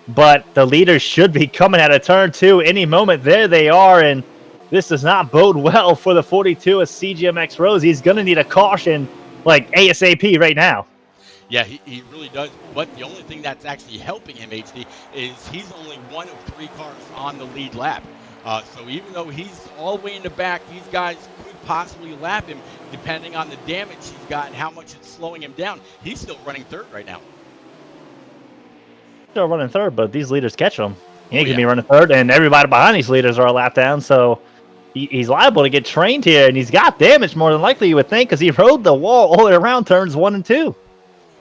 But the leaders should be coming out of turn 2 any moment. There they are. And this does not bode well for the 42 of CGMX Rose. He's going to need a caution like ASAP right now. Yeah, he really does. But the only thing that's actually helping him, HD, is he's only one of 3 cars on the lead lap. So even though he's all the way in the back, these guys could possibly lap him depending on the damage he's got and how much it's slowing him down. He's still running 3rd right now. Still running 3rd, but these leaders catch him. He ain't going to be running 3rd, and everybody behind these leaders are a lap down, so he's liable to get trained here, and he's got damage more than likely, you would think, because he rode the wall all the way around turns 1 and 2.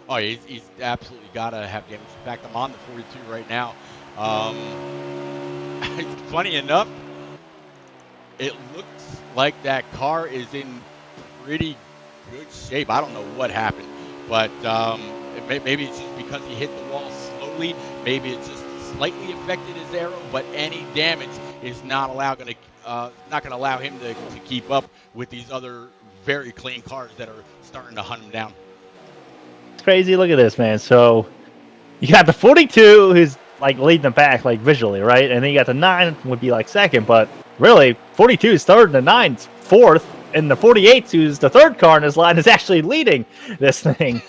Oh, he's absolutely got to have damage. In fact, I'm on the 42 right now. Funny enough, it looks like that car is in pretty good shape. I don't know what happened, but maybe it's just because he hit the wall slowly. Maybe it just slightly affected his aero, but any damage is not going to allow him to keep up with these other very clean cars that are starting to hunt him down. It's crazy. Look at this, man. So you got the 42 who's like leading the pack, like visually, right? And then you got the 9 would be like 2nd, but really 42 is 3rd and the 9's 4th, and the 48 who's the 3rd car in this line is actually leading this thing.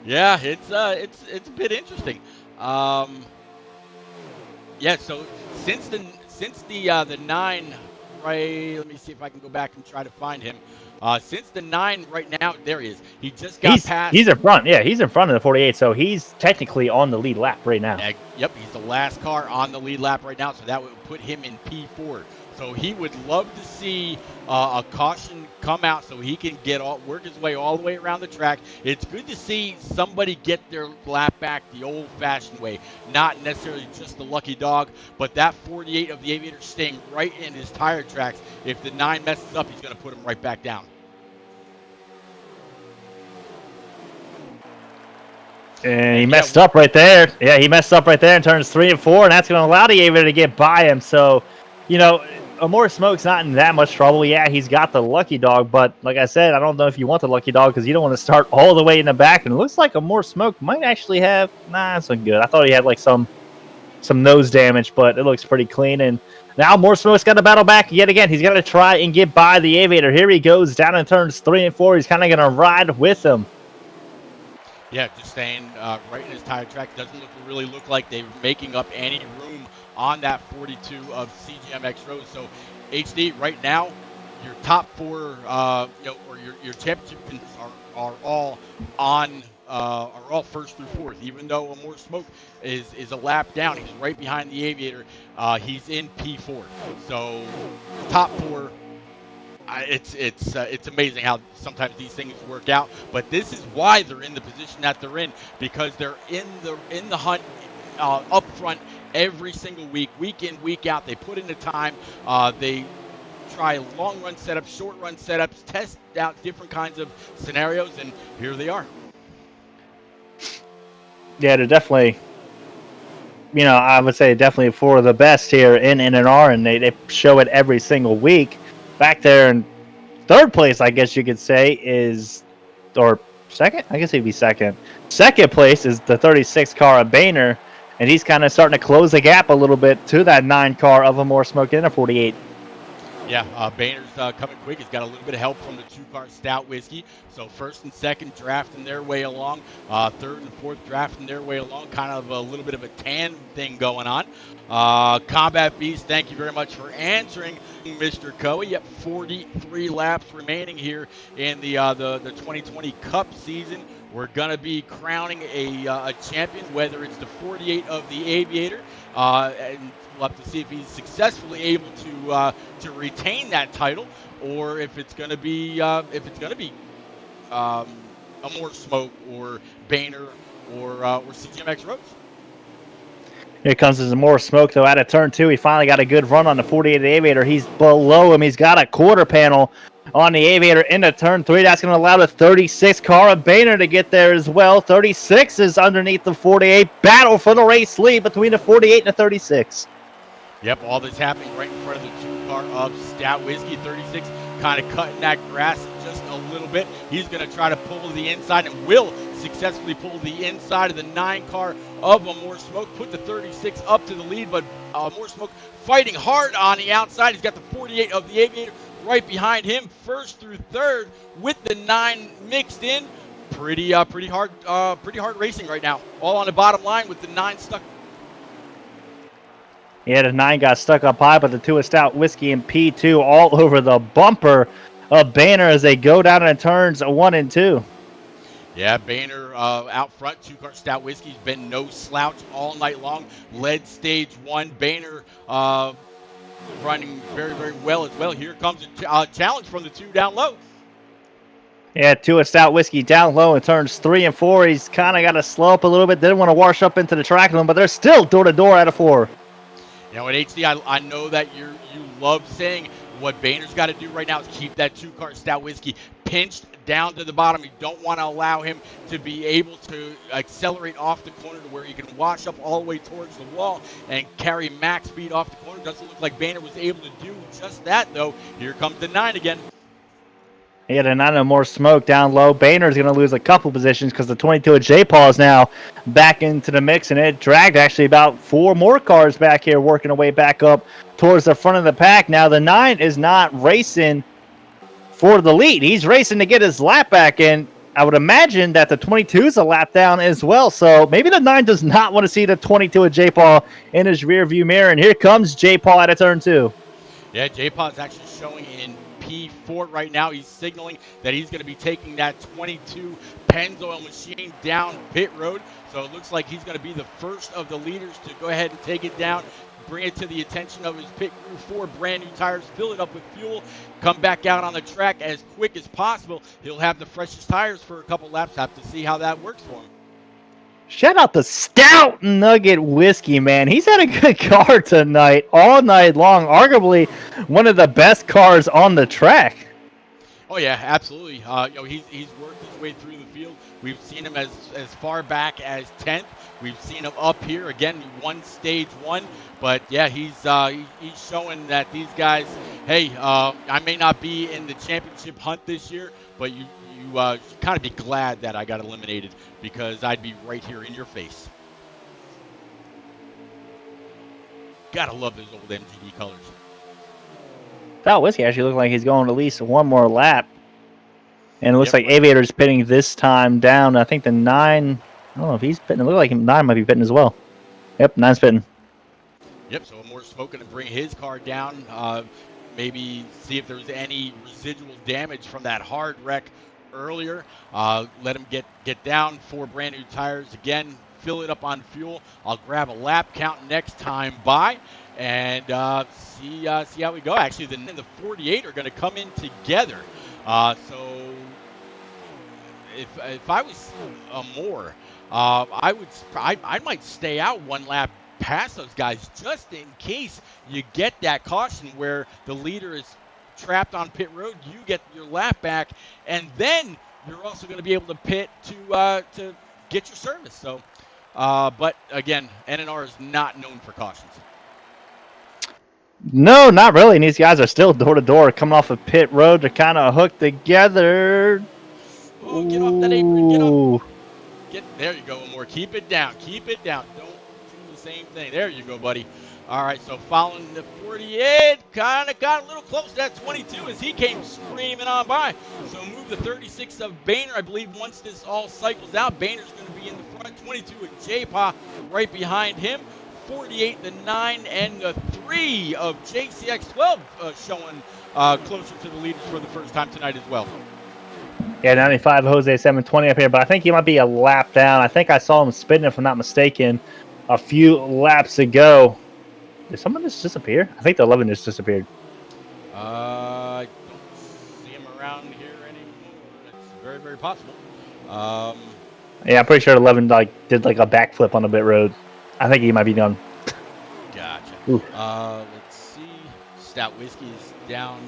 Yeah, it's a bit interesting. Yeah, so since the 9, right? Let me see if I can go back and try to find him. Since the 9 right now, there he is. He just got past. He's in front. Yeah, he's in front of the 48, so he's technically on the lead lap right now. Yep, he's the last car on the lead lap right now, so that would put him in P4. So he would love to see a caution come out so he can work his way all the way around the track. It's good to see somebody get their lap back the old-fashioned way, not necessarily just the lucky dog, but that 48 of the Aviator staying right in his tire tracks. If the 9 messes up, he's going to put him right back down. And he messed up right there. Yeah, he messed up right there in turns 3 and 4, and that's going to allow the Aviator to get by him. So, you know, Amore Smoke's not in that much trouble. Yeah, he's got the lucky dog, but like I said, I don't know if you want the lucky dog because you don't want to start all the way in the back. And it looks like Amore Smoke might actually have. Nah, that's not good. I thought he had like some nose damage, but it looks pretty clean. And now Amore Smoke's got to battle back yet again. He's got to try and get by the Aviator. Here he goes down in turns 3 and 4. He's kind of going to ride with him. Yeah, just staying right in his tire track. Doesn't really look like they're making up any room on that 42 of CGMX Rose. So, HD, right now, your top 4, or your championship are all on, are all first through fourth. Even though Amore Smoke is a lap down, he's right behind the Aviator. He's in P4. So, top 4. It's amazing how sometimes these things work out, but this is why they're in the position that they're in, because they're in the hunt up front every single week in, week out. They put in the time. They try long run setups, short run setups, test out different kinds of scenarios, and here they are. Yeah, they're definitely, I would say definitely for the best here in NNR, and they show it every single week. Back there in third place, I guess you could say, or second? I guess he'd be second. Second place is the 36 car of Boehner, and he's kind of starting to close the gap a little bit to that 9 car of Amore Smoke in a 48. Yeah, Boehner's coming quick. He's got a little bit of help from the 2-car Stout Whiskey. So first and second drafting their way along. Third and fourth drafting their way along. Kind of a little bit of a tan thing going on. Combat Beast, thank you very much for answering, Mr. Coe. Yep, 43 laps remaining here in the 2020 Cup season. We're going to be crowning a champion, whether it's the 48 of the Aviator, and we'll have to see if he's successfully able to retain that title, or if it's going to be Amore Smoke or Boehner or CGMX Rose. Here comes his Amore Smoke, though, out of turn 2. He finally got a good run on the 48 Aviator. He's below him. He's got a quarter panel on the Aviator into turn 3. That's going to allow the 36 car of Boehner to get there as well. 36 is underneath the 48. Battle for the race lead between the 48 and the 36. Yep, all this happening right in front of the 2-car of Stout Whiskey. 36 kind of cutting that grass just a little bit. He's going to try to pull the inside and will successfully pull the inside of the 9-car of Amore Smoke. Put the 36 up to the lead, but Amore Smoke fighting hard on the outside. He's got the 48 of the Aviator right behind him, first through third, with the 9 mixed in. Pretty hard racing right now. All on the bottom line with the 9 stuck. Yeah, the 9 got stuck up high, but the 2 of Stout Whiskey and P2 all over the bumper of Boehner as they go down in turns 1 and 2. Yeah, Boehner out front. 2-car Stout Whiskey's been no slouch all night long. Led stage 1. Boehner running very, very well as well. Here comes a challenge from the 2 down low. Yeah, 2 of Stout Whiskey down low in turns 3 and 4. He's kind of got to slow up a little bit. Didn't want to wash up into the track with him, but they're still door-to-door out of 4. You know, at HD, I know that you love saying what Boehner's got to do right now is keep that 2-car Stout Whiskey pinched down to the bottom. You don't want to allow him to be able to accelerate off the corner to where he can wash up all the way towards the wall and carry max speed off the corner. Doesn't look like Boehner was able to do just that, though. Here comes the 9 again. Yeah, the 9 of Amore Smoke down low. Boehner's going to lose a couple positions because the 22 of J-Paul is now back into the mix, and it dragged actually about 4 more cars back here, working their way back up towards the front of the pack. Now, the 9 is not racing for the lead. He's racing to get his lap back, and I would imagine that the 22 is a lap down as well. So maybe the 9 does not want to see the 22 of J-Paul in his rearview mirror, and here comes J-Paul out of turn 2. Yeah, J-Paul is actually showing in P4 right now. He's signaling that he's going to be taking that 22 Pennzoil machine down pit road. So it looks like he's going to be the first of the leaders to go ahead and take it down, bring it to the attention of his pit crew. 4 brand new tires, fill it up with fuel, come back out on the track as quick as possible. He'll have the freshest tires for a couple laps. Have to see how that works for him. Shout out to Stout Nugget Whiskey, man. He's had a good car tonight, all night long. Arguably one of the best cars on the track. Oh yeah, absolutely. He's worked his way through the field. We've seen him as far back as 10th. We've seen him up here again. He won stage 1, but yeah, he's showing that these guys. Hey, I may not be in the championship hunt this year, but you kind of be glad that I got eliminated, because I'd be right here in your face. Gotta love those old MGD colors. Stout Whiskey actually looks like he's going at least one more lap. And it looks like Aviator's pitting this time down. I think the 9, I don't know if he's pitting. It looks like 9 might be pitting as well. Yep, 9's pitting. Yep, so more smoking to bring his car down. Maybe see if there's any residual damage from that hard wreck earlier. Let him get down. 4 brand new tires again. Fill it up on fuel. I'll grab a lap count next time by, and see how we go. Actually, the 48 are going to come in together. So if I was more, I might stay out one lap past those guys, just in case you get that caution where the leader is trapped on pit road. You get your lap back, and then you're also going to be able to pit to get your service. So, but again, NNR is not known for cautions. No, not really. And these guys are still door to door, coming off of pit road. They're kind of hooked together. Oh, get off that apron! Get up! There you go, Amore. Keep it down. Keep it down. Don't do the same thing. There you go, buddy. All right, so following the 48, kind of got a little close to that 22 as he came screaming on by. So move the 36 of Boehner. I believe once this all cycles out, Boehner's going to be in the front. 22 with J-Pa right behind him. 48, the 9, and the 3 of JCX12 showing closer to the leaders for the first time tonight as well. Yeah, 95 Jose 720 up here, but I think he might be a lap down. I think I saw him spinning, if I'm not mistaken, a few laps ago. Did someone just disappear? I think the 11 just disappeared. I don't see him around here anymore. It's very, very possible. Yeah, I'm pretty sure 11 did a backflip on the pit road. I think he might be done. Gotcha. Let's see. Stout Whiskey is down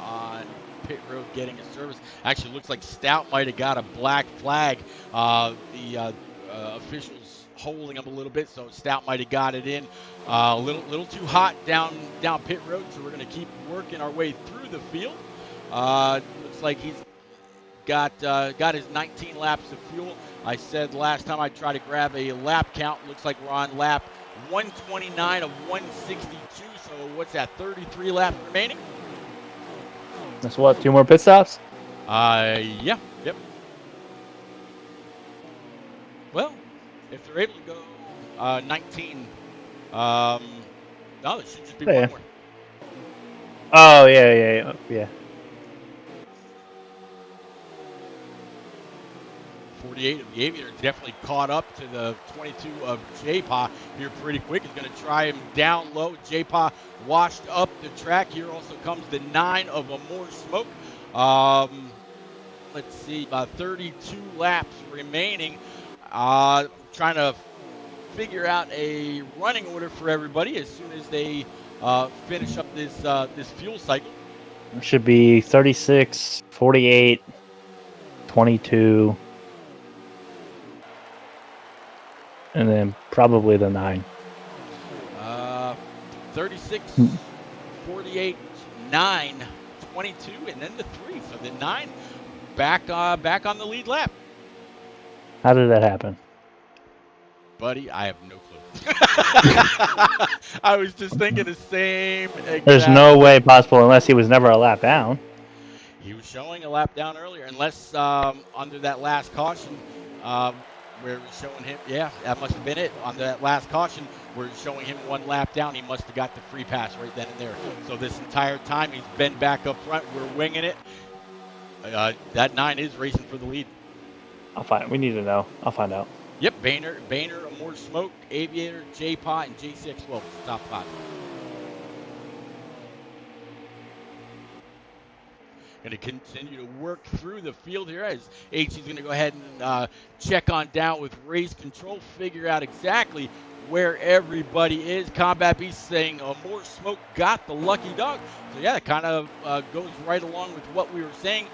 on pit road getting a service. Actually, looks like Stout might have got a black flag. The officials holding him a little bit, so Stout might have got it in. A little too hot down pit road, so we're going to keep working our way through the field. Looks like he's got his 19 laps of fuel. I said last time I'd try to grab a lap count. Looks like we're on lap 129 of 162. So what's that? 33 laps remaining. That's what? 2 more pit stops? Yeah. Yep. Well, if they're able to go 19, no, there should just be one more. Oh, yeah. 48 of the Aviator definitely caught up to the 22 of J-Pa here pretty quick. He's going to try him down low. J-Pa washed up the track. Here also comes the 9 of Amore Smoke. Let's see, 32 laps remaining. Trying to figure out a running order for everybody as soon as they finish up this fuel cycle. It should be 36, 48, 22, and then probably the 9. 36, 48, 9, 22, and then the 3. So the 9 back on the lead lap. How did that happen? Buddy, I have no clue. I was just thinking the same exact. There's no way possible unless he was never a lap down. He was showing a lap down earlier, unless under that last caution, we're showing him, yeah, that must have been it. On that last caution, we're showing him 1 lap down. He must have got the free pass right then and there. So this entire time, he's been back up front. We're winging it. That 9 is racing for the lead. I'll find. We need to know. I'll find out. Yep, Boehner, More Smoke, Aviator, J-Pot, and JCX12 is the top 5. Going to continue to work through the field here as HC's going to go ahead and check on down with race control, figure out exactly where everybody is. Combat Beast saying More Smoke got the lucky dog. So yeah, it kind of goes right along with what we were saying.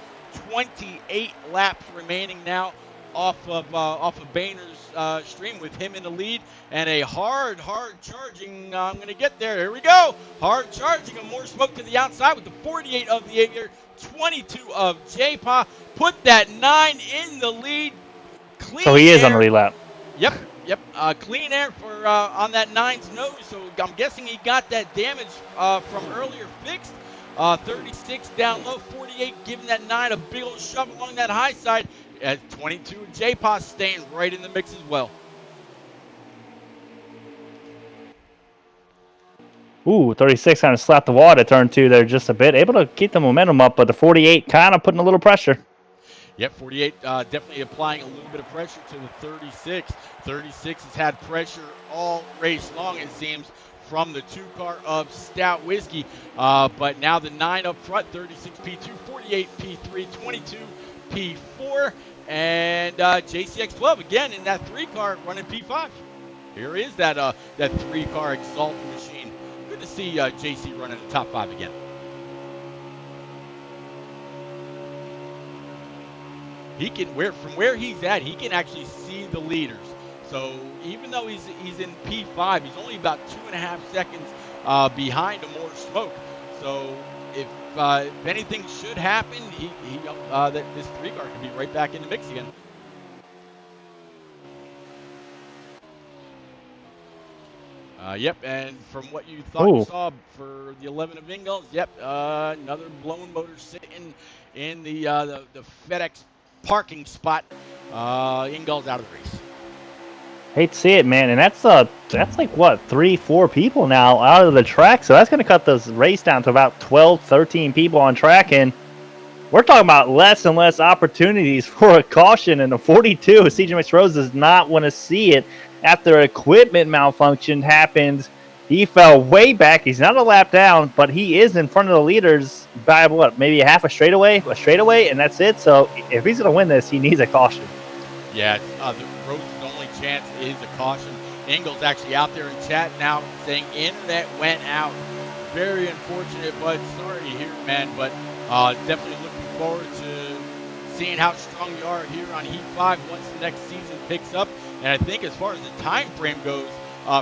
28 laps remaining now off of Boehner's stream with him in the lead, and a hard charging. I'm going to get there. Here we go. Hard charging of More Smoke to the outside with the 48 of the Aviator, 22 of J-Pa. Put that 9 in the lead. Clean So he is air. on the lead lap. Yep. Clean air for on that 9's nose. So I'm guessing he got that damage from earlier fixed. 36 down low, 48 giving that 9 a big old shove along that high side. At 22, J-Pa staying right in the mix as well. Ooh, 36 kind of slapped the wall at turn 2 there just a bit. Able to keep the momentum up, but the 48 kind of putting a little pressure. Yep, 48 definitely applying a little bit of pressure to the 36. 36 has had pressure all race long, it seems, from the 2-car of Stout Whiskey. But now the 9 up front, 36 P2, 48 P3, 22 P4, and JCX12 again in that 3-car running P5. Here is that 3-car Exalt machine. Good to see JC running the top 5 again. He can from where he's at, he can actually see the leaders. So even though he's in P5, he's only about 2.5 seconds behind a More Smoke. So if anything should happen, that this 3-car could be right back in the mix again. Yep, and from what you thought you saw for the 11 of Ingalls, yep, another blown motor sitting in the FedEx parking spot. Ingalls out of the race. Hate to see it, man, and that's like what 3-4 people now out of the track, so that's going to cut this race down to about 12-13 people on track, and we're talking about less and less opportunities for a caution. And the 42, CJ Rose does not want to see it after equipment malfunction happened. He fell way back. He's not a lap down, but he is in front of the leaders by what, maybe a straightaway, and that's it. So if he's going to win this, he needs a caution. Yeah, Rose's only chance is a caution. Ingalls actually out there in chat now saying internet went out. Very unfortunate, but sorry to hear, man. But definitely looking forward to seeing how strong you are here on Heat 5 once the next season picks up. And I think as far as the time frame goes,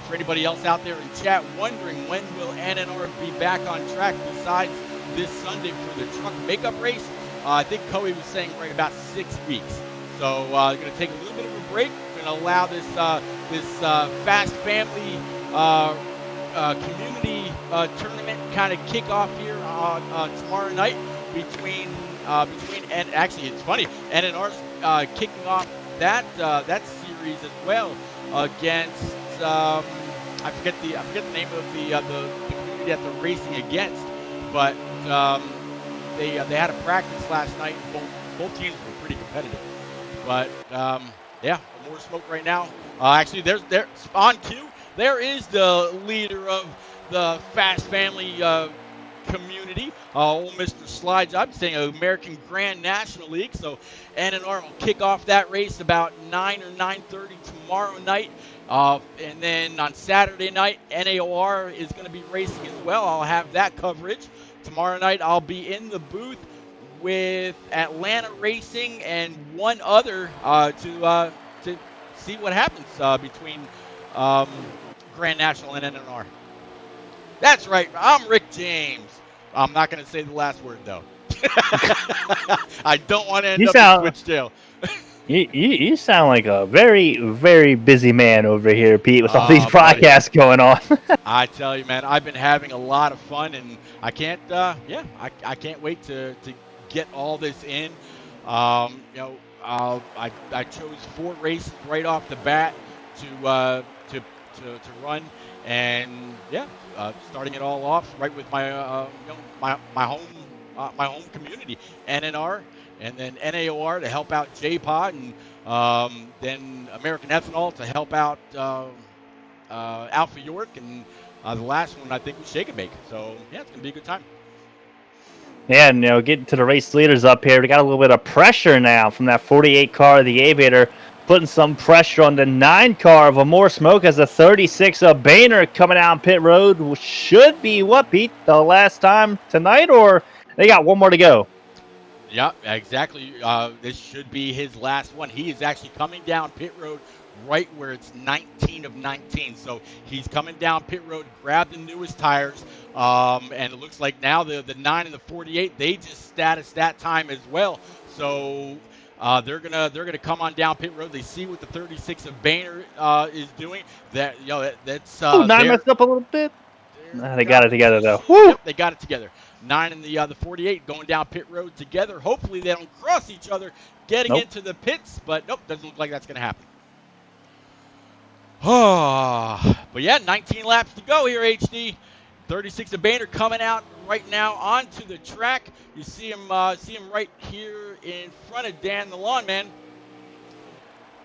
for anybody else out there in chat wondering when will NNR be back on track besides this Sunday for the truck makeup race, I think Coey was saying right about 6 weeks. So going to take a little bit of a break. Going to allow this Fast Family community tournament kind of kick off here tomorrow night between and actually it's funny, NNR's kicking off that series as well against I forget the name of the community that they're racing against, but they had a practice last night. Both teams were pretty competitive, but yeah, More Smoke right now. Actually, there's on cue. There is the leader of the Fast Family community, old Mr. Slide Job, saying American Grand National League. So NNR will kick off that race about 9 or 9:30 tomorrow night. And then on Saturday night, NAOR is going to be racing as well. I'll have that coverage. Tomorrow night, I'll be in the booth with Atlanta Racing and one other to see what happens between Grand National and NNR. That's right. I'm Rick James. I'm not going to say the last word, though. I don't want to end up in Twitch jail. You sound like a very, very busy man over here, Pete, with all these broadcasts going on. I tell you, man, I've been having a lot of fun, and I can't, I can't wait to get all this in. I chose 4 races right off the bat to run, and yeah, starting it all off right with my my home community, NNR, and then NAOR to help out JPod, and then American Ethanol to help out Alpha York, and the last one I think was Shake and Bake. So yeah, it's gonna be a good time. Yeah, and getting to the race leaders up here, we got a little bit of pressure now from that 48 car of the Aviator, putting some pressure on the 9 car of a More Smoke as the 36 of Boehner coming out on pit road. Should be what, Pete, the last time tonight, or they got one more to go? Yeah, exactly. This should be his last one. He is actually coming down pit road right where it's 19 of 19. So he's coming down pit road, grabbed the newest tires, and it looks like now the 9 and the 48 they just status that time as well. So they're gonna come on down pit road. They see what the 36 of Boehner is doing. That that's Oh, 9 messed up a little bit. They got it together though. Woo! Woo! Yep, they got it together. 9 and the 48 going down pit road together. Hopefully they don't cross each other getting Nope. into the pits, but nope, doesn't look like that's going to happen. But yeah, 19 laps to go here, HD. 36 of Boehner coming out right now onto the track. You see him right here in front of Dan the Lawn Man.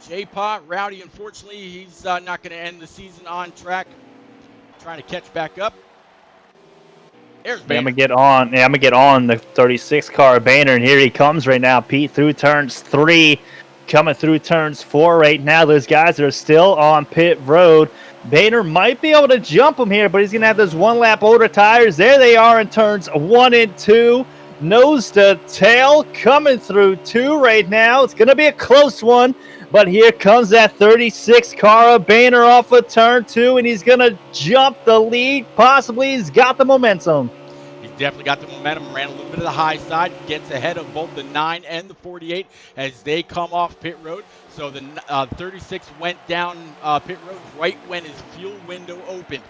J-Pot, Rowdy, unfortunately, he's not going to end the season on track. Trying to catch back up. There's Yeah, I'm Boehner. gonna get on the 36 car of Boehner, and here he comes right now. Pete through turns 3, coming through turns 4 right now. Those guys are still on pit road. Boehner might be able to jump him here, but he's gonna have those 1 lap older tires. There they are in turns 1 and 2. Nose to tail coming through 2 right now. It's gonna be a close one. But here comes that 36 car of Boehner off of turn 2, and he's going to jump the lead. Possibly he's got the momentum. He's definitely got the momentum, ran a little bit of the high side, gets ahead of both the 9 and the 48 as they come off pit road. So the 36 went down pit road right when his fuel window opened.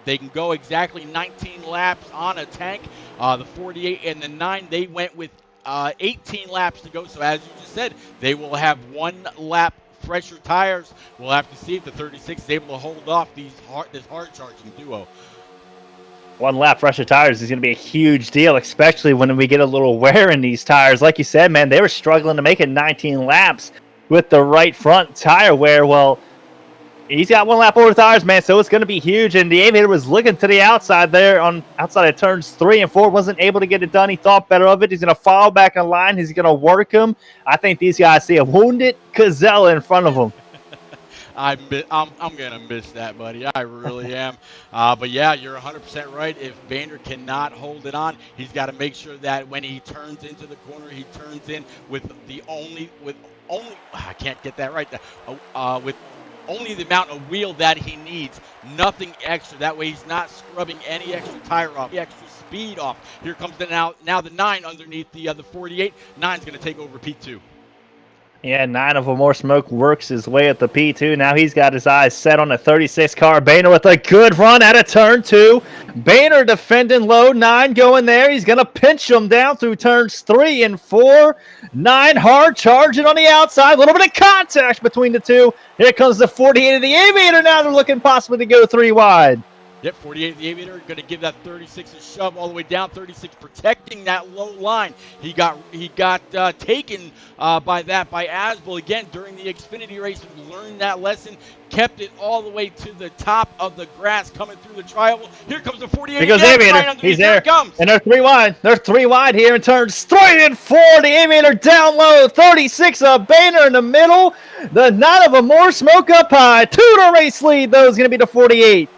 They can go exactly 19 laps on a tank. The 48 and the 9, they went with 18 laps to go. So as you just said, they will have 1 lap fresher tires. We'll have to see if the 36 is able to hold off this hard charging duo. 1 lap fresher tires is going to be a huge deal, especially when we get a little wear in these tires. Like you said, man, they were struggling to make it 19 laps with the right front tire wear. Well, he's got 1 lap over tires, man, so it's going to be huge. And the Aviator was looking to the outside there on outside of turns 3 and 4. Wasn't able to get it done. He thought better of it. He's going to fall back in line. He's going to work him. I think these guys see a wounded Gazelle in front of him. I'm gonna miss that, buddy. I really am. But yeah, you're 100% right. If Boehner cannot hold it on, he's got to make sure that when he turns into the corner, he turns in with only I can't get that right. With only the amount of wheel that he needs, nothing extra. That way he's not scrubbing any extra tire off, extra speed off. Here comes now the 9 underneath the 48. 9's gonna take over P2. Yeah, 9 of a More Smoke works his way at the P2. Now he's got his eyes set on the 36 car. Boehner with a good run out of turn 2. Boehner defending low. 9 going there. He's going to pinch him down through turns 3 and 4. 9 hard charging on the outside. A little bit of contact between the two. Here comes the 48 of the Aviator. Now they're looking possibly to go 3 wide. Yep, 48 of the Aviator going to give that 36 a shove all the way down. 36 protecting that low line. He got taken by Asbel again during the Xfinity race. We learned that lesson. Kept it all the way to the top of the grass coming through the trial. Here comes the 48. Here goes the Aviator. He's there. And they're 3 wide. They're 3 wide here in turns 3 and 4. The Aviator down low. 36 of Boehner in the middle. The 9 of a More Smoke up high. 2 to race lead. Those going to be the 48.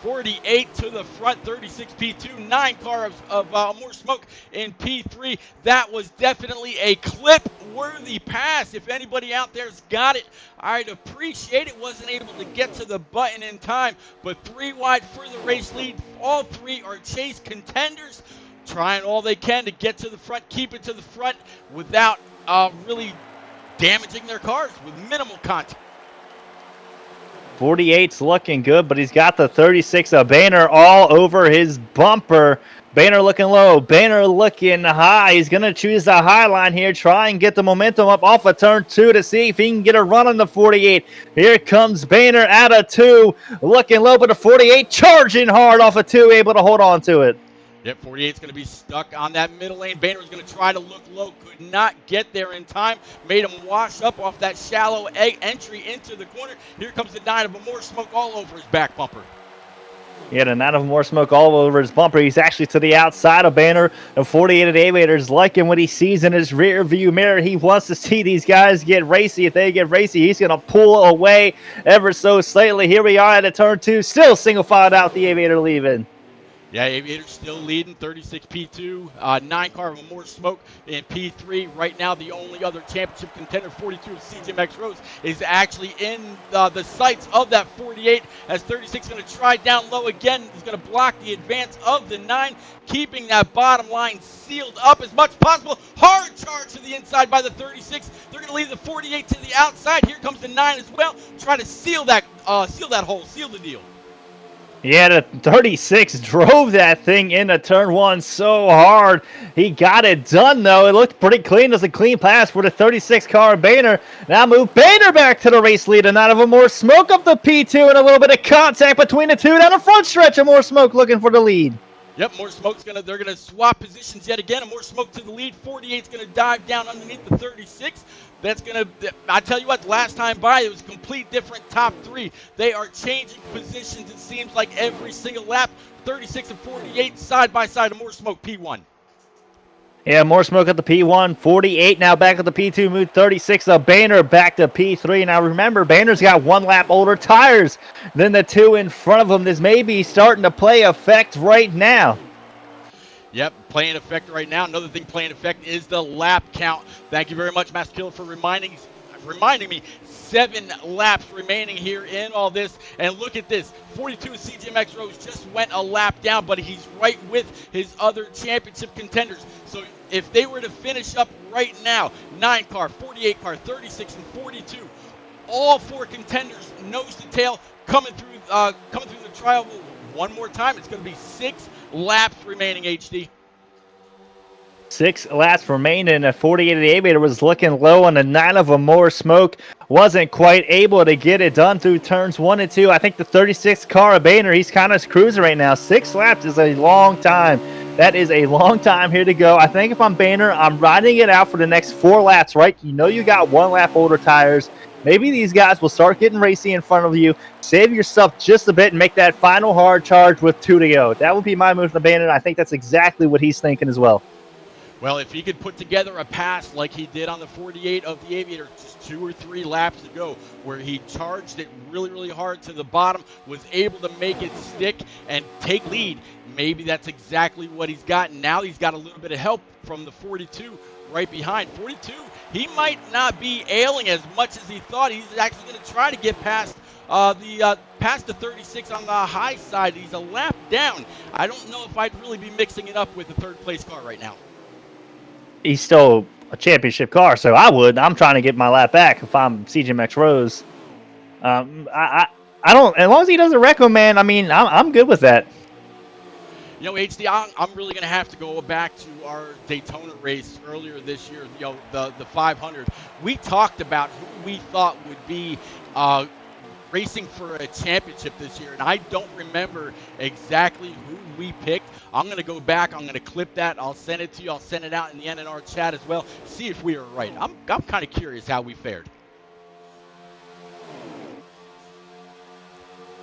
48 to the front, 36 P2, 9 car of More Smoke in P3. That was definitely a clip-worthy pass. If anybody out there's got it, I'd appreciate it. Wasn't able to get to the button in time, but 3 wide for the race lead. All 3 are chase contenders, trying all they can to get to the front, keep it to the front without really damaging their cars with minimal contact. 48's looking good, but he's got the 36 of Boehner all over his bumper. Boehner looking low. Boehner looking high. He's going to choose the high line here. Try and get the momentum up off of turn 2 to see if he can get a run on the 48. Here comes Boehner out of 2. Looking low, but the 48 charging hard off of 2. Able to hold on to it. Yep, 48's going to be stuck on that middle lane. Boehner was going to try to look low. Could not get there in time. Made him wash up off that shallow entry into the corner. Here comes the 9 of more smoke all over his back bumper. He had a 9 of more smoke all over his bumper. He's actually to the outside of Boehner. The 48 at Aviators liking what he sees in his rear view mirror. He wants to see these guys get racy. If they get racy, he's going to pull away ever so slightly. Here we are at a turn 2. Still single filed out the Aviator leaving. Yeah, Aviator's still leading, 36 P2, 9 car of more smoke in P3. Right now, the only other championship contender, 42 of CJMX Rose, is actually in the sights of that 48, as 36 is going to try down low again. He's going to block the advance of the 9, keeping that bottom line sealed up as much as possible. Hard charge to the inside by the 36. They're going to leave the 48 to the outside. Here comes the 9 as well. Try to seal that hole, seal the deal. Yeah, the 36 drove that thing into turn 1 so hard. He got it done, though. It looked pretty clean. It was a clean pass for the 36 car Boehner. Now move Boehner back to the race lead. And out of more smoke up the P2 and a little bit of contact between the two down the front stretch. And more smoke looking for the lead. Yep, more smoke's they're gonna swap positions yet again, and more smoke to the lead. 48's gonna dive down underneath the 36. That's gonna, I tell you what, last time by it was a complete different top 3. They are changing positions, it seems like every single lap. 36 and 48 side by side, and more smoke P1. Yeah, more smoke at the P1. 48 now back at the P2. Move 36 of Boehner back to P3. Now remember, Boehner's got 1 lap older tires than the 2 in front of him. This may be starting to play effect right now. Yep, playing effect right now. Another thing playing effect is the lap count. Thank you very much, Master Killer, for reminding me. 7 laps remaining here in all this. And look at this. 42 CGMX Rose just went a lap down, but he's right with his other championship contenders. So if they were to finish up right now, 9 car, 48 car, 36, and 42, all 4 contenders nose to tail coming through the trial one more time. It's going to be 6 laps remaining, HD. 6 laps remaining. A 48 Aviator was looking low on a 9 of more smoke. Wasn't quite able to get it done through turns 1 and 2. I think the 36 car Boehner, he's kind of cruising right now. 6 laps is a long time. That is a long time here to go. I think if I'm Boehner, I'm riding it out for the next 4 laps, right? You know you got 1 lap older tires. Maybe these guys will start getting racy in front of you. Save yourself just a bit and make that final hard charge with 2 to go. That would be my move from Boehner. I think that's exactly what he's thinking as well. Well, if he could put together a pass like he did on the 48 of the Aviator just 2 or 3 laps ago, where he charged it really, really hard to the bottom, was able to make it stick and take lead, maybe that's exactly what he's got. Now he's got a little bit of help from the 42 right behind. 42, he might not be ailing as much as he thought. He's actually going to try to get past the 36 on the high side. He's a lap down. I don't know if I'd really be mixing it up with the 3rd place car right now. He's still a championship car, so I would. I'm trying to get my lap back if I'm CGMX Rose. I don't, as long as he doesn't wreck him, man. I mean, I'm good with that. You know, HD, I'm really going to have to go back to our Daytona race earlier this year, you know, the 500. We talked about who we thought would be racing for a championship this year, and I don't remember exactly who we picked. I'm going to go back. I'm going to clip that. I'll send it to you. I'll send it out in the NNR chat as well. See if we were right. I'm kind of curious how we fared.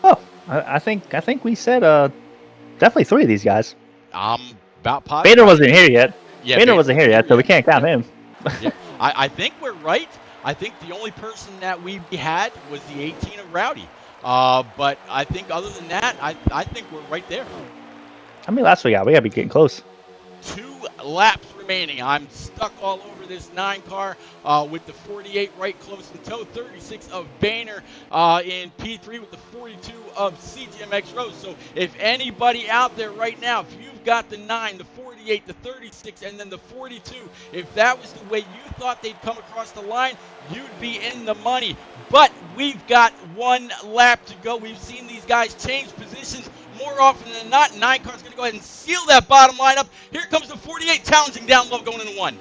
Oh, I think we said definitely 3 of these guys. I'm about positive. Boehner wasn't here yet. Yeah, Boehner wasn't here yet, so we can't count him. Yeah. I think we're right. I think the only person that we had was the 18 of Rowdy. But I think other than that, I think we're right there. How many laps we got? We got to be getting close. 2 laps remaining. I'm stuck all over this 9 car with the 48 right close in tow. 36 of Boehner in P3 with the 42 of CGMX Rose. So if anybody out there right now, if you've got the 9, the 48, the 36, and then the 42, if that was the way you thought they'd come across the line, you'd be in the money. But we've got 1 lap to go. We've seen these guys change positions more often than not. 9 car's going to go ahead and seal that bottom lineup. Here comes the 48 challenging down low going into 1.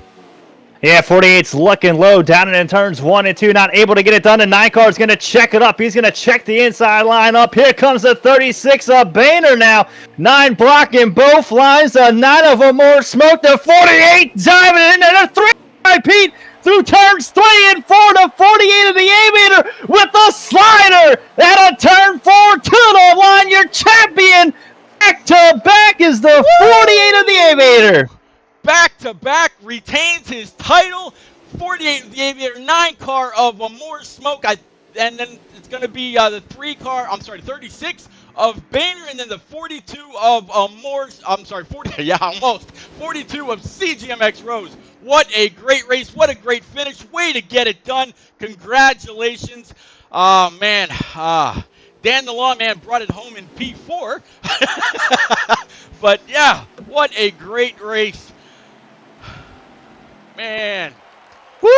Yeah, 48's looking low, down and in turns 1 and 2, not able to get it done, and 9 car's going to check it up. He's going to check the inside line up. Here comes the 36 of Boehner now. 9 blocking both lines, 9 of them more smoke. The 48 diving in, and a 3 by Pete through turns 3 and 4 to 48 of the Aviator with a slider. That'll turn 4 to the line. Your champion back to back is the 48 of the Aviator. Back-to-back retains his title. 48 of the Aviator, 9 car of more smoke. And then it's going to be the 36 of Boehner, and then the 42 of 42 of CGMX Rose. What a great race. What a great finish. Way to get it done. Congratulations. Man. Dan the Lawman brought it home in P4. But, yeah, what a great race. Man. Woo!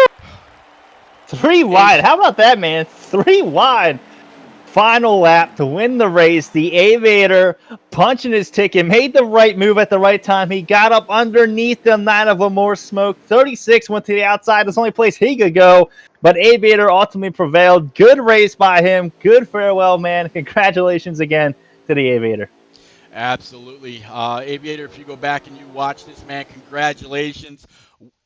3 wide. How about that, man? 3 wide. Final lap to win the race. The Aviator punching his ticket, made the right move at the right time. He got up underneath them, 9 of them more smoke. 36 went to the outside. That's the only place he could go. But Aviator ultimately prevailed. Good race by him. Good farewell, man. Congratulations again to the Aviator. Absolutely. Aviator, if you go back and you watch this, man, congratulations.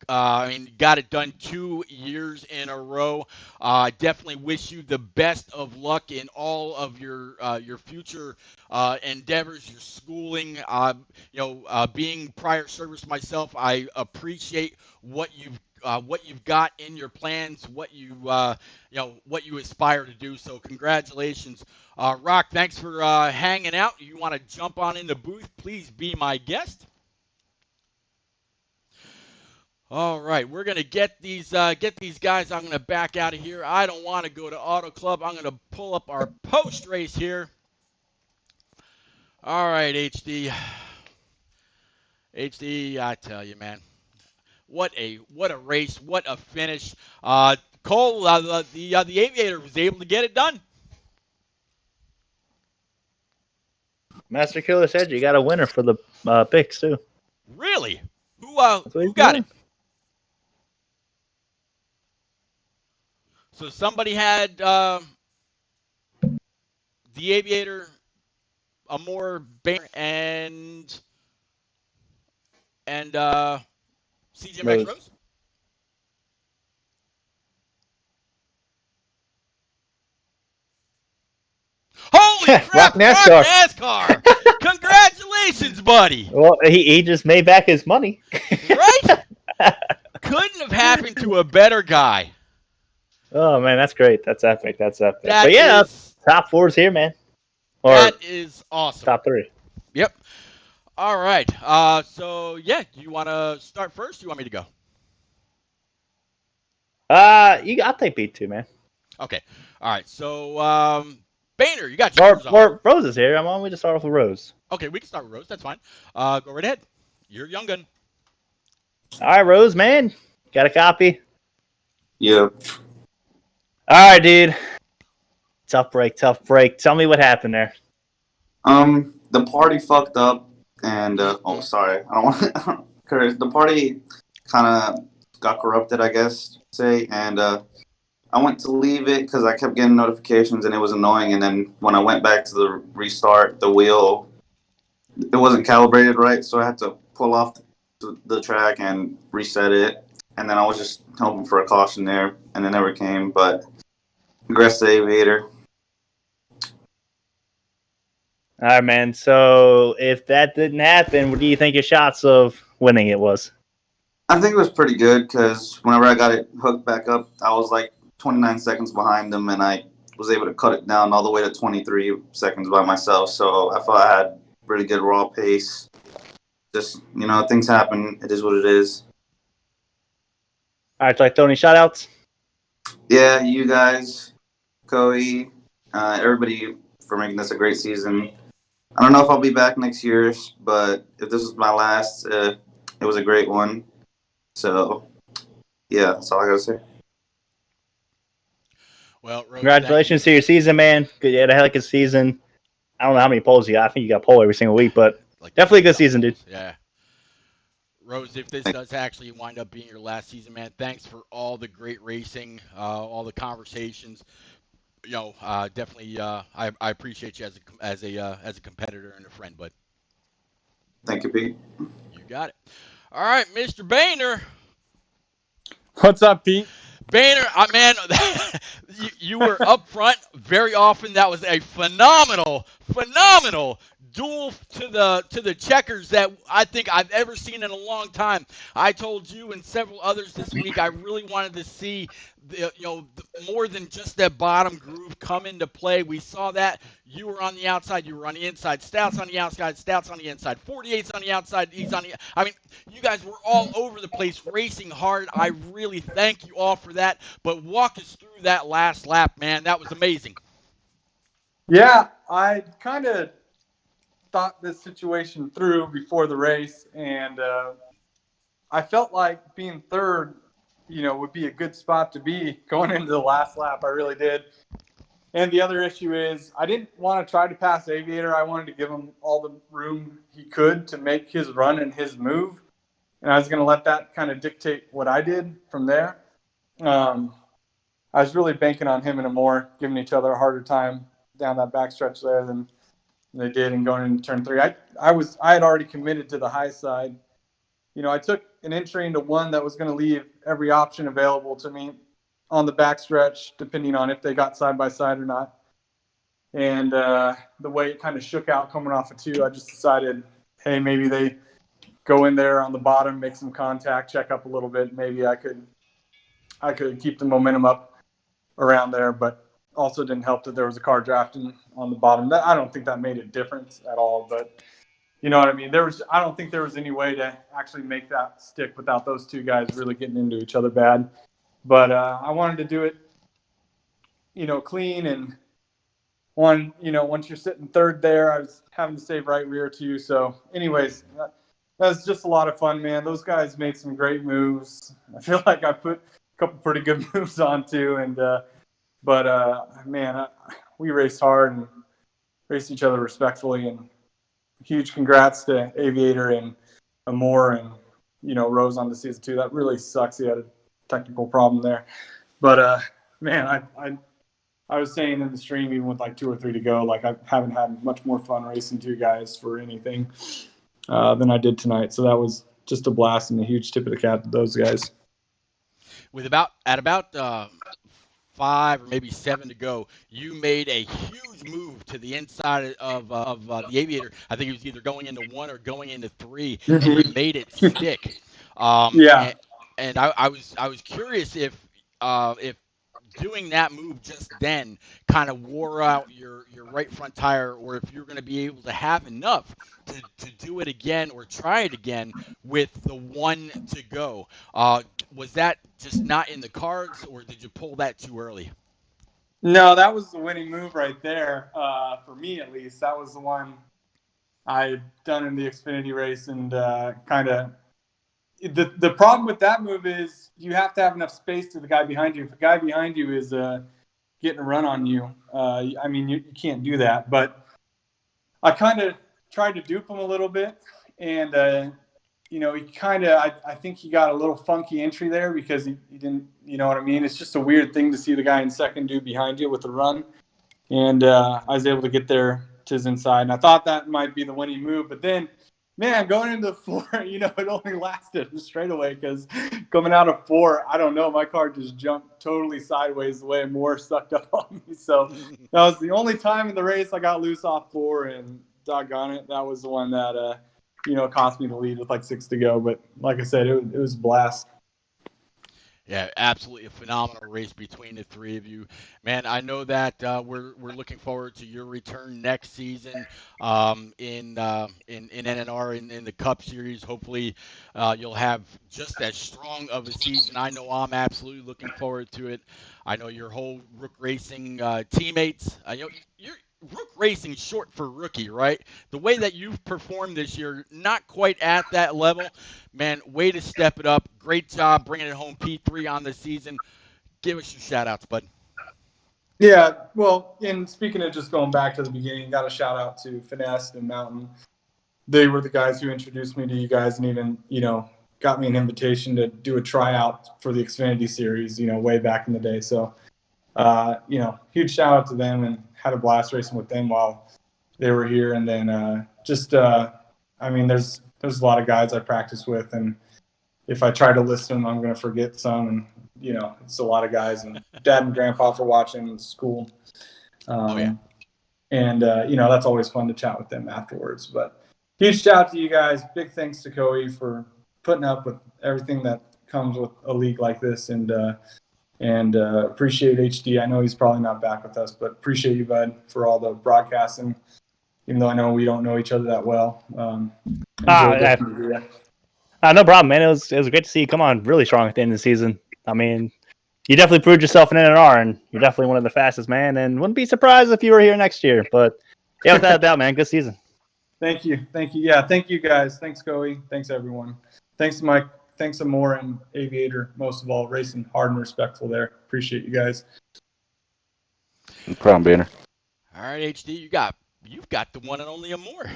Got it done 2 years in a row. Definitely wish you the best of luck in all of your future endeavors, your schooling. Being prior service myself, I appreciate what you've got in your plans, what you aspire to do. So congratulations. Rock, thanks for hanging out. You want to jump on in the booth, please be my guest. All right, we're gonna get these guys. I'm gonna back out of here. I don't want to go to Auto Club. I'm gonna pull up our post race here. All right, HD, I tell you, man, what a race, what a finish. Cole, the Aviator was able to get it done. Master Killer said you got a winner for the picks too. Really? Who got it? So somebody had the Aviator, Amore, Boehner, and CGMX Rose. Holy crap! Rock NASCAR. NASCAR. Congratulations, buddy. Well, he just made back his money. Right? Couldn't have happened to a better guy. Oh, man, that's great. That's epic. But top 4's here, man. That is awesome. Top 3. Yep. All right. So, yeah, do you want to start first? Or do you want me to go? I'll take B2, man. Okay. All right. So, Boehner, you got yours on. Rose is here. Why don't we just start off with Rose? Okay, we can start with Rose. That's fine. Go right ahead. You're young gun. All right, Rose, man. Got a copy? Yep. All right, dude. Tough break. Tell me what happened there. The party fucked up, and sorry, I don't want to. The party kind of got corrupted, I guess, and I went to leave it because I kept getting notifications and it was annoying. And then when I went back to the restart, the wheel, it wasn't calibrated right, so I had to pull off the track and reset it. And then I was just hoping for a caution there, and it never came. But congrats to the Aviator. All right, man. So if that didn't happen, what do you think your shots of winning it was? I think it was pretty good because whenever I got it hooked back up, I was like 29 seconds behind them, and I was able to cut it down all the way to 23 seconds by myself. So I thought I had really good raw pace. Just, things happen. It is what it is. All right, like Tony, shout-outs? Yeah, you guys, Koei, everybody for making this a great season. I don't know if I'll be back next year, but if this was my last, it was a great one. So, yeah, that's all I got to say. Well, Rose, congratulations to your season, man. You had a heck of a season. I don't know how many polls you got. I think you got pole every single week, but Like definitely a good 20-something season, dude. polls. Yeah. Rose, if this does actually wind up being your last season, man, thanks for all the great racing, all the conversations. Definitely, I appreciate you as a competitor and a friend, but Thank you, Pete. you got it. All right, Mr. Boehner. What's up, Pete? Boehner, man, you were up front very often. That was a phenomenal duel to the checkers that I think I've ever seen in a long time. I told you and several others this week I really wanted to see more than just that bottom groove come into play. We saw that. You were on the outside, you were on the inside. Stouts on the outside, Stouts on the inside. 48's on the outside, he's on the. I mean, you guys were all over the place, racing hard. I really thank you all for that. But walk us through that last lap, man. That was amazing. Yeah, I kind of thought this situation through before the race, and I felt like being third, would be a good spot to be going into the last lap. I really did. And the other issue is I didn't want to try to pass Aviator. I wanted to give him all the room he could to make his run and his move. And I was going to let that kind of dictate what I did from there. I was really banking on him and Amore giving each other a harder time down that backstretch there than they did in going into turn 3. I had already committed to the high side. I took an entry into one that was going to leave every option available to me on the backstretch, depending on if they got side by side or not. And the way it kind of shook out coming off of 2, I just decided, hey, maybe they go in there on the bottom, make some contact, check up a little bit. Maybe I could keep the momentum up around there, but also didn't help that there was a car drafting on the bottom. I don't think that made a difference at all, but you know what I mean? I don't think there was any way to actually make that stick without those two guys really getting into each other bad. But I wanted to do it, clean. And once you're sitting third there, I was having to save right rear too. So anyways, that was just a lot of fun, man. Those guys made some great moves. I feel like I put a couple pretty good moves on too. And, man, we raced hard and raced each other respectfully. And huge congrats to Aviator and Amore and, Rose on the season 2. That really sucks. He had a technical problem there. But, man, I was saying in the stream, even with like 2 or 3 to go, like I haven't had much more fun racing 2 guys for anything than I did tonight. So that was just a blast and a huge tip of the cap to those guys. With about 5 or maybe 7 to go, you made a huge move to the inside of the Aviator. I think it was either going into 1 or going into 3, and you made it stick. Yeah. And I was curious if doing that move just then kind of wore out your right front tire, or if you're going to be able to have enough to do it again or try it again with the 1 to go. Was that just not in the cards, or did you pull that too early? No, that was the winning move right there, for me at least. That was the one I done in the Xfinity race, and kind of the problem with that move is you have to have enough space to the guy behind you. If the guy behind you is getting a run on you, you can't do that. But I kind of tried to dupe him a little bit, and he kind of I think he got a little funky entry there because he didn't, you know what I mean? It's just a weird thing to see the guy in second do behind you with the run, and I was able to get there to his inside, and I thought that might be the winning move, but then. Man, going into 4, it only lasted a straightaway because coming out of 4, I don't know, my car just jumped totally sideways the way Moore sucked up on me. So that was the only time in the race I got loose off 4, and doggone it, that was the one that, cost me the lead with like 6 to go. But like I said, it was a blast. Yeah, absolutely a phenomenal race between the 3 of you, man. I know that we're looking forward to your return next season in NNR in the Cup Series. Hopefully, you'll have just as strong of a season. I know I'm absolutely looking forward to it. I know your whole Rook Racing teammates. You're Rook Racing short for rookie, right? The way that you've performed this year, not quite at that level. Man, way to step it up. Great job bringing it home, P3 on the season. Give us your shout-outs, bud. Yeah, well, and speaking of just going back to the beginning, got a shout out to Finesse and Mountain. They were the guys who introduced me to you guys and even, got me an invitation to do a tryout for the Xfinity series, way back in the day. So, huge shout out to them, and had a blast racing with them while they were here. And then there's a lot of guys I practice with, and if I try to list them, I'm going to forget some. And, it's a lot of guys, and Dad and Grandpa for watching. It's cool. And, that's always fun to chat with them afterwards. But huge shout out to you guys. Big thanks to Coey for putting up with everything that comes with a league like this. And appreciate HD. I know he's probably not back with us, but appreciate you, bud, for all the broadcasting, even though I know we don't know each other that well. No problem, man. It was great to see you come on really strong at the end of the season. I mean, you definitely proved yourself in NNR, and you're definitely one of the fastest, man. And wouldn't be surprised if you were here next year. But yeah, without a doubt, man, good season. Thank you. Yeah, thank you guys. Thanks, Coey. Thanks, everyone. Thanks, Mike. Thanks, Amore and Aviator, most of all, racing hard and respectful there. Appreciate you guys. No problem, Banner. All right, HD, you've got the one and only Amore.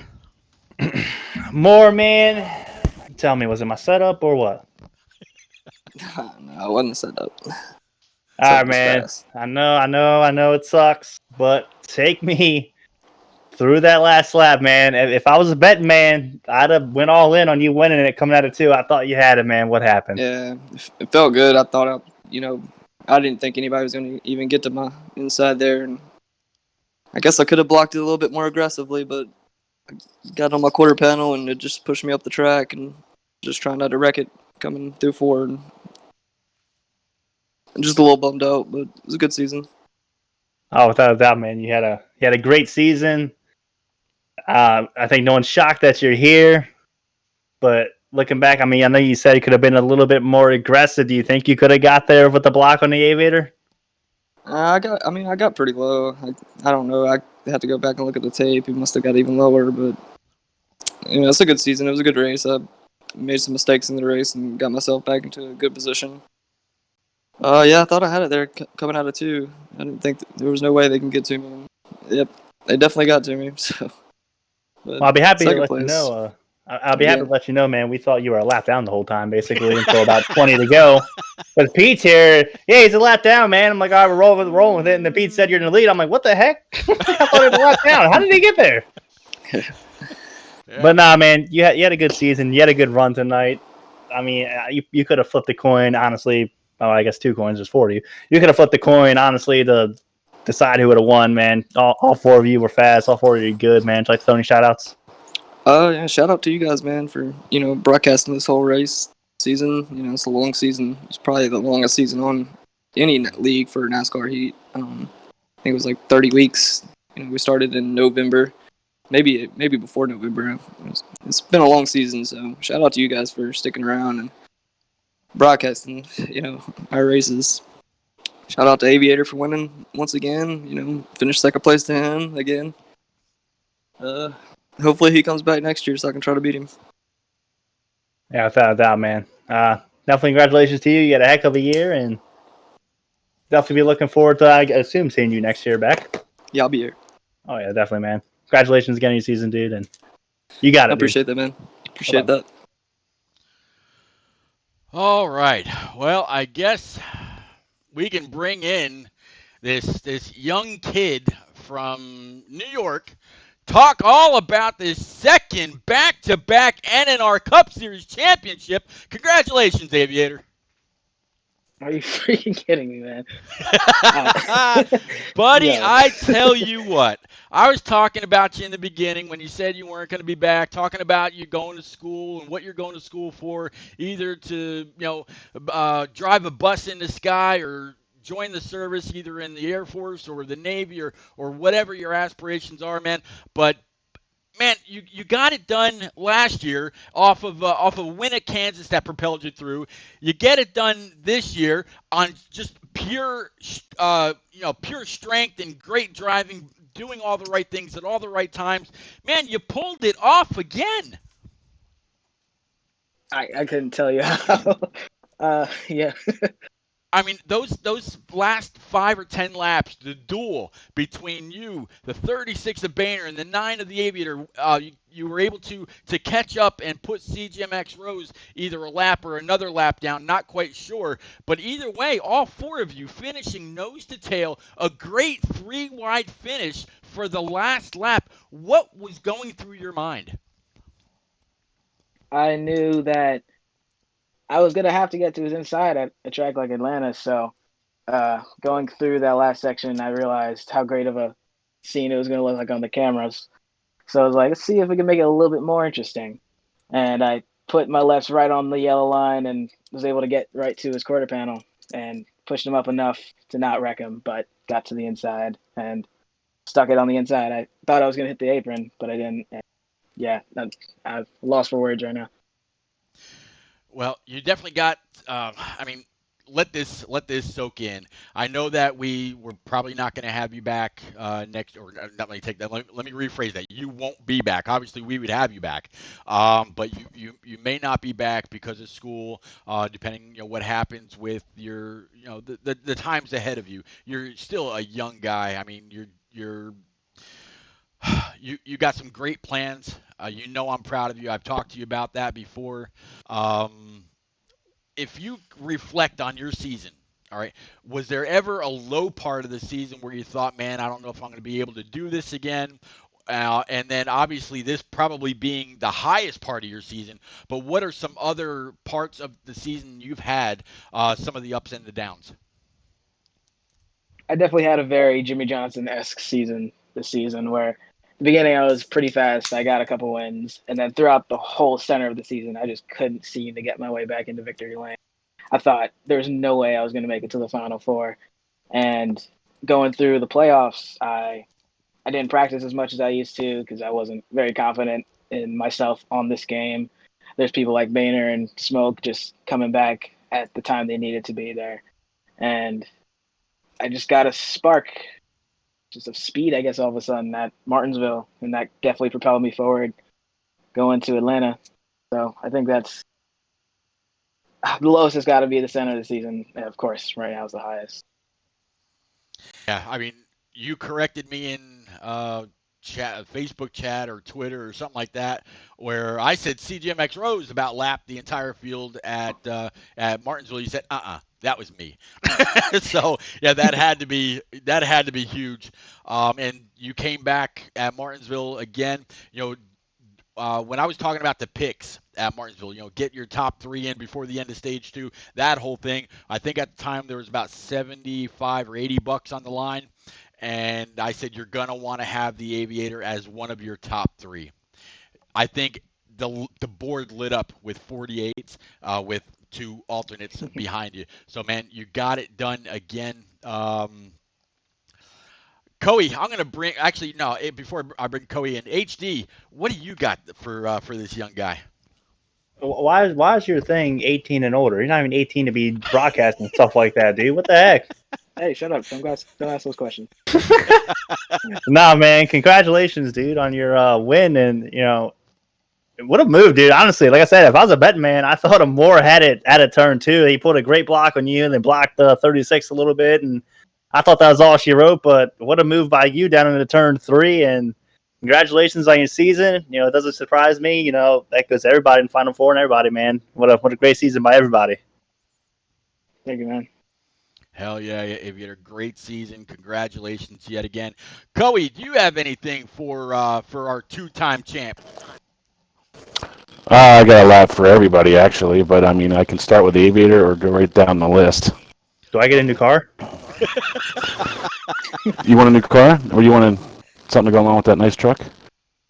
More, man. Tell me, was it my setup or what? No, it wasn't set up. All right, man. I know it sucks, but take me through that last lap, man. If I was a betting man, I'd have went all in on you winning it coming out of 2. I thought you had it, man. What happened? Yeah, it felt good. I thought, I didn't think anybody was going to even get to my inside there. And I guess I could have blocked it a little bit more aggressively, but I got on my quarter panel and it just pushed me up the track and just trying not to wreck it coming through forward. And I'm just a little bummed out, but it was a good season. Oh, without a doubt, man. You had a great season. I think no one's shocked that you're here, but looking back, I mean, I know you said you could have been a little bit more aggressive. Do you think you could have got there with the block on the Aviator? I got pretty low. I don't know. I had to go back and look at the tape. It must have got even lower, but it's a good season. It was a good race. I made some mistakes in the race and got myself back into a good position. I thought I had it there coming out of 2. I didn't think there was no way they can get to me. Yep, they definitely got to me. So, well, I'll be happy to let you know. I'll be happy to let you know, man. We thought you were a lap down the whole time, basically, until about 20 to go. But Pete's here. Yeah, he's a lap down, man. I'm like, all right, we're rolling with it. And then Pete said you're in the lead. I'm like, what the heck? I thought he was a lap down. How did he get there? Yeah. But nah, man, you had a good season. You had a good run tonight. I mean, you could have flipped the coin, honestly. Oh, I guess 2 coins is 40. You could have flipped the coin, honestly, to decide who would have won, man. All 4 of you were fast. All 4 of you good, man. Like Tony, shout outs. Yeah, shout out to you guys, man, for broadcasting this whole race season. It's a long season. It's probably the longest season on any league for NASCAR Heat. I think it was like 30 weeks. We started in November, maybe before November. It's been a long season, so shout out to you guys for sticking around and broadcasting, our races. Shout out to Aviator for winning once again. Finished second place to him again. Hopefully he comes back next year so I can try to beat him. Yeah, without a doubt, man. Definitely congratulations to you. You had a heck of a year, and definitely be looking forward to, I assume, seeing you next year back. Yeah, I'll be here. Oh, yeah, definitely, man. Congratulations again on your season, dude, and you got it, I appreciate that, man. Appreciate that. All right. Well, I guess we can bring in this young kid from New York, talk all about this second back-to-back NNR Cup Series championship. Congratulations, Aviator. Are you freaking kidding me, man? Buddy, yeah. I tell you what. I was talking about you in the beginning when you said you weren't going to be back, talking about you going to school and what you're going to school for, either to, drive a bus in the sky or join the service either in the Air Force or the Navy or whatever your aspirations are, man. But man, you got it done last year off of a win at Kansas that propelled you through. You get it done this year on just pure strength and great driving, doing all the right things at all the right times. Man, you pulled it off again. I couldn't tell you how. Yeah. I mean, those last 5 or 10 laps, the duel between you, the 36 of Boehner, and the 9 of the Aviator, you were able to catch up and put CGMX Rose either a lap or another lap down, not quite sure. But either way, all 4 of you finishing nose to tail, a great 3-wide finish for the last lap. What was going through your mind? I knew that I was gonna have to get to his inside at a track like Atlanta. So going through that last section, I realized how great of a scene it was gonna look like on the cameras. So I was like, let's see if we can make it a little bit more interesting. And I put my lefts right on the yellow line and was able to get right to his quarter panel and pushed him up enough to not wreck him, but got to the inside and stuck it on the inside. I thought I was gonna hit the apron, but I didn't. And yeah, I've lost for words right now. Well, you definitely got. I mean, let this soak in. I know that we were probably not going to have you back next, or not. Let me take that. Let me rephrase that. You won't be back. Obviously, we would have you back, but you may not be back because of school, depending what happens with your the times ahead of you. You're still a young guy. I mean, you're you got some great plans. I'm proud of you. I've talked to you about that before. Um, if you reflect on your season, all right, was there ever a low part of the season where you thought, man, I don't know if I'm going to be able to do this again? And then obviously this probably being the highest part of your season, but what are some other parts of the season you've had, some of the ups and the downs? I definitely had a very Jimmy Johnson-esque season this season where the beginning I was pretty fast. I got a couple wins. And then throughout the whole center of the season, I just couldn't seem to get my way back into victory lane. I thought there's no way I was going to make it to the Final Four. And going through the playoffs, I didn't practice as much as I used to because I wasn't very confident in myself on this game. There's people like Boehner and Smoke just coming back at the time they needed to be there. And I just got a spark just of speed, I guess, all of a sudden at Martinsville, and that definitely propelled me forward going to Atlanta. So I think that's the lowest has got to be the center of the season. And of course, right now is the highest. Yeah, I mean, you corrected me in Facebook chat or Twitter or something like that, where I said CGMX Rose about lapped the entire field at Martinsville. You said, that was me. So yeah, that had to be huge. And you came back at Martinsville again. When I was talking about the picks at Martinsville, get your top 3 in before the end of stage 2, that whole thing. I think at the time there was about 75 or 80 bucks on the line. And I said, you're going to want to have the Aviator as one of your top 3. I think the board lit up with 48s with 2 alternates behind you. So, man, you got it done again. Coey, I'm going to bring – actually, no, before I bring Coey in, HD, what do you got for this young guy? Why is your thing 18 and older? You're not even 18 to be broadcasting stuff like that, dude. What the heck? Hey, shut up. Don't ask those questions. Nah, man. Congratulations, dude, on your win. And, what a move, dude. Honestly, like I said, if I was a betting man, I thought Moore had it at a turn, too. He put a great block on you and then blocked the 36 a little bit. And I thought that was all she wrote. But what a move by you down into turn 3. And congratulations on your season. It doesn't surprise me. That goes to everybody in Final Four and everybody, man. What a great season by everybody. Thank you, man. Hell yeah, if you had a great season, congratulations yet again. Coey, do you have anything for our 2-time champ? I got a lot for everybody, actually, but I mean, I can start with the Aviator or go right down the list. Do I get a new car? You want a new car? Or you want something to go along with that nice truck?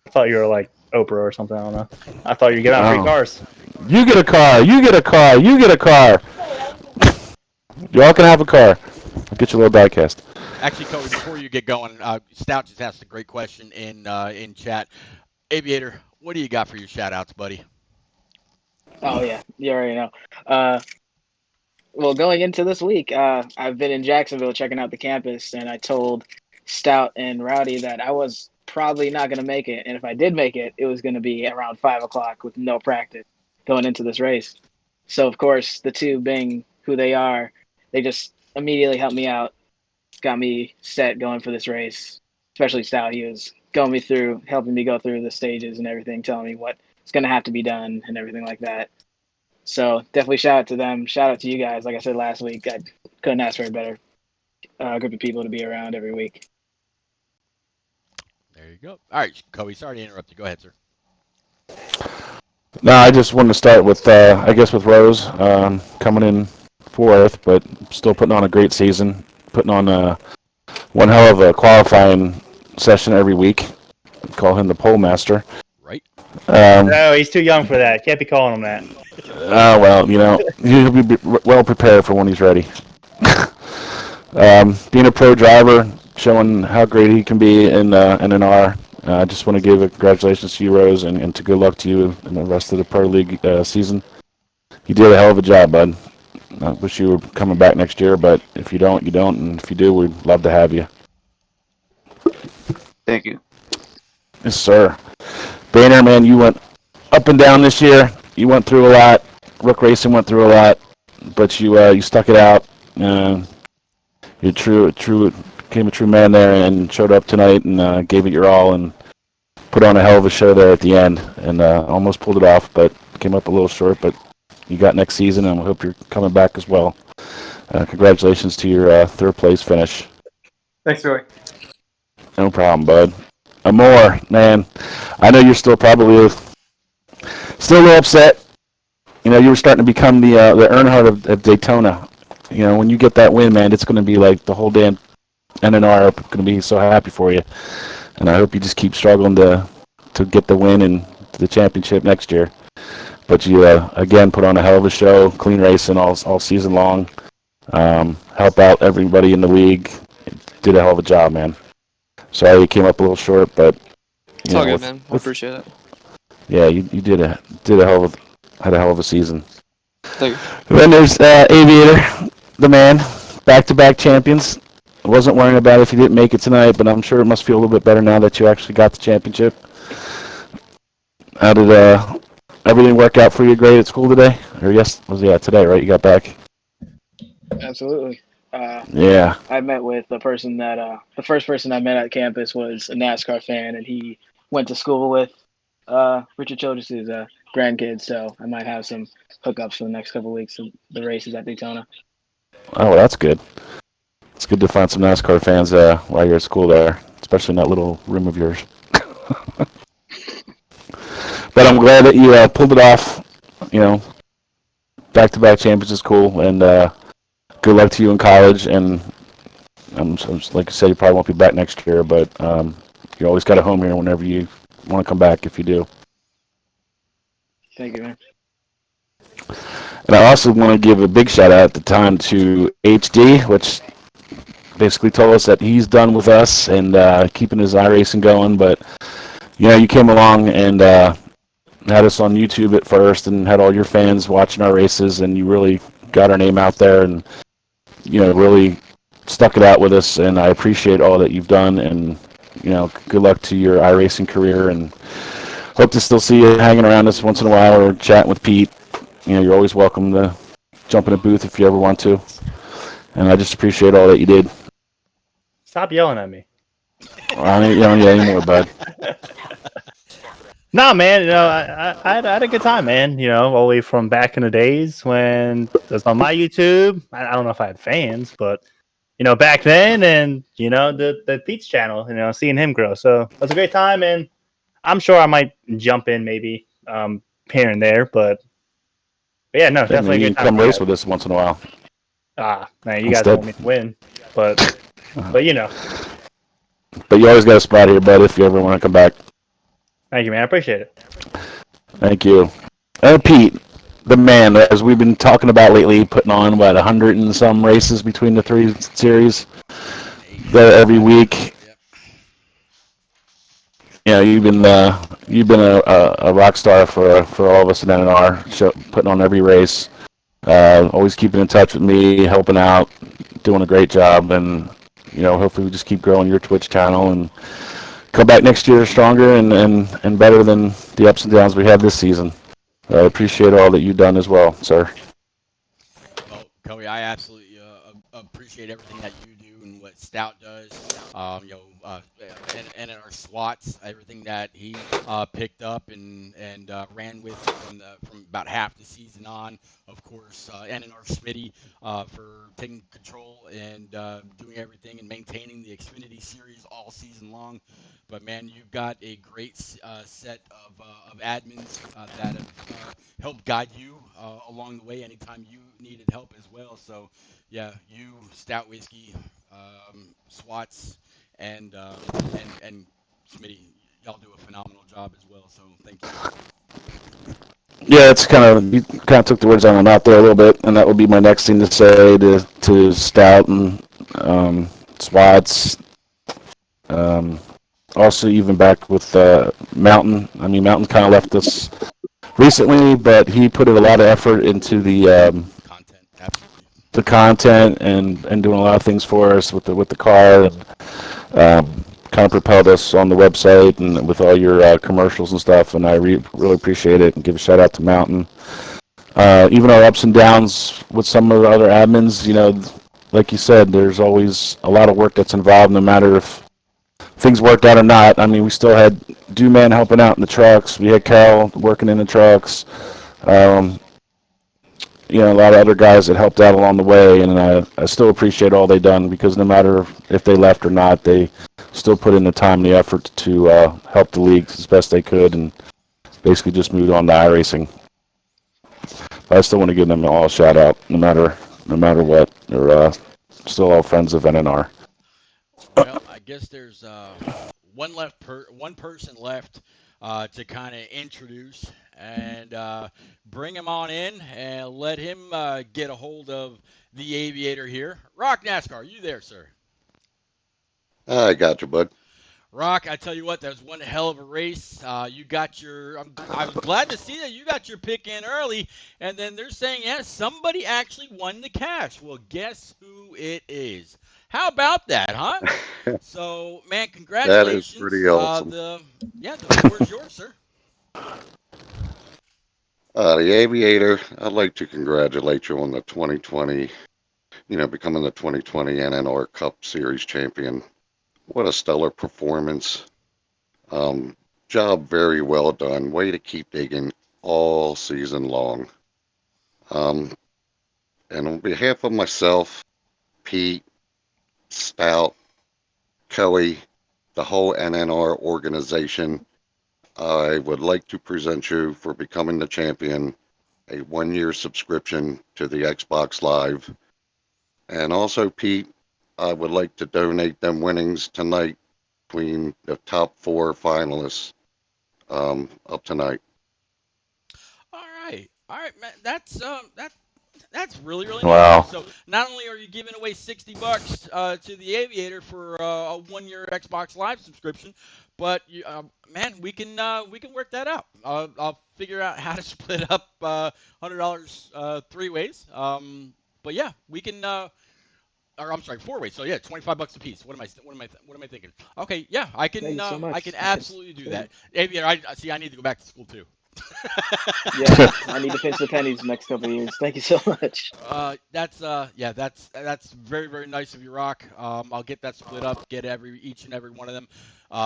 I thought you were like Oprah or something. I don't know. I thought you were getting out free cars. You get a car. You get a car. You get a car. Y'all can have a car. I'll get you a little diecast. Actually, Coey, before you get going, Stout just asked a great question in chat. Aviator, what do you got for your shout-outs, buddy? Oh, yeah. You already know. Well, going into this week, I've been in Jacksonville checking out the campus, and I told Stout and Rowdy that I was probably not going to make it. And if I did make it, it was going to be around 5 o'clock with no practice going into this race. So, of course, the two being who they are, they just immediately helped me out, got me set going for this race. Especially Stout, he was going me through, helping me go through the stages and everything, telling me what's going to have to be done and everything like that. So definitely shout out to them. Shout out to you guys. Like I said last week, I couldn't ask for a better group of people to be around every week. There you go. All right, Kobe, sorry to interrupt you. Go ahead, sir. No, I just wanted to start with, I guess, with Rose coming in fourth, but still putting on a great season, putting on one hell of a qualifying session every week. Call him the pole master. Right. No, he's too young for that. Can't be calling him that. Well, he'll be well prepared for when he's ready. Being a pro driver, showing how great he can be in NNR. I just want to give congratulations to you, Rose, and to good luck to you in the rest of the Pro League season. You did a hell of a job, bud. I wish you were coming back next year, but if you don't, you don't, and if you do, we'd love to have you. Thank you. Yes, sir. Banner, man, you went up and down this year. You went through a lot. Rook Racing went through a lot, but you stuck it out. You're became a true man there and showed up tonight and gave it your all and put on a hell of a show there at the end and almost pulled it off, but came up a little short. But you got next season, and we hope you're coming back as well. Congratulations to your third place finish. Thanks, Joey. No problem, bud. Amor, man, I know you're still probably still a little upset. You were starting to become the Earnhardt of Daytona. When you get that win, man, it's going to be like the whole damn NNR are going to be so happy for you. And I hope you just keep struggling to get the win and the championship next year. But you, again, put on a hell of a show, clean racing all season long. Help out everybody in the league. Did a hell of a job, man. Sorry you came up a little short, but It's all good, man. I appreciate it. Yeah, you had a hell of a season. Thank you. Then there's Aviator, the man, back-to-back champions. I wasn't worrying about if you didn't make it tonight, but I'm sure it must feel a little bit better now that you actually got the championship. How did everything work out for you great at school today? Or today, right? You got back? Absolutely. Yeah. I met with the person that the first person I met at campus was a NASCAR fan, and he went to school with Richard Childress's grandkids. So I might have some hookups for the next couple of weeks of the races at Daytona. Oh, well, that's good. It's good to find some NASCAR fans while you're at school there, especially in that little room of yours. But I'm glad that you pulled it off. Back-to-back champions is cool, and good luck to you in college. And like I said, you probably won't be back next year, but you always got a home here whenever you want to come back if you do. Thank you, man. And I also want to give a big shout out at the time to HD, which basically told us that he's done with us and keeping his iRacing going. But you came along and had us on YouTube at first and had all your fans watching our races, and you really got our name out there and really stuck it out with us. And I appreciate all that you've done, and good luck to your iRacing career, and hope to still see you hanging around us once in a while or chatting with Pete. You're always welcome to jump in a booth if you ever want to. And I just appreciate all that you did. Stop yelling at me. I ain't yelling at you anymore, bud. Nah, man, I had a good time, man. All the way from back in the days when it was on my YouTube. I don't know if I had fans, but back then, and the Pete's channel, seeing him grow. So it was a great time, and I'm sure I might jump in maybe here and there, but yeah, no, definitely a good time. Come race with us once in a while. Man, you guys want me to win, but But you always got a spot here, bud, if you ever want to come back. Thank you, man. I appreciate it. Thank you. And Pete, the man, as we've been talking about lately, putting on, 100 and some races between the three series there every week. You've been a rock star for all of us at NNR, putting on every race, always keeping in touch with me, helping out, doing a great job, and hopefully we just keep growing your Twitch channel and come back next year stronger and better than the ups and downs we had this season. I appreciate all that you've done as well, sir. Well, Kobe, I absolutely appreciate everything that you do and what Stout does. And our SWATs, everything that he picked up and ran with from about half the season on. Of course, NNR Smitty for taking control and doing everything and maintaining the Xfinity series all season long. But man, you've got a great set of admins that have helped guide you along the way anytime you needed help as well. So, yeah, you, Stout Whiskey, Swats, and Smitty, y'all do a phenomenal job as well. So, thank you. Yeah, it's you kind of took the words out of my mouth there a little bit, and that would be my next thing to say to Stout and Swats. Also, even back with Mountain. I mean, Mountain kind of left us recently, but he put a lot of effort into Content, absolutely. the content and doing a lot of things for us with the car, and kind of propelled us on the website and with all your commercials and stuff. And I really appreciate it, and give a shout out to Mountain. Even our ups and downs with some of the other admins, like you said, there's always a lot of work that's involved, no matter if things worked out or not. I mean, we still had Do-Man helping out in the trucks. We had Carol working in the trucks. A lot of other guys that helped out along the way, and I still appreciate all they done, because no matter if they left or not, they still put in the time and the effort to help the leagues as best they could, and basically just moved on to iRacing. But I still want to give them all a shout out, no matter what. They're still all friends of NNR. Well, I guess there's one person left to kind of introduce and bring him on in and let him get a hold of the aviator here. Rock NASCAR, are you there, sir? I got you, bud. Rock, I tell you what, that was one hell of a race. You got I'm glad to see that you got your pick in early, and then they're saying, yeah, somebody actually won the cash. Well, guess who it is? How about that, huh? So, man, congratulations. That is pretty awesome. The floor is yours, sir. The Aviator, I'd like to congratulate you on the 2020, becoming the 2020 NNR Cup Series champion. What a stellar performance. Job very well done. Way to keep digging all season long. And on behalf of myself, Pete, Stout, Kelly, the whole NNR organization, I would like to present you, for becoming the champion, a 1-year subscription to the Xbox Live. And also, Pete, I would like to donate them winnings tonight between the top 4 finalists of tonight. All right, man. That's really Wow. nice. So not only are you giving away $60 to the Aviator for a 1-year Xbox Live subscription, but man, we can work that out. I'll figure out how to split up $100 3 ways. But yeah, we can. Or I'm sorry, 4 ways. So yeah, $25 a piece. What am I thinking? Okay, yeah, I can. Thank you so much. I can absolutely do that. Aviator, I need to go back to school too. Yeah, I need to pinch the pennies the next couple of years. Thank you so much. That's very, very nice of you, Rock. I'll get that split up, get each and every one of them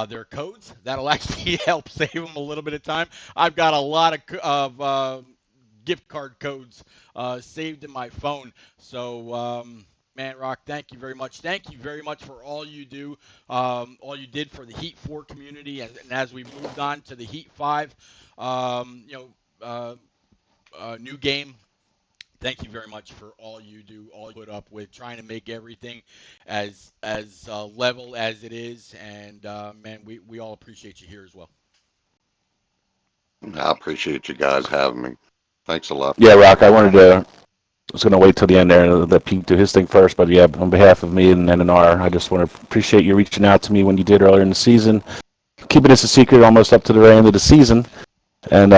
their codes. That'll actually help save them a little bit of time. I've got a lot of gift card codes saved in my phone. So, man, Rock, thank you very much. Thank you very much for all you do, all you did for the Heat 4 community, and as we moved on to the Heat 5, new game. Thank you very much for all you do, all you put up with, trying to make everything as level as it is. And man, we all appreciate you here as well. I appreciate you guys having me. Thanks a lot. Yeah, Rock, I was going to wait till the end there and let Pete do his thing first, but yeah, on behalf of me and NNR, I just want to appreciate you reaching out to me when you did earlier in the season, keeping this a secret almost up to the very end of the season, and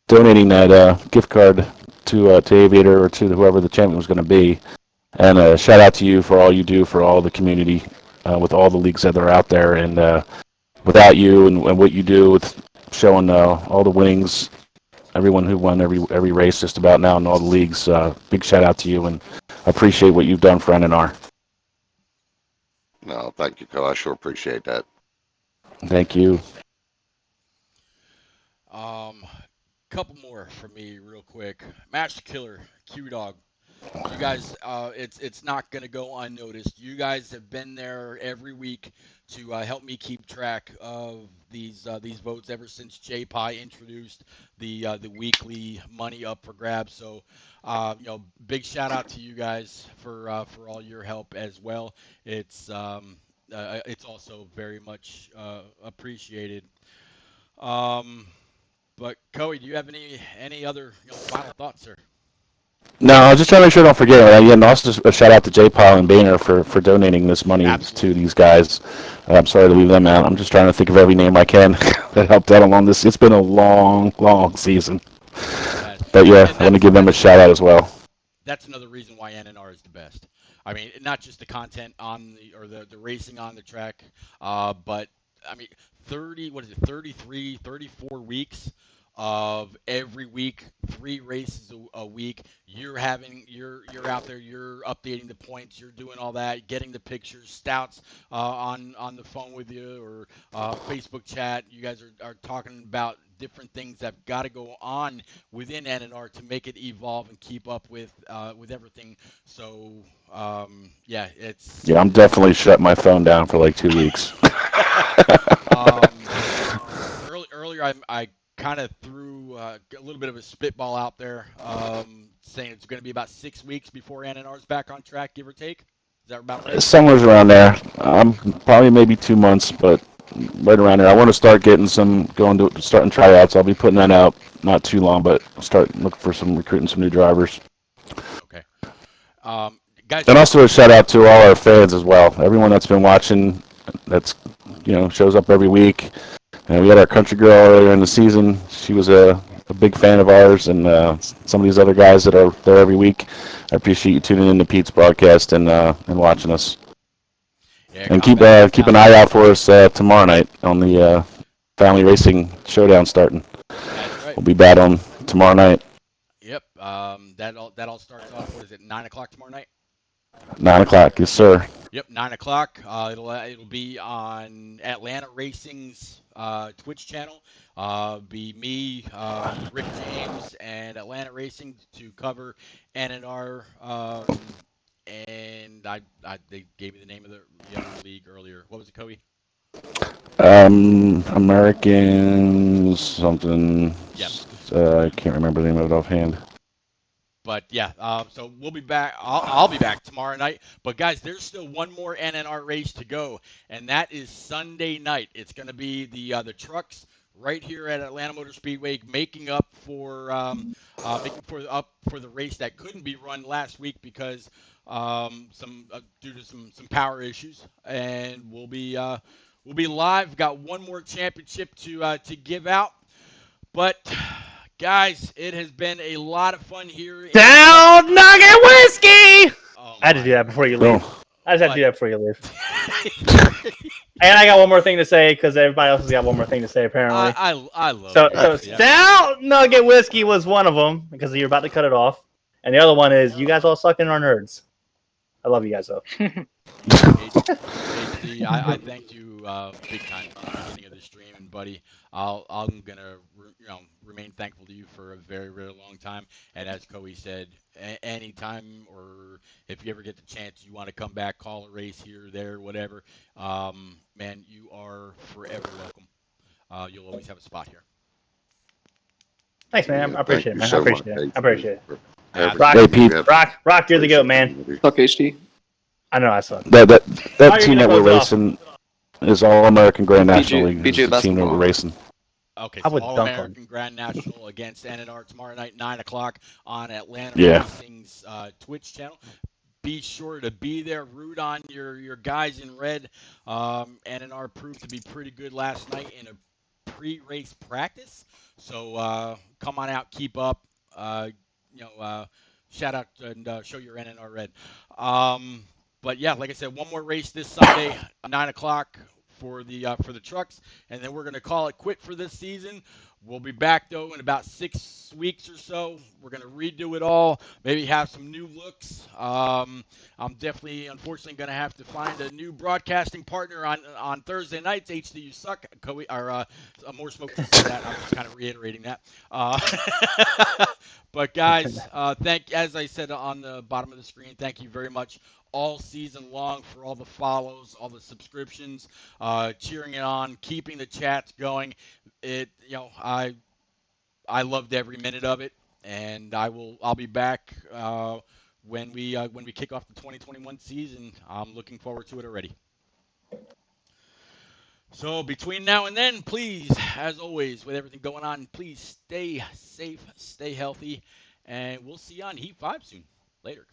donating that gift card to Aviator, or to whoever the champion was going to be. And shout out to you for all you do for all the community, with all the leagues that are out there, and without you and what you do with showing all the winnings, everyone who won every race just about now in all the leagues, big shout out to you, and I appreciate what you've done for NNR. No, thank you, Co. I sure appreciate that. Thank you. Couple more for me, real quick. Master Killer, Q Dog. You guys, it's not gonna go unnoticed. You guys have been there every week to help me keep track of these votes ever since J-Pie introduced the weekly money up for grabs. So, big shout out to you guys for all your help as well. It's also very much appreciated. Um, but Coey, do you have any other final thoughts, sir? No, I was just trying to make sure I don't forget. Yeah, and also just a shout out to J. Paul and Boehner for donating this money Absolutely. to these guys. I'm sorry to leave them out. I'm just trying to think of every name I can that helped out along this. It's been a long, long season. But yeah, I want to give them a shout out as well. That's another reason why NNR is the best. I mean, not just the content on the racing on the track, but I mean, 33, 34 weeks of every week, 3 races a week. You're out there, you're updating the points, you're doing all that, getting the pictures, Stouts on the phone with you or Facebook chat. You guys are talking about different things that got to go on within NNR to make it evolve and keep up with everything. So it's Yeah, I'm definitely shutting my phone down for like 2 weeks. earlier I kind of threw a little bit of a spitball out there, saying it's going to be about 6 weeks before NNR is back on track, give or take. Is that about right? Somewhere around there. Probably maybe 2 months, but right around there. I want to start getting starting tryouts. I'll be putting that out not too long, but start looking for recruiting some new drivers. Okay. Guys. And also a shout out to all our fans as well. Everyone that's been watching, that's shows up every week. And we had our country girl earlier in the season. She was a big fan of ours, and some of these other guys that are there every week. I appreciate you tuning in to Pete's broadcast and watching us. Yeah, and keep an eye out for us tomorrow night on the Family Racing Showdown starting. That's right. We'll be battling tomorrow night. Yep. That all starts off. What is it? 9 o'clock tomorrow night. 9 o'clock, yes, sir. Yep, 9 o'clock. It'll be on Atlanta Racing's Twitch channel. Be me, Rick James, and Atlanta Racing to cover NNR. And they gave me the name of the other league earlier. What was it, Cody? American something. Yep. I can't remember the name of it offhand. But yeah, so we'll be back. I'll be back tomorrow night. But guys, there's still one more NNR race to go, and that is Sunday night. It's going to be the trucks right here at Atlanta Motor Speedway, making up for the race that couldn't be run last week because due to some power issues. And we'll be live. Got one more championship to give out, but. Guys, it has been a lot of fun here. Down Nugget Whiskey! I had to do that before you leave. I just had to do that before you leave. And I got one more thing to say because everybody else has got one more thing to say apparently. I love so it. Stout Nugget Whiskey was one of them because you're about to cut it off, and the other one is you guys all suck in our nerds. I love you guys though. HD, I thank you big time at the beginning of the stream, and buddy, I'm gonna remain thankful to you for a very, very long time. And as Coey said, anytime or if you ever get the chance, you want to come back, call a race here, there, whatever, man, you are forever welcome. You'll always have a spot here. Thanks, man. I appreciate it, man. I appreciate it. Rock, you're the goat, man. Fuck HD. I know I suck. That team that we're racing is All American Grand National League. BJ the team that we're racing. Okay, so All American Grand National against NNR tomorrow night, 9 o'clock on Atlanta Racing's Twitch channel. Be sure to be there. Root on your guys in red. NNR proved to be pretty good last night in a pre-race practice. So come on out, keep up. Shout out and show your NNR red. But yeah, like I said, one more race this Sunday, 9 o'clock for the trucks, and then we're going to call it quit for this season. We'll be back, though, in about 6 weeks or so. We're going to redo it all, maybe have some new looks. I'm definitely, unfortunately, going to have to find a new broadcasting partner on Thursday nights. HD, you suck. More smoke to say that. I'm just kind of reiterating that. But, guys, as I said on the bottom of the screen, thank you very much all season long for all the follows, all the subscriptions, cheering it on, keeping the chats going. I loved every minute of it, and I'll be back when we kick off the 2021 season. I'm looking forward to it already. So between now and then, please, as always, with everything going on, please stay safe, stay healthy, and we'll see you on Heat 5 soon. Later.